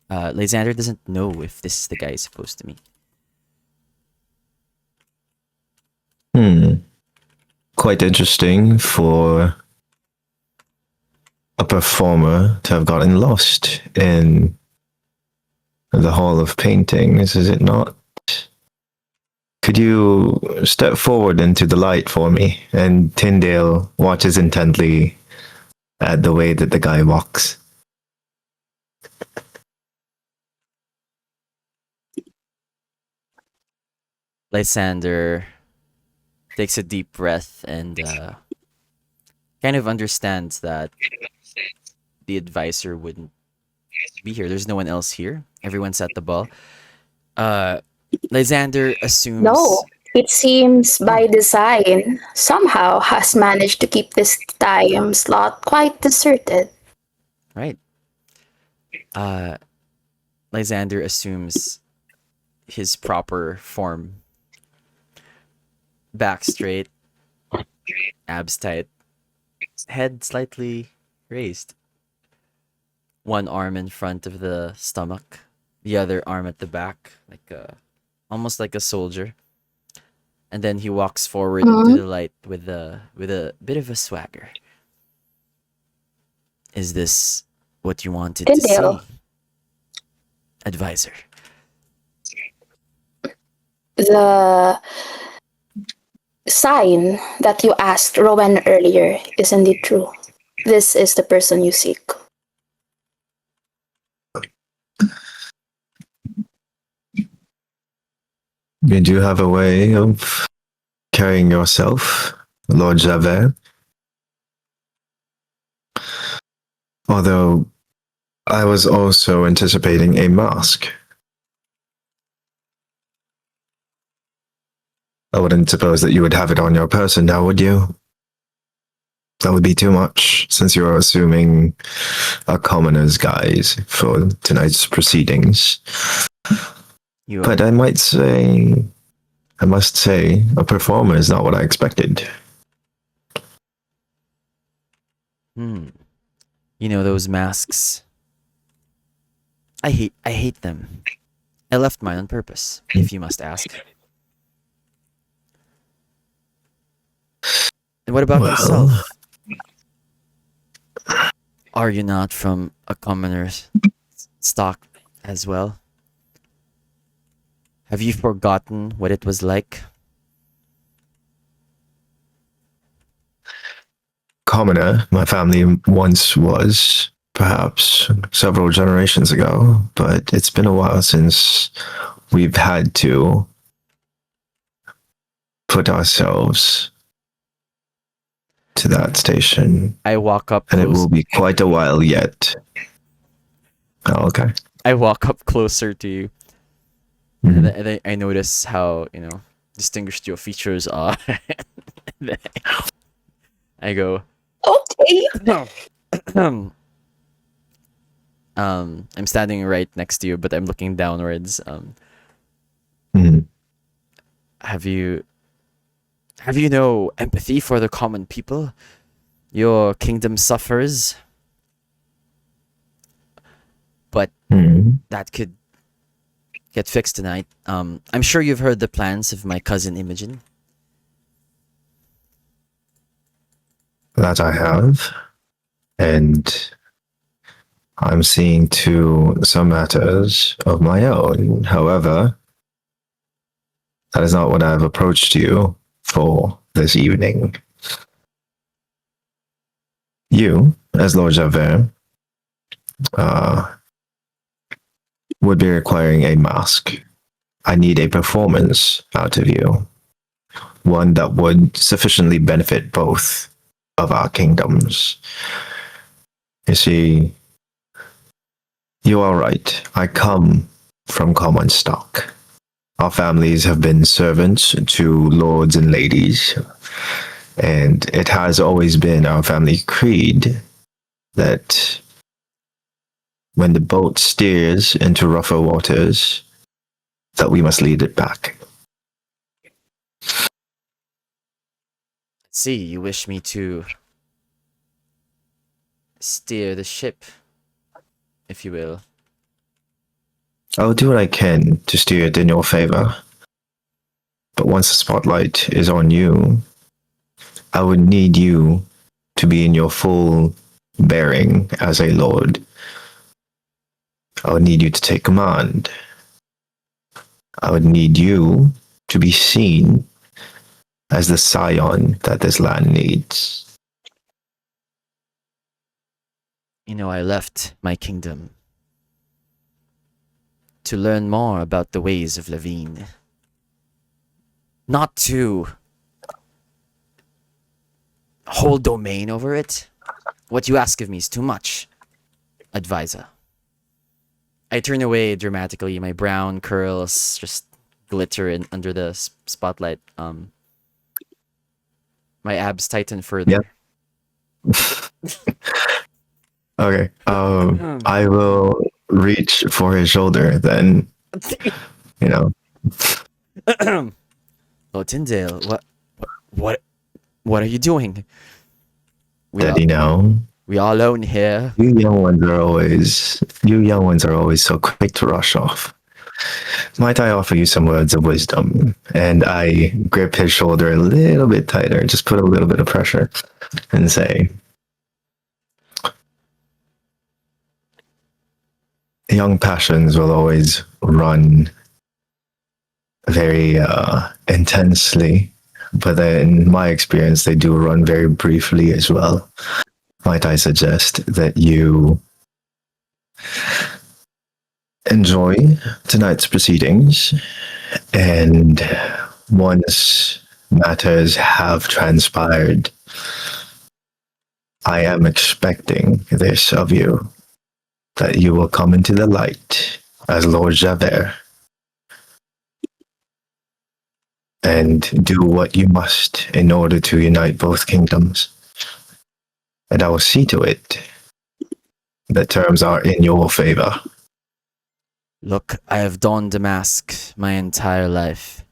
Lysander doesn't know if this is the guy he's supposed to meet. Quite interesting for a performer to have gotten lost in the Hall of Paintings, is it not? Could you step forward into the light for me? And Tyndale watches intently at the way that the guy walks. Lysander takes a deep breath and kind of understands that the advisor wouldn't be here. There's no one else here. Everyone's at the ball. Lysander assumes. No, it seems by design somehow has managed to keep this time slot quite deserted. Right. Lysander assumes his proper form. Back straight, abs tight, head slightly raised. One arm in front of the stomach, the other arm at the back, almost like a soldier. And then he walks forward into the light with a bit of a swagger. Is this what you wanted to Tyndale. see, advisor? The sign that you asked Rowan earlier is indeed true. This is the person you seek. Did you have a way of carrying yourself, Lord Javert? Although I was also anticipating a mask. I wouldn't suppose that you would have it on your person now, would you? That would be too much, since you are assuming a commoner's guise for tonight's proceedings. But I must say, a performer is not what I expected. Those masks. I hate them. I left mine on purpose, if you must ask. And what about yourself? Are you not from a commoner's stock as well? Have you forgotten what it was like? Commoner, my family once was, perhaps several generations ago, but it's been a while since we've had to put ourselves to that station. I walk up and close. it will be quite a while yet. Oh, okay. I walk up closer to you. And I notice how, distinguished your features are. I go, Okay. I'm standing right next to you, but I'm looking downwards. Hmm. Have you no empathy for the common people? Your kingdom suffers, but Hmm. that could get fixed tonight. I'm sure you've heard the plans of my cousin Imogen. That I have. And I'm seeing to some matters of my own. However, that is not what I've approached you for this evening. You, as Lord Javert, uh, would be requiring a mask. I need a performance out of you, one that would sufficiently benefit both of our kingdoms. You see, you are right. I come from common stock. Our families have been servants to lords and ladies, and it has always been our family creed that when the boat steers into rougher waters, that we must lead it back. See, you wish me to steer the ship, if you will. I'll do what I can to steer it in your favor. But once the spotlight is on you, I would need you to be in your full bearing as a lord. I would need you to take command. I would need you to be seen as the scion that this land needs. You know, I left my kingdom to learn more about the ways of Levine. Not to hold domain over it. What you ask of me is too much, advisor. I turn away dramatically. My brown curls just glitter under the spotlight. My abs tighten further. Okay. I will reach for his shoulder then. You know. Oh, Tyndale, what are you doing? Daddy now. We are alone here. You young ones are always so quick to rush off. Might I offer you some words of wisdom? And I grip his shoulder a little bit tighter, just put a little bit of pressure, and say, young passions will always run very intensely, but in my experience, they do run very briefly as well. Might I suggest that you enjoy tonight's proceedings, and once matters have transpired, I am expecting this of you, that you will come into the light as Lord Javert and do what you must in order to unite both kingdoms. And I will see to it that terms are in your favor. Look, I have donned a mask my entire life.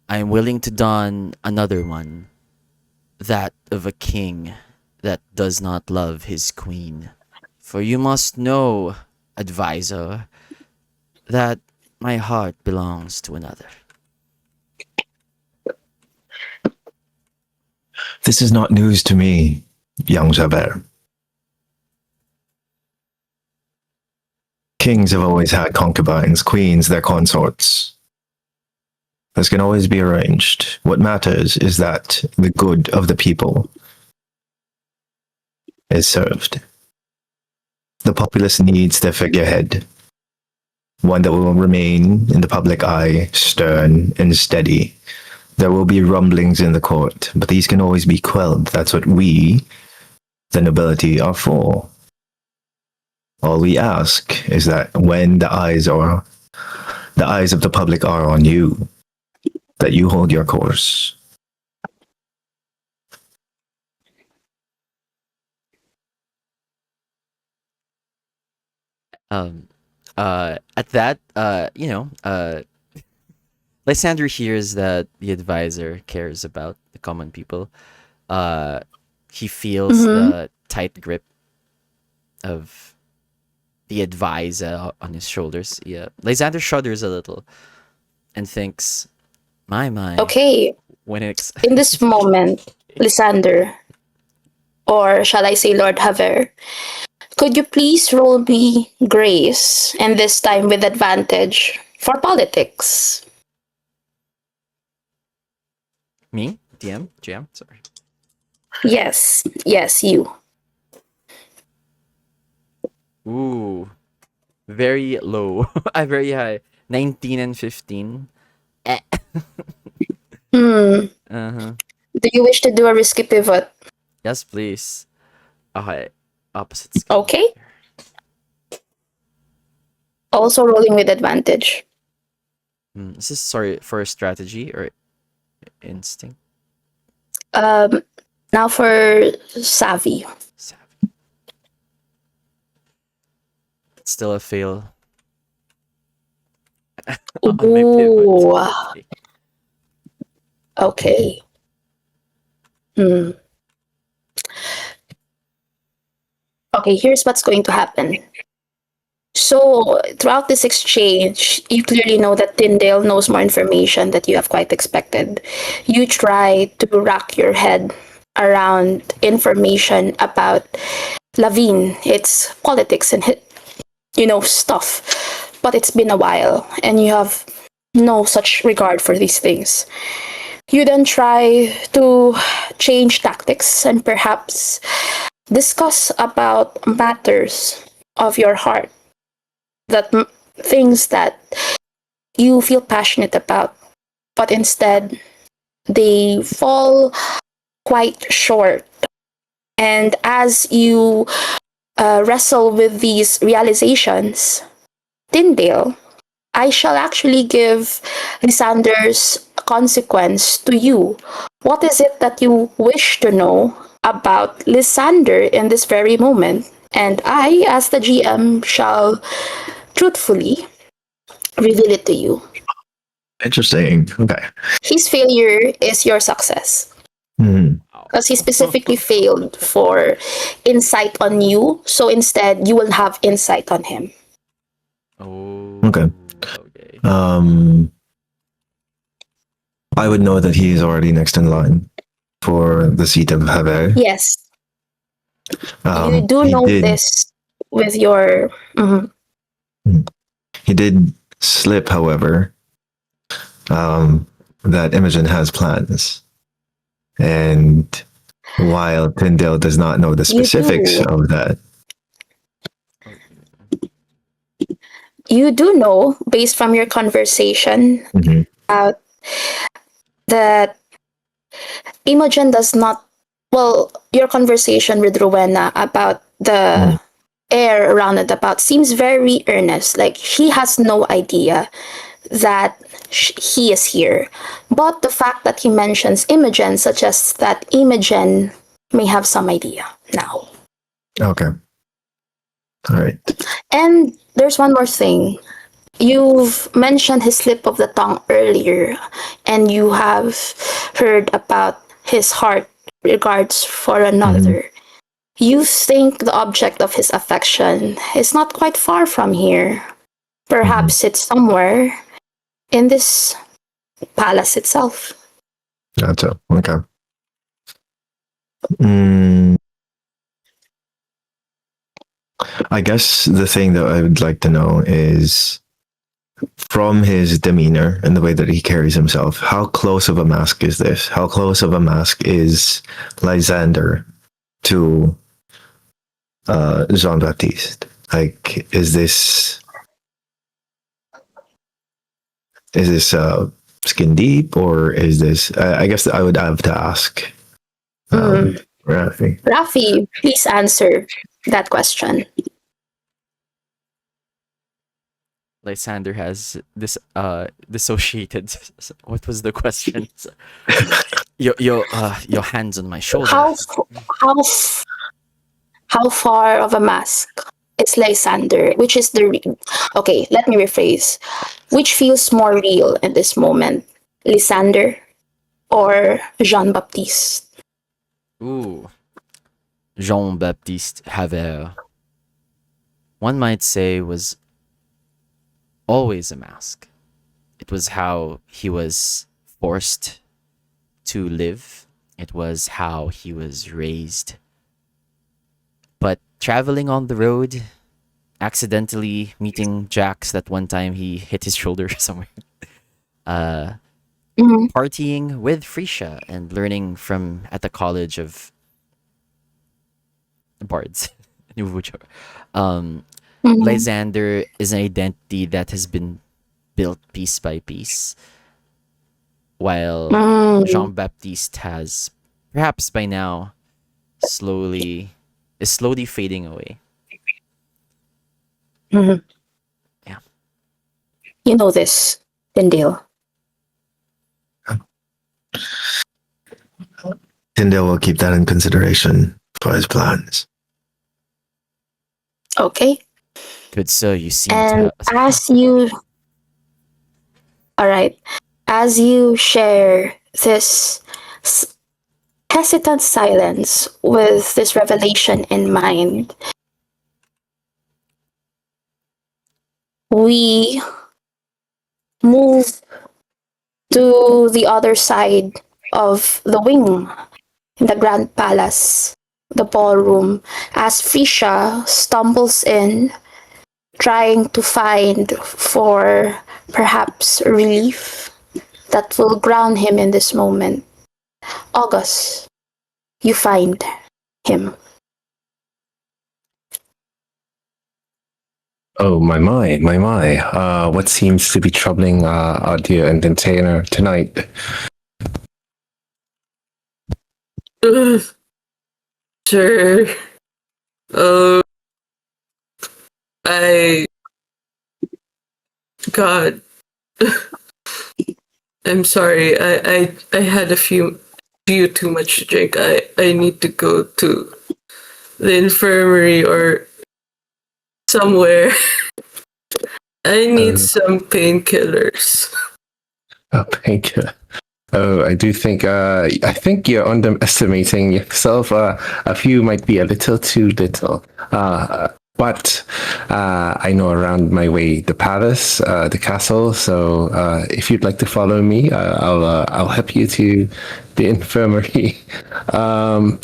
I am willing to don another one. That of a king that does not love his queen. For you must know, advisor, that my heart belongs to another. This is not news to me, young Javert. Kings have always had concubines, queens, their consorts. This can always be arranged. What matters is that the good of the people is served. The populace needs their figurehead, one that will remain in the public eye, stern and steady. There will be rumblings in the court, but these can always be quelled. That's what we, the nobility, are for. All we ask is that when the eyes of the public are on you, that you hold your course. Um, at that, Lysander hears that the advisor cares about the common people. Uh, he feels Mm-hmm. the tight grip of the advisor on his shoulders. Yeah, Lysander shudders a little and thinks, my, Okay, when it's in this moment, Lysander, or shall I say Lord Haver, could you please roll me grace, and this time with advantage for politics? me, GM, sorry. Yes, you. Ooh, very low. Very high. 19 and 15. Eh. Hmm. Uh-huh. Do you wish to do a risky pivot? Yes, please. Okay. Opposite skill Okay. here. Also rolling with advantage. Is this sorry for strategy or instinct? Um, now for savvy. Savvy. It's still a fail on my pivot. Ooh. Okay. Okay. Hmm. Okay, here's what's going to happen. So, throughout this exchange, you clearly know that Tyndale knows more information that you have quite expected. You try to rack your head around information about Lavigne, its politics and stuff. But it's been a while, and you have no such regard for these things. You then try to change tactics and perhaps discuss about matters of your heart, that things that you feel passionate about, but instead they fall quite short. And as you wrestle with these realizations, Tyndale, I shall actually give Lysander's consequence to you. What is it that you wish to know about Lysander in this very moment? And I, as the GM, shall truthfully reveal it to you. Interesting. Okay. His failure is your success. Hmm. Because he specifically failed for insight on you, so instead you will have insight on him. Oh. Okay. Okay. I would know that he is already next in line for the seat of Haver. Yes, you do He know did. this with your. Mhm. He did slip, however, that Imogen has plans, and while Tyndale does not know the You specifics do. of that, You do know, based from your conversation, Mhm. about that Imogen does not. Well, your conversation with Rowena about the air around and about seems very earnest. Like he has no idea that he is here. But the fact that he mentions Imogen suggests that Imogen may have some idea now. Okay. All right. And there's one more thing. You've mentioned his slip of the tongue earlier, and you have heard about his heart regards for another. You think the object of his affection is not quite far from here. Perhaps it's somewhere in this palace itself. Gotcha. Okay. Mm, I guess the thing that I would like to know is from his demeanor and the way that he carries himself, how close of a mask is this? How close of a mask is Lysander to Jean Baptiste? Like, is this skin deep, or is this? I guess I would have to ask. Rafi. Rafi, please answer that question. Lysander has this dissociated. What was the question? Your hands on my shoulder. How how f- how far of a mask? it's Lysander, which is okay, let me rephrase. Which feels more real in this moment? Lysander or Jean Baptiste? Ooh, Jean Baptiste Javert. One might say was always a mask. It was how he was forced to live. It was how he was raised. But traveling on the road, accidentally meeting Jax that one time he hit his shoulder somewhere. Uh, Mhm, Partying with Frisha and learning from at the College of Bards. um, mhm, Lysander is an identity that has been built piece by piece, while mm, Jean Baptiste has, perhaps by now, slowly is slowly fading away. mhm. Yeah. You know this, Tyndale. Tyndale will keep that in consideration for his plans. Okay. Good sir, you seem to And have. all right, as you share this s- hesitant silence with this revelation in mind, we move to the other side of the wing in the Grand Palace, the ballroom, as Frisha stumbles in, trying to find for perhaps relief that will ground him in this moment. August, you find him. Oh, my. What seems to be troubling our dear entertainer tonight? Ugh, sure. Oh, I. God. I'm sorry. I had a few too much to drink. I need to go to the infirmary or somewhere. I need Uh, some painkillers. painkiller. Oh, I think you're underestimating yourself. A few might be a little too little. But I know around my way the palace, the castle. So if you'd like to follow me, I'll help you to the infirmary. Um,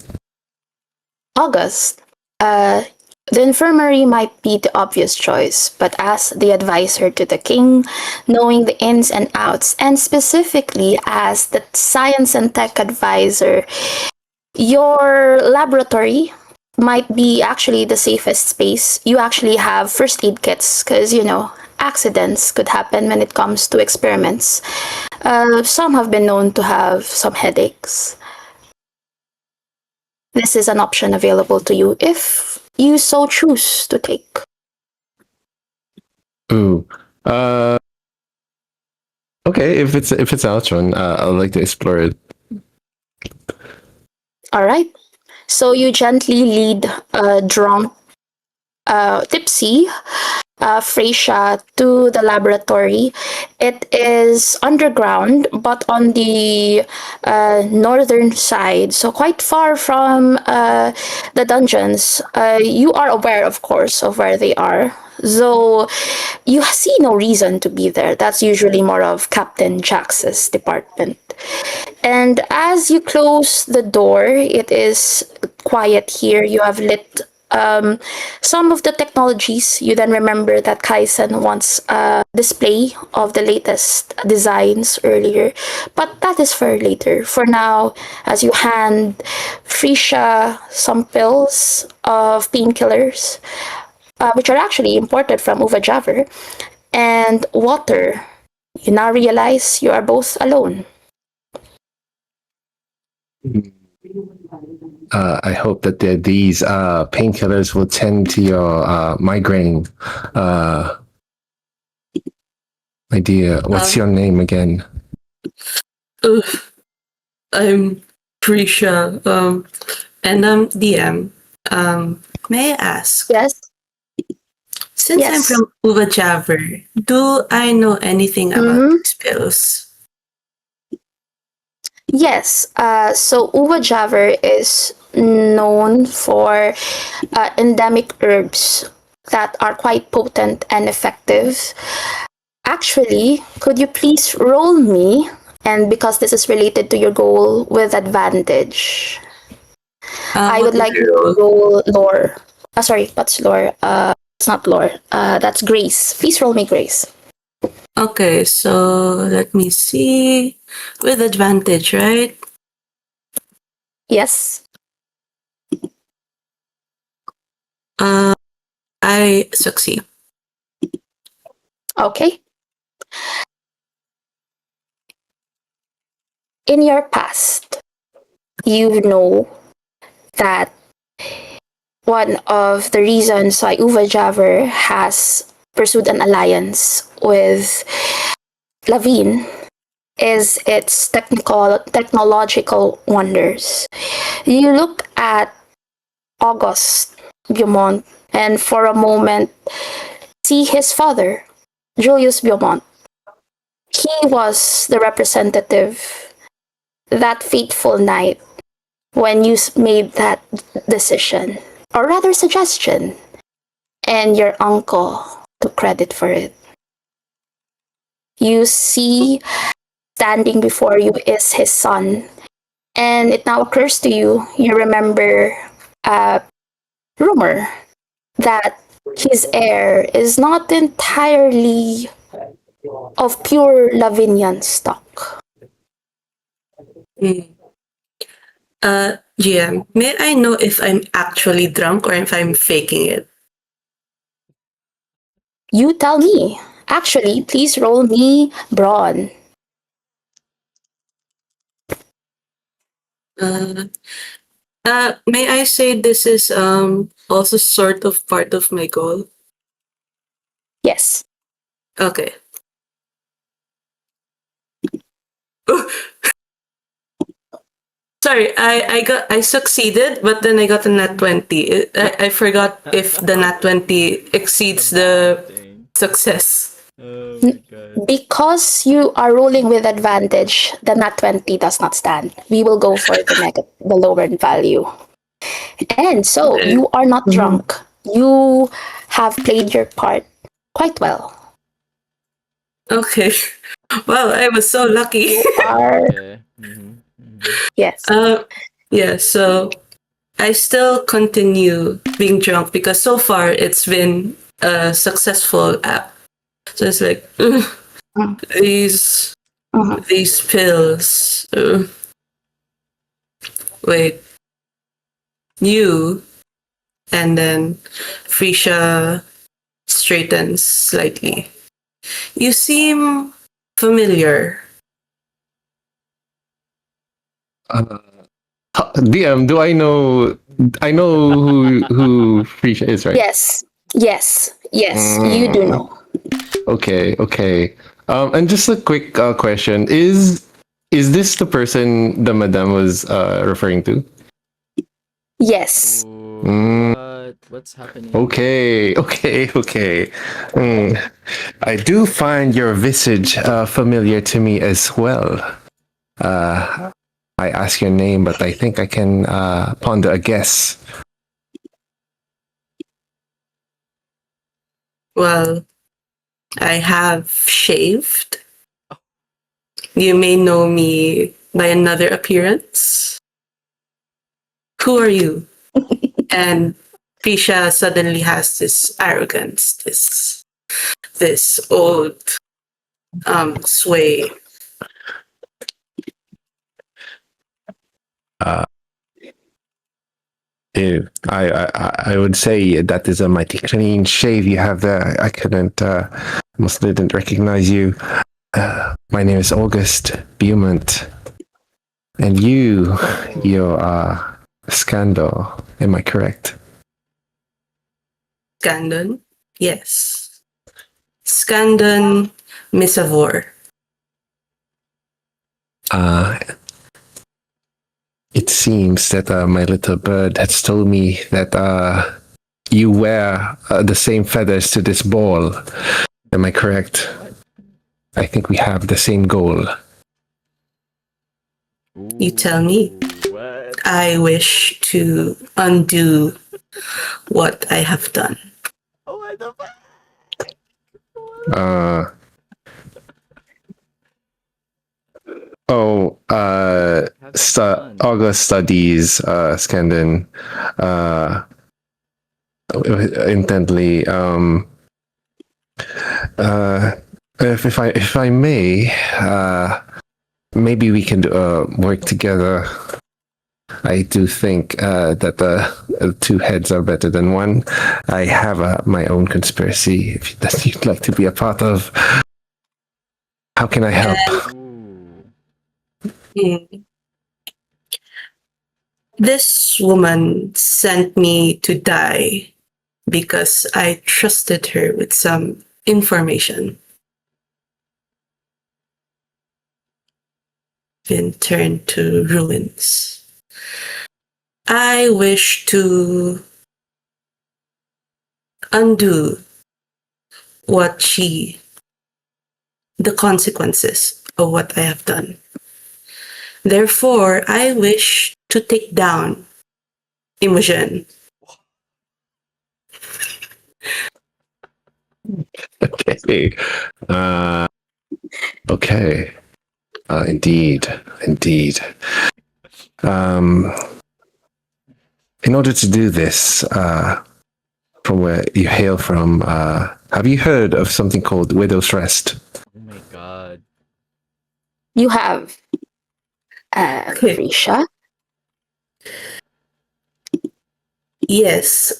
August, the infirmary might be the obvious choice, but as the advisor to the king, knowing the ins and outs, and specifically as the science and tech advisor, your laboratory might be actually the safest space. You actually have first aid kits because, accidents could happen when it comes to experiments. Some have been known to have some headaches. This is an option available to you if you so choose to take. ooh. Uh, okay, if it's Altron, I'd like to explore it. All right. So you gently lead drunk, tipsy Freysha to the laboratory. It is underground, but on the northern side, so quite far from the dungeons. You are aware, of course, of where they are. Though you see no reason to be there. That's usually more of Captain Jax's department. And as you close the door, it is quiet here. You have lit some of the technologies. You then remember that Kaisen wants a display of the latest designs earlier, but that is for later. For now, as you hand Frisha some pills of painkillers, which are actually imported from Uvajaver, and water, you now realize you are both alone. I hope that these painkillers will tend to your migraine. Uh, my dear, what's your name again? Ugh, I'm Prisha. And I'm DM. May I ask, Yes? Since I'm Yes. from Uva Javer, do I know anything about Mhm. these pills? Yes. So Uva Javer is known for endemic herbs that are quite potent and effective. Actually, could you please roll me? And because this is related to your goal with advantage, I What would did like I you to roll? roll lore. Sorry, that's lore. It's not lore. That's grace. Please roll me grace. Okay, so let me see. With advantage, right? Yes. Uh, I succeed. Okay. In your past, you know that one of the reasons why Uva Javer has pursued an alliance with Lavine is its technological wonders. You look at August Beaumont and for a moment see his father, Julius Beaumont. He was the representative that fateful night when you made that decision, or rather suggestion, and your uncle took credit for it. You see standing before you is his son, and it now occurs to you, you remember a rumor that his heir is not entirely of pure Lavinian stock. Mm. GM, may I know if I'm actually drunk or if I'm faking it? You tell me. Actually, please roll me brawn. Uh, may I say this is also sort of part of my goal? Yes. Okay. Sorry, I succeeded, but then I got a nat 20. I forgot if the nat 20 exceeds the success. Oh my N- god. Because you are rolling with advantage, the nat 20 does not stand. We will go for the lower value. And so Okay. you are not Mhm. drunk. You have played your part quite well. Okay. Well, I was so lucky. You are, Okay. yes. uh, yeah, so I still continue being drunk because so far it's been a successful app. So it's like, ugh, Mm, these mhm. these pills. Wait, you, and then Frisha straightens slightly. You seem familiar. Uh, DM, do I know? I know who Frisha is, right? Yes. Yes. Yes. You do Mm, know. okay, okay. And just a quick question: is this the person the madame was referring to? Yes. Ooh, Mm, what's happening? okay, okay, okay. Mm. I do find your visage familiar to me as well. Uh, I ask your name, but I think I can ponder a guess. Well, I have shaved. You may know me by another appearance. Who are you? And Prisha suddenly has this arrogance, this old sway. Uh, I would say that is a mighty clean shave you have there. I couldn't, must didn't recognize you. My name is August Beaumont, and you're Scandal. Am I correct? Scandon? Yes. Scandon Misavor. Uh, it seems that my little bird has told me that you wear the same feathers to this ball. Am I correct? I think we have the same goal. You tell me. What? I wish to undo what I have done. Oh, what the fuck? Uh, oh, Have some fun. August studies Skandin intently. If I may, maybe we can work together. I do think that the two heads are better than one. I have my own conspiracy that you'd like to be a part of. How can I help? Ooh. Mm. This woman sent me to die because I trusted her with some information. Been turned to ruins. I wish to undo the consequences of what I have done. Therefore, I wish to take down Imogen. Okay. Okay. Indeed. In order to do this, from where you hail from, have you heard of something called Widow's Rest? Oh my god. You have Okay. Risha. Yes.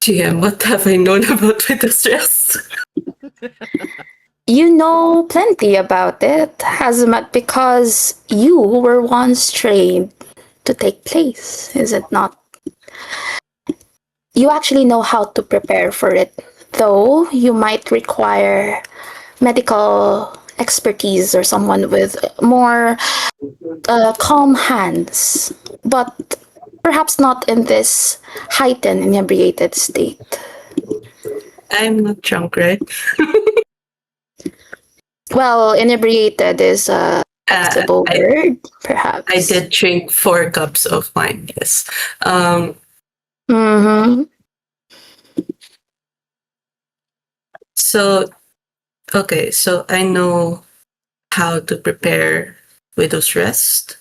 GM, what have I known about Widow's Rest? You know plenty about it, Hazamat, because you were once trained to take place, is it not? You actually know how to prepare for it, though you might require medical expertise or someone with more calm hands, but perhaps not in this heightened inebriated state. I'm not drunk, right? Well, inebriated is a flexible word, perhaps. I did drink 4 cups of wine, yes. Mm-hmm. So, okay, so I know how to prepare Widow's Rest.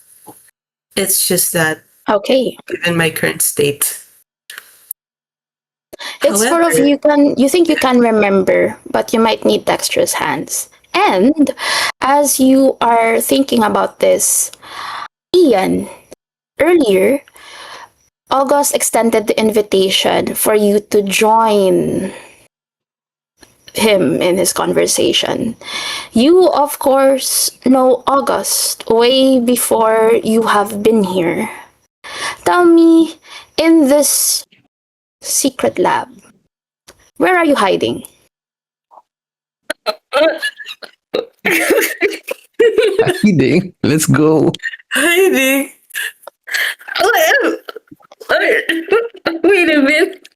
It's just that, Okay. given my current state. It's sort of you think you can remember, but you might need dexterous hands. And as you are thinking about this, Ian, earlier, August extended the invitation for you to join him in his conversation. You, of course, know August way before you have been here. Tell me, in this secret lab, where are you hiding? Hiding. Let's go. Hiding. Wait a minute.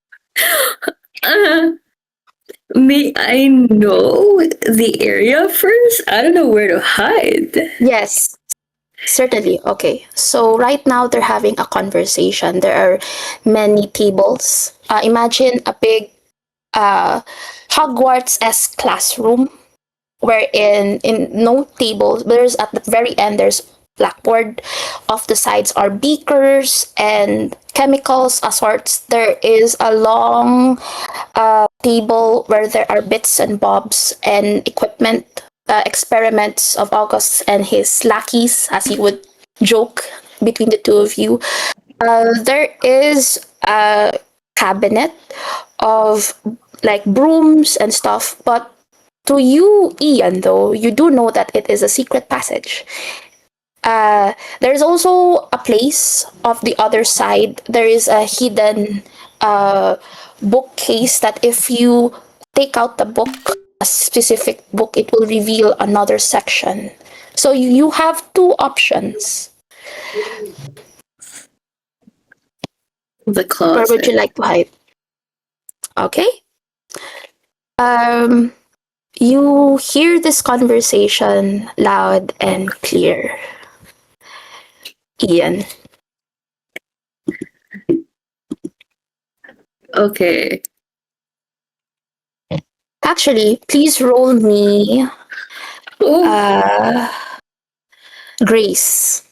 May I know the area first? I don't know where to hide. Yes, certainly. Okay. So right now they're having a conversation. There are many tables. Imagine a big Hogwarts-esque classroom wherein in no tables, there's at the very end there's blackboard. Off the sides are beakers and chemicals assorts. There is a long table where there are bits and bobs and equipment, experiments of August and his lackeys, as he would joke between the two of you. There is a cabinet of like brooms and stuff, but to you, Ian, though, you do know that it is a secret passage. There's also a place off the other side. There is a hidden bookcase that if you take out the book, a specific book, it will reveal another section. So you have two options. The Where would you closet. like to hide? Okay. Um, you hear this conversation loud and clear. Ian. Okay. Actually, please roll me Oh, uh, Grace.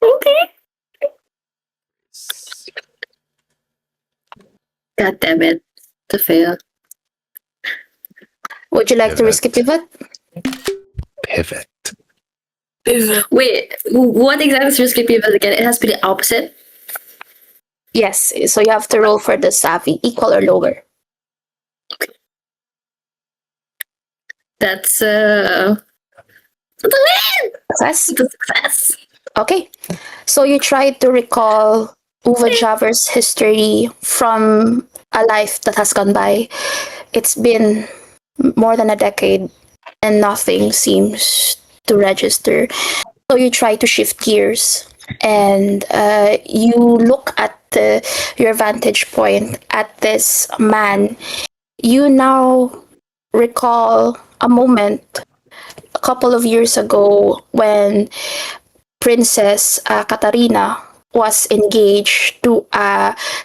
okay. God damn it. To fail. Would you like to risk a pivot? Pivot. Wait, what exactly is risky people again? It has to be the opposite. Yes, so you have to roll for the savvy, equal or lower. That's the win! Success? The success. Okay. So you try to recall Uva Javer's history from a life that has gone by. It's been more than a decade and nothing seems to register. So you try to shift gears and you look at your vantage point at this man. You now recall a moment a couple of years ago when Princess Katarina was engaged to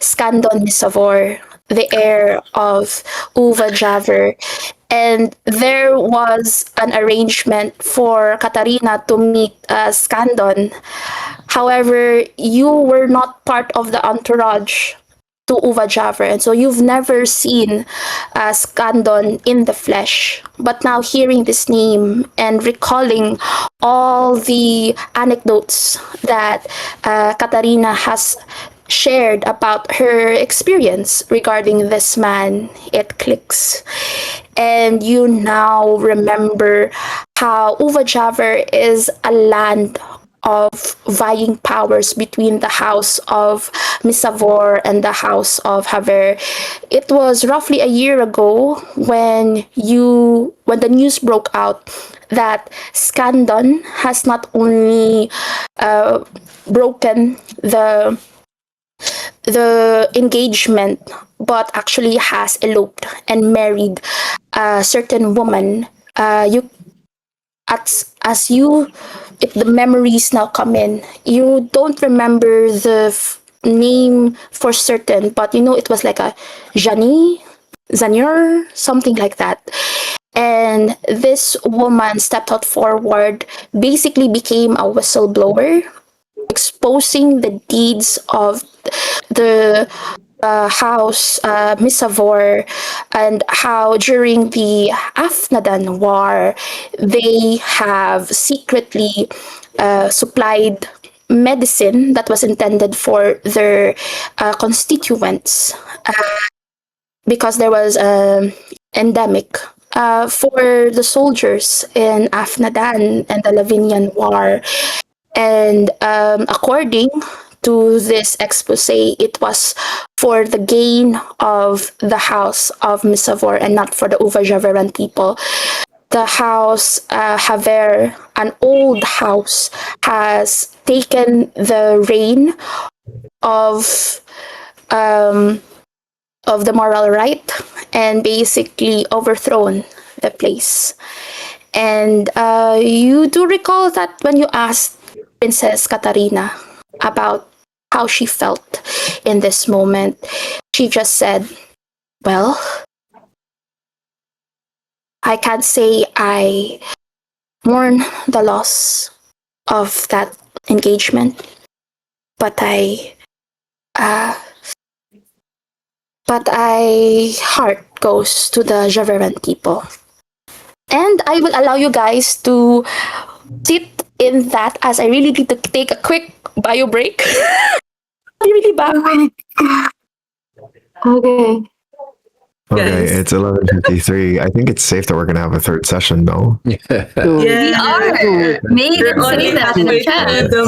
Skandon Misavor, the heir of Uva Javer. And there was an arrangement for Katarina to meet Skandon. However, you were not part of the entourage to Uva Javer, and so you've never seen Skandon in the flesh. But now hearing this name and recalling all the anecdotes that Katarina has shared about her experience regarding this man, it clicks. And you now remember how Uva Javer is a land of vying powers between the house of Misavor and the house of Haver. It was roughly a year ago when the news broke out that Skandon has not only broken the engagement but actually has eloped and married a certain woman. You as you if the memories now come in, you don't remember the name for certain, but you know it was like a Janie, Zanur, something like that. And this woman stepped out forward, basically became a whistleblower, exposing the deeds of the house Misavor, and how during the Afnadan War they have secretly supplied medicine that was intended for their constituents because there was an endemic for the soldiers in Afnadan and the Lavinian War. And according to this expose, it was for the gain of the house of Misavor and not for the Uvajaveran people. The house Haver, an old house, has taken the reign of um, of the moral right and basically overthrown the place. And you do recall that when you asked Princess Katarina about how she felt in this moment, she just said, well, I can't say I mourn the loss of that engagement, but uh, I heart goes to the Javeran people. And I will allow you guys to sit in that as I really need to take a quick bio break. I'll be really back. Okay. Okay, Yes. it's 11:53. I think it's safe that we're gonna have a third session, though. We Yeah. are. Maybe We're say only that in the halfway chat. through the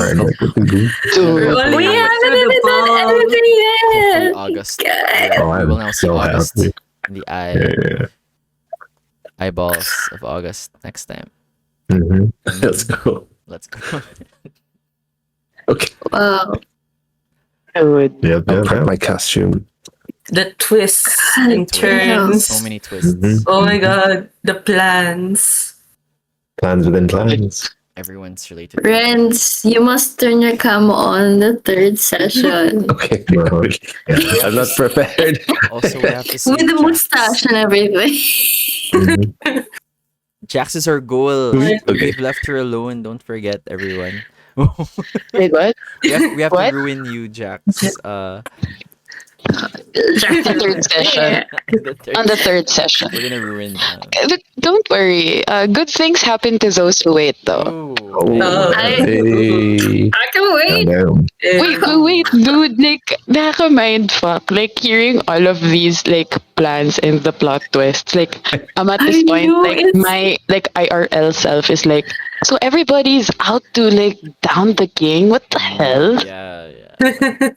we're only We halfway haven't through even the done ball. everything Hopefully yet. August. God. Oh, We I'm will now see so August happy. in the Yeah. eyeballs of August next time. hmm Let's go. Let's go. Okay. Wow. Yep, I'll yep, prep yep. my costume. The twists God and damn. turns. So many twists. Mhm. Oh my god, the plans. Plans within plans. Everyone's related. Renz, you must turn your cam on the third session. Okay. Uh-huh. Yeah. I'm not prepared. Also, we have to say With the Jax. mustache and everything. Mhm. Jax is our goal. Okay. We've left her alone. Don't forget, everyone. Wait, what? we have to What? ruin you, Jax. The third session. On the third session. We're gonna ruin. But don't worry. Good things happen to those who wait, though. Oh, Oh. Hey. I can wait. Damn. Wait, but wait, dude. Like, nakaka-mind fuck. Like, hearing all of these, like, plans and the plot twists. Like, I'm at this I point, know, like, it's- my, like, IRL self is like, so everybody's out to, like, down the king? What the hell? yeah, yeah.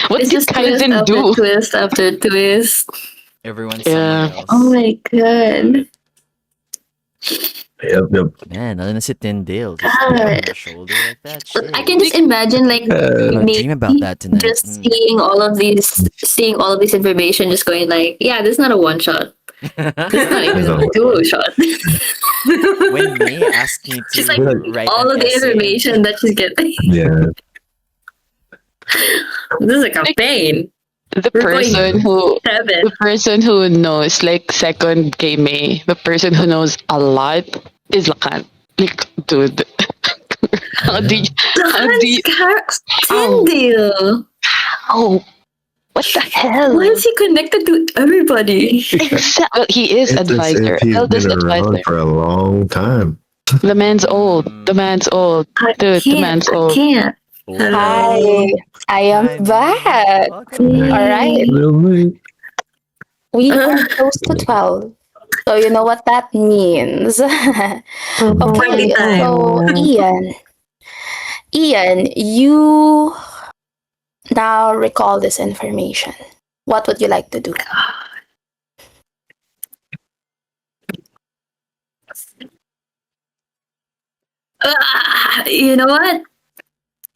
What It's did just twist Kaizen after do? twist after twist. Everyone's Yeah. someone else. Oh my god. Yep, yep. Man, ano na si Tyndale? Just God. on your shoulder like that? Shit. I can just imagine like I'm gonna me dream about that tonight. just Mm. seeing all of this information, just going like, yeah, this is not a one shot. This is not even a duo shot. When May asked me to Just like write all an of the essay, information that she's getting. Yeah. This is a campaign. The We're going the 7. person who knows, like, second kay May, the person who knows a lot is Lakan. Like, dude. how do you, how do you, Tyndale. oh, what the hell? Why is he connected to everybody? Well, he is It's as advisor, if he's eldest been around advisor. for a long time. The man's old. The man's old. I Dude, the man's can't. I old. can't. Hi, I am Hi, May. back. Welcome Yay. back. All right, we are close to 12. So you know what that means. Okay, Party time. so Ian, you now recall this information. What would you like to do? You know what?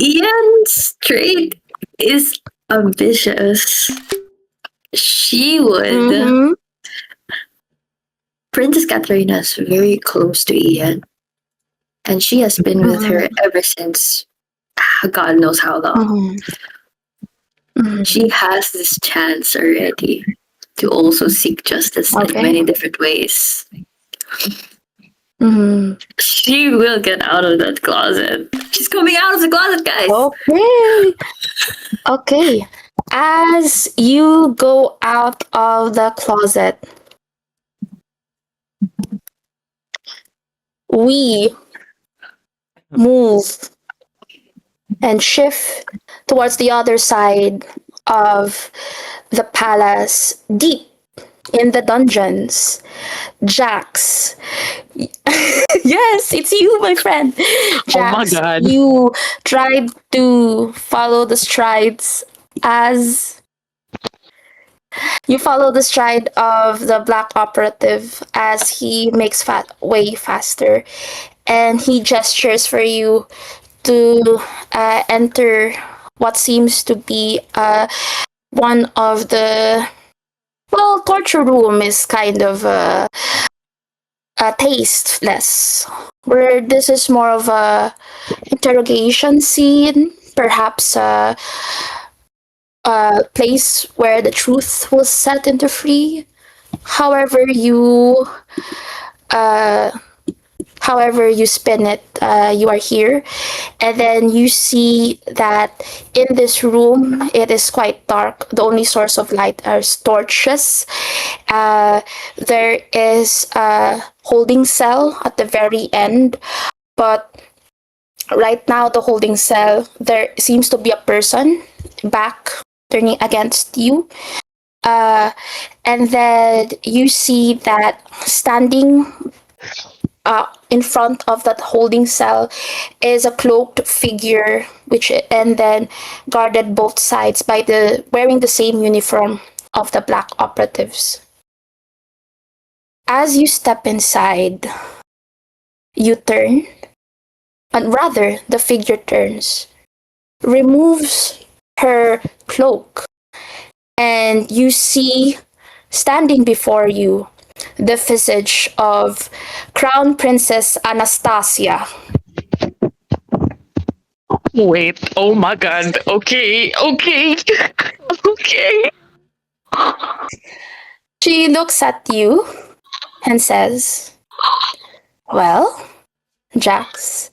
Ian's trait is ambitious. She would. Mhm. Princess Katharina is very close to Ian, and she has been with her ever since God knows how long. Mhm. She has this chance already to also seek justice in Okay. many different ways. Mhm. She will get out of that closet. She's coming out of the closet, guys. Okay. Okay. As you go out of the closet, we move and shift towards the other side of the palace, deep in the dungeons. Jax. Yes, it's you, my friend. Jax, God. you tried to follow the strides as you follow the stride of the black operative as he makes way faster, and he gestures for you to enter what seems to be one of the torture room is kind of tasteless, where this is more of a interrogation scene, perhaps a place where the truth was set into free. However you uh, however you spin it, you are here, and then you see that in this room it is quite dark. The only source of light are torches. There is a holding cell at the very end, but right now the holding cell, there seems to be a person back turning against you. And then you see that standing in front of that holding cell is a cloaked figure, and then guarded both sides by the wearing the same uniform of the black operatives. As you step inside, you turn, and rather the figure turns, removes her cloak, and you see standing before you the visage of Crown Princess Anastasia. Wait, oh my god. Okay, okay. Okay. She looks at you and says, "Well, Jax,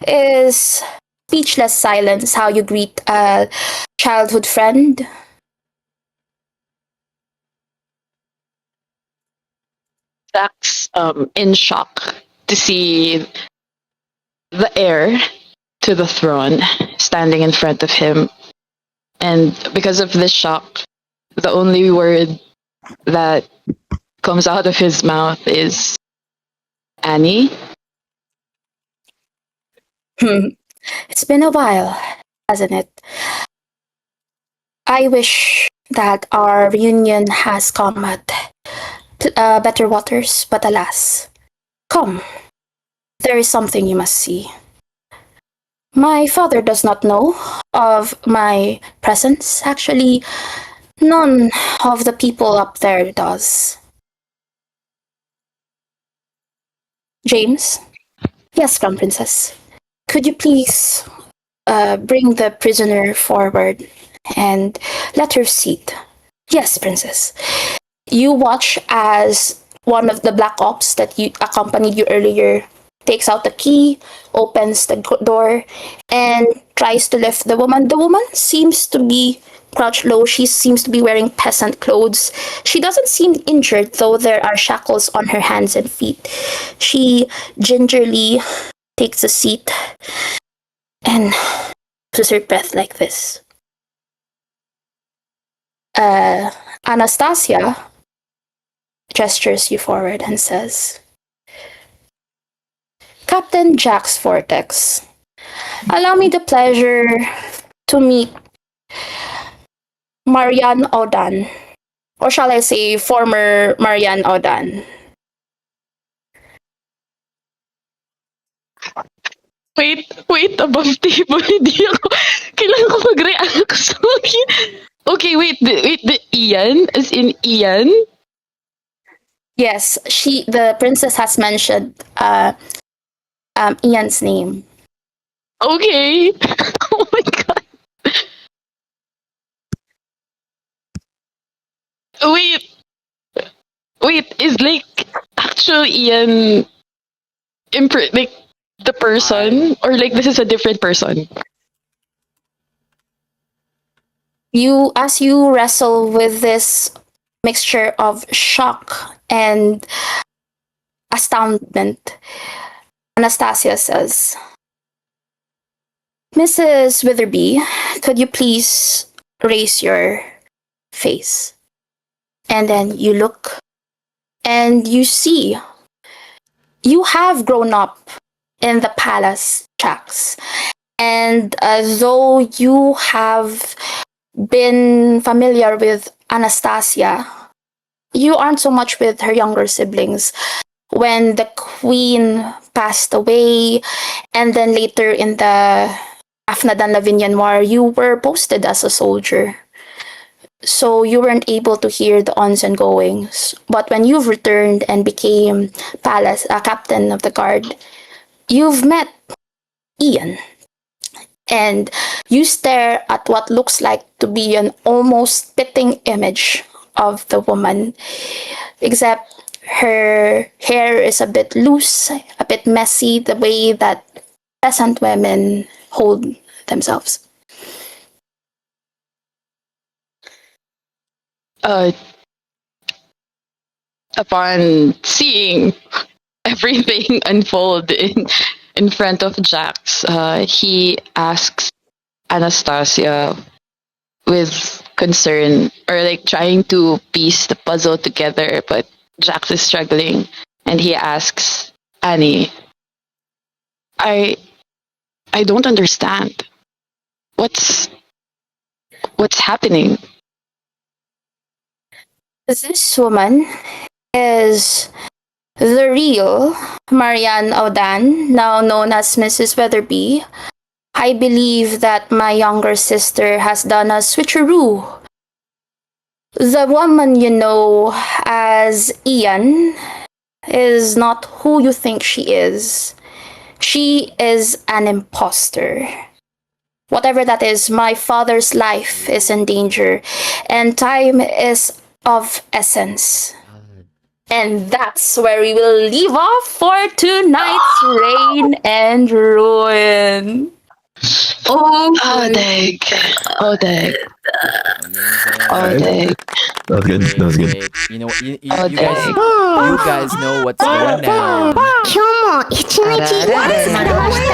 is speechless silence how you greet a childhood friend?" Jack's in shock to see the heir to the throne standing in front of him. And because of this shock, the only word that comes out of his mouth is Annie. It's been a while, hasn't it? I wish that our reunion has come at better waters, but alas. Come, there is something you must see. My father does not know of my presence. Actually, none of the people up there does. James? Yes, Crown Princess. Could you please bring the prisoner forward and let her sit? Yes, Princess. You watch as one of the black ops that you accompanied you earlier takes out the key, opens the door, and tries to lift the woman. The woman seems to be crouched low. She seems to be wearing peasant clothes. She doesn't seem injured, though there are shackles on her hands and feet. She gingerly takes a seat and pushes her breath like this. Anastasia gestures you forward and says, "Captain Jax Vortex, allow me the pleasure to meet Marianne Odan. Or shall I say, former Marianne Odan." Wait, above table, hindi ako, kailangan ko mag-react. Sorry. Okay, wait, the Ian, as in Ian? Yes, the princess has mentioned Ian's name. Okay. Oh my god. Wait, is like actual Ian like the person, or like this is a different person? As you wrestle with this mixture of shock and astoundment, Anastasia says, "Mrs. Witherby, could you please raise your face?" And then you look and you see you have grown up in the palace, Jax. And though you have been familiar with Anastasia, you aren't so much with her younger siblings. When the queen passed away, and then later in the Afnadan Lavinian War, you were posted as a soldier. So you weren't able to hear the ons and goings. But when you've returned and became palace captain of the guard, you've met Ian. And you stare at what looks like to be an almost spitting image of the woman, except her hair is a bit loose, a bit messy, the way that peasant women hold themselves. Uh, upon seeing everything unfold in front of Jax, he asks Anastasia with concern, or like trying to piece the puzzle together, but Jax is struggling, and he asks Annie, I I don't understand. What's happening? This woman is the real Marianne Audan, now known as Mrs. Weatherby. I believe that my younger sister has done a switcheroo. The woman you know as Ian is not who you think she is. She is an imposter. Whatever that is, my father's life is in danger, and time is of essence. And that's where we will leave off for tonight's Reign and Ruin. Oh, Oh, dang. Oh, dang. Amazing. Oh, dang. That was good. That was good. Great. You know, Oh, you guys, dang. you guys know what's going down. 今日も一日お疲れ様でした。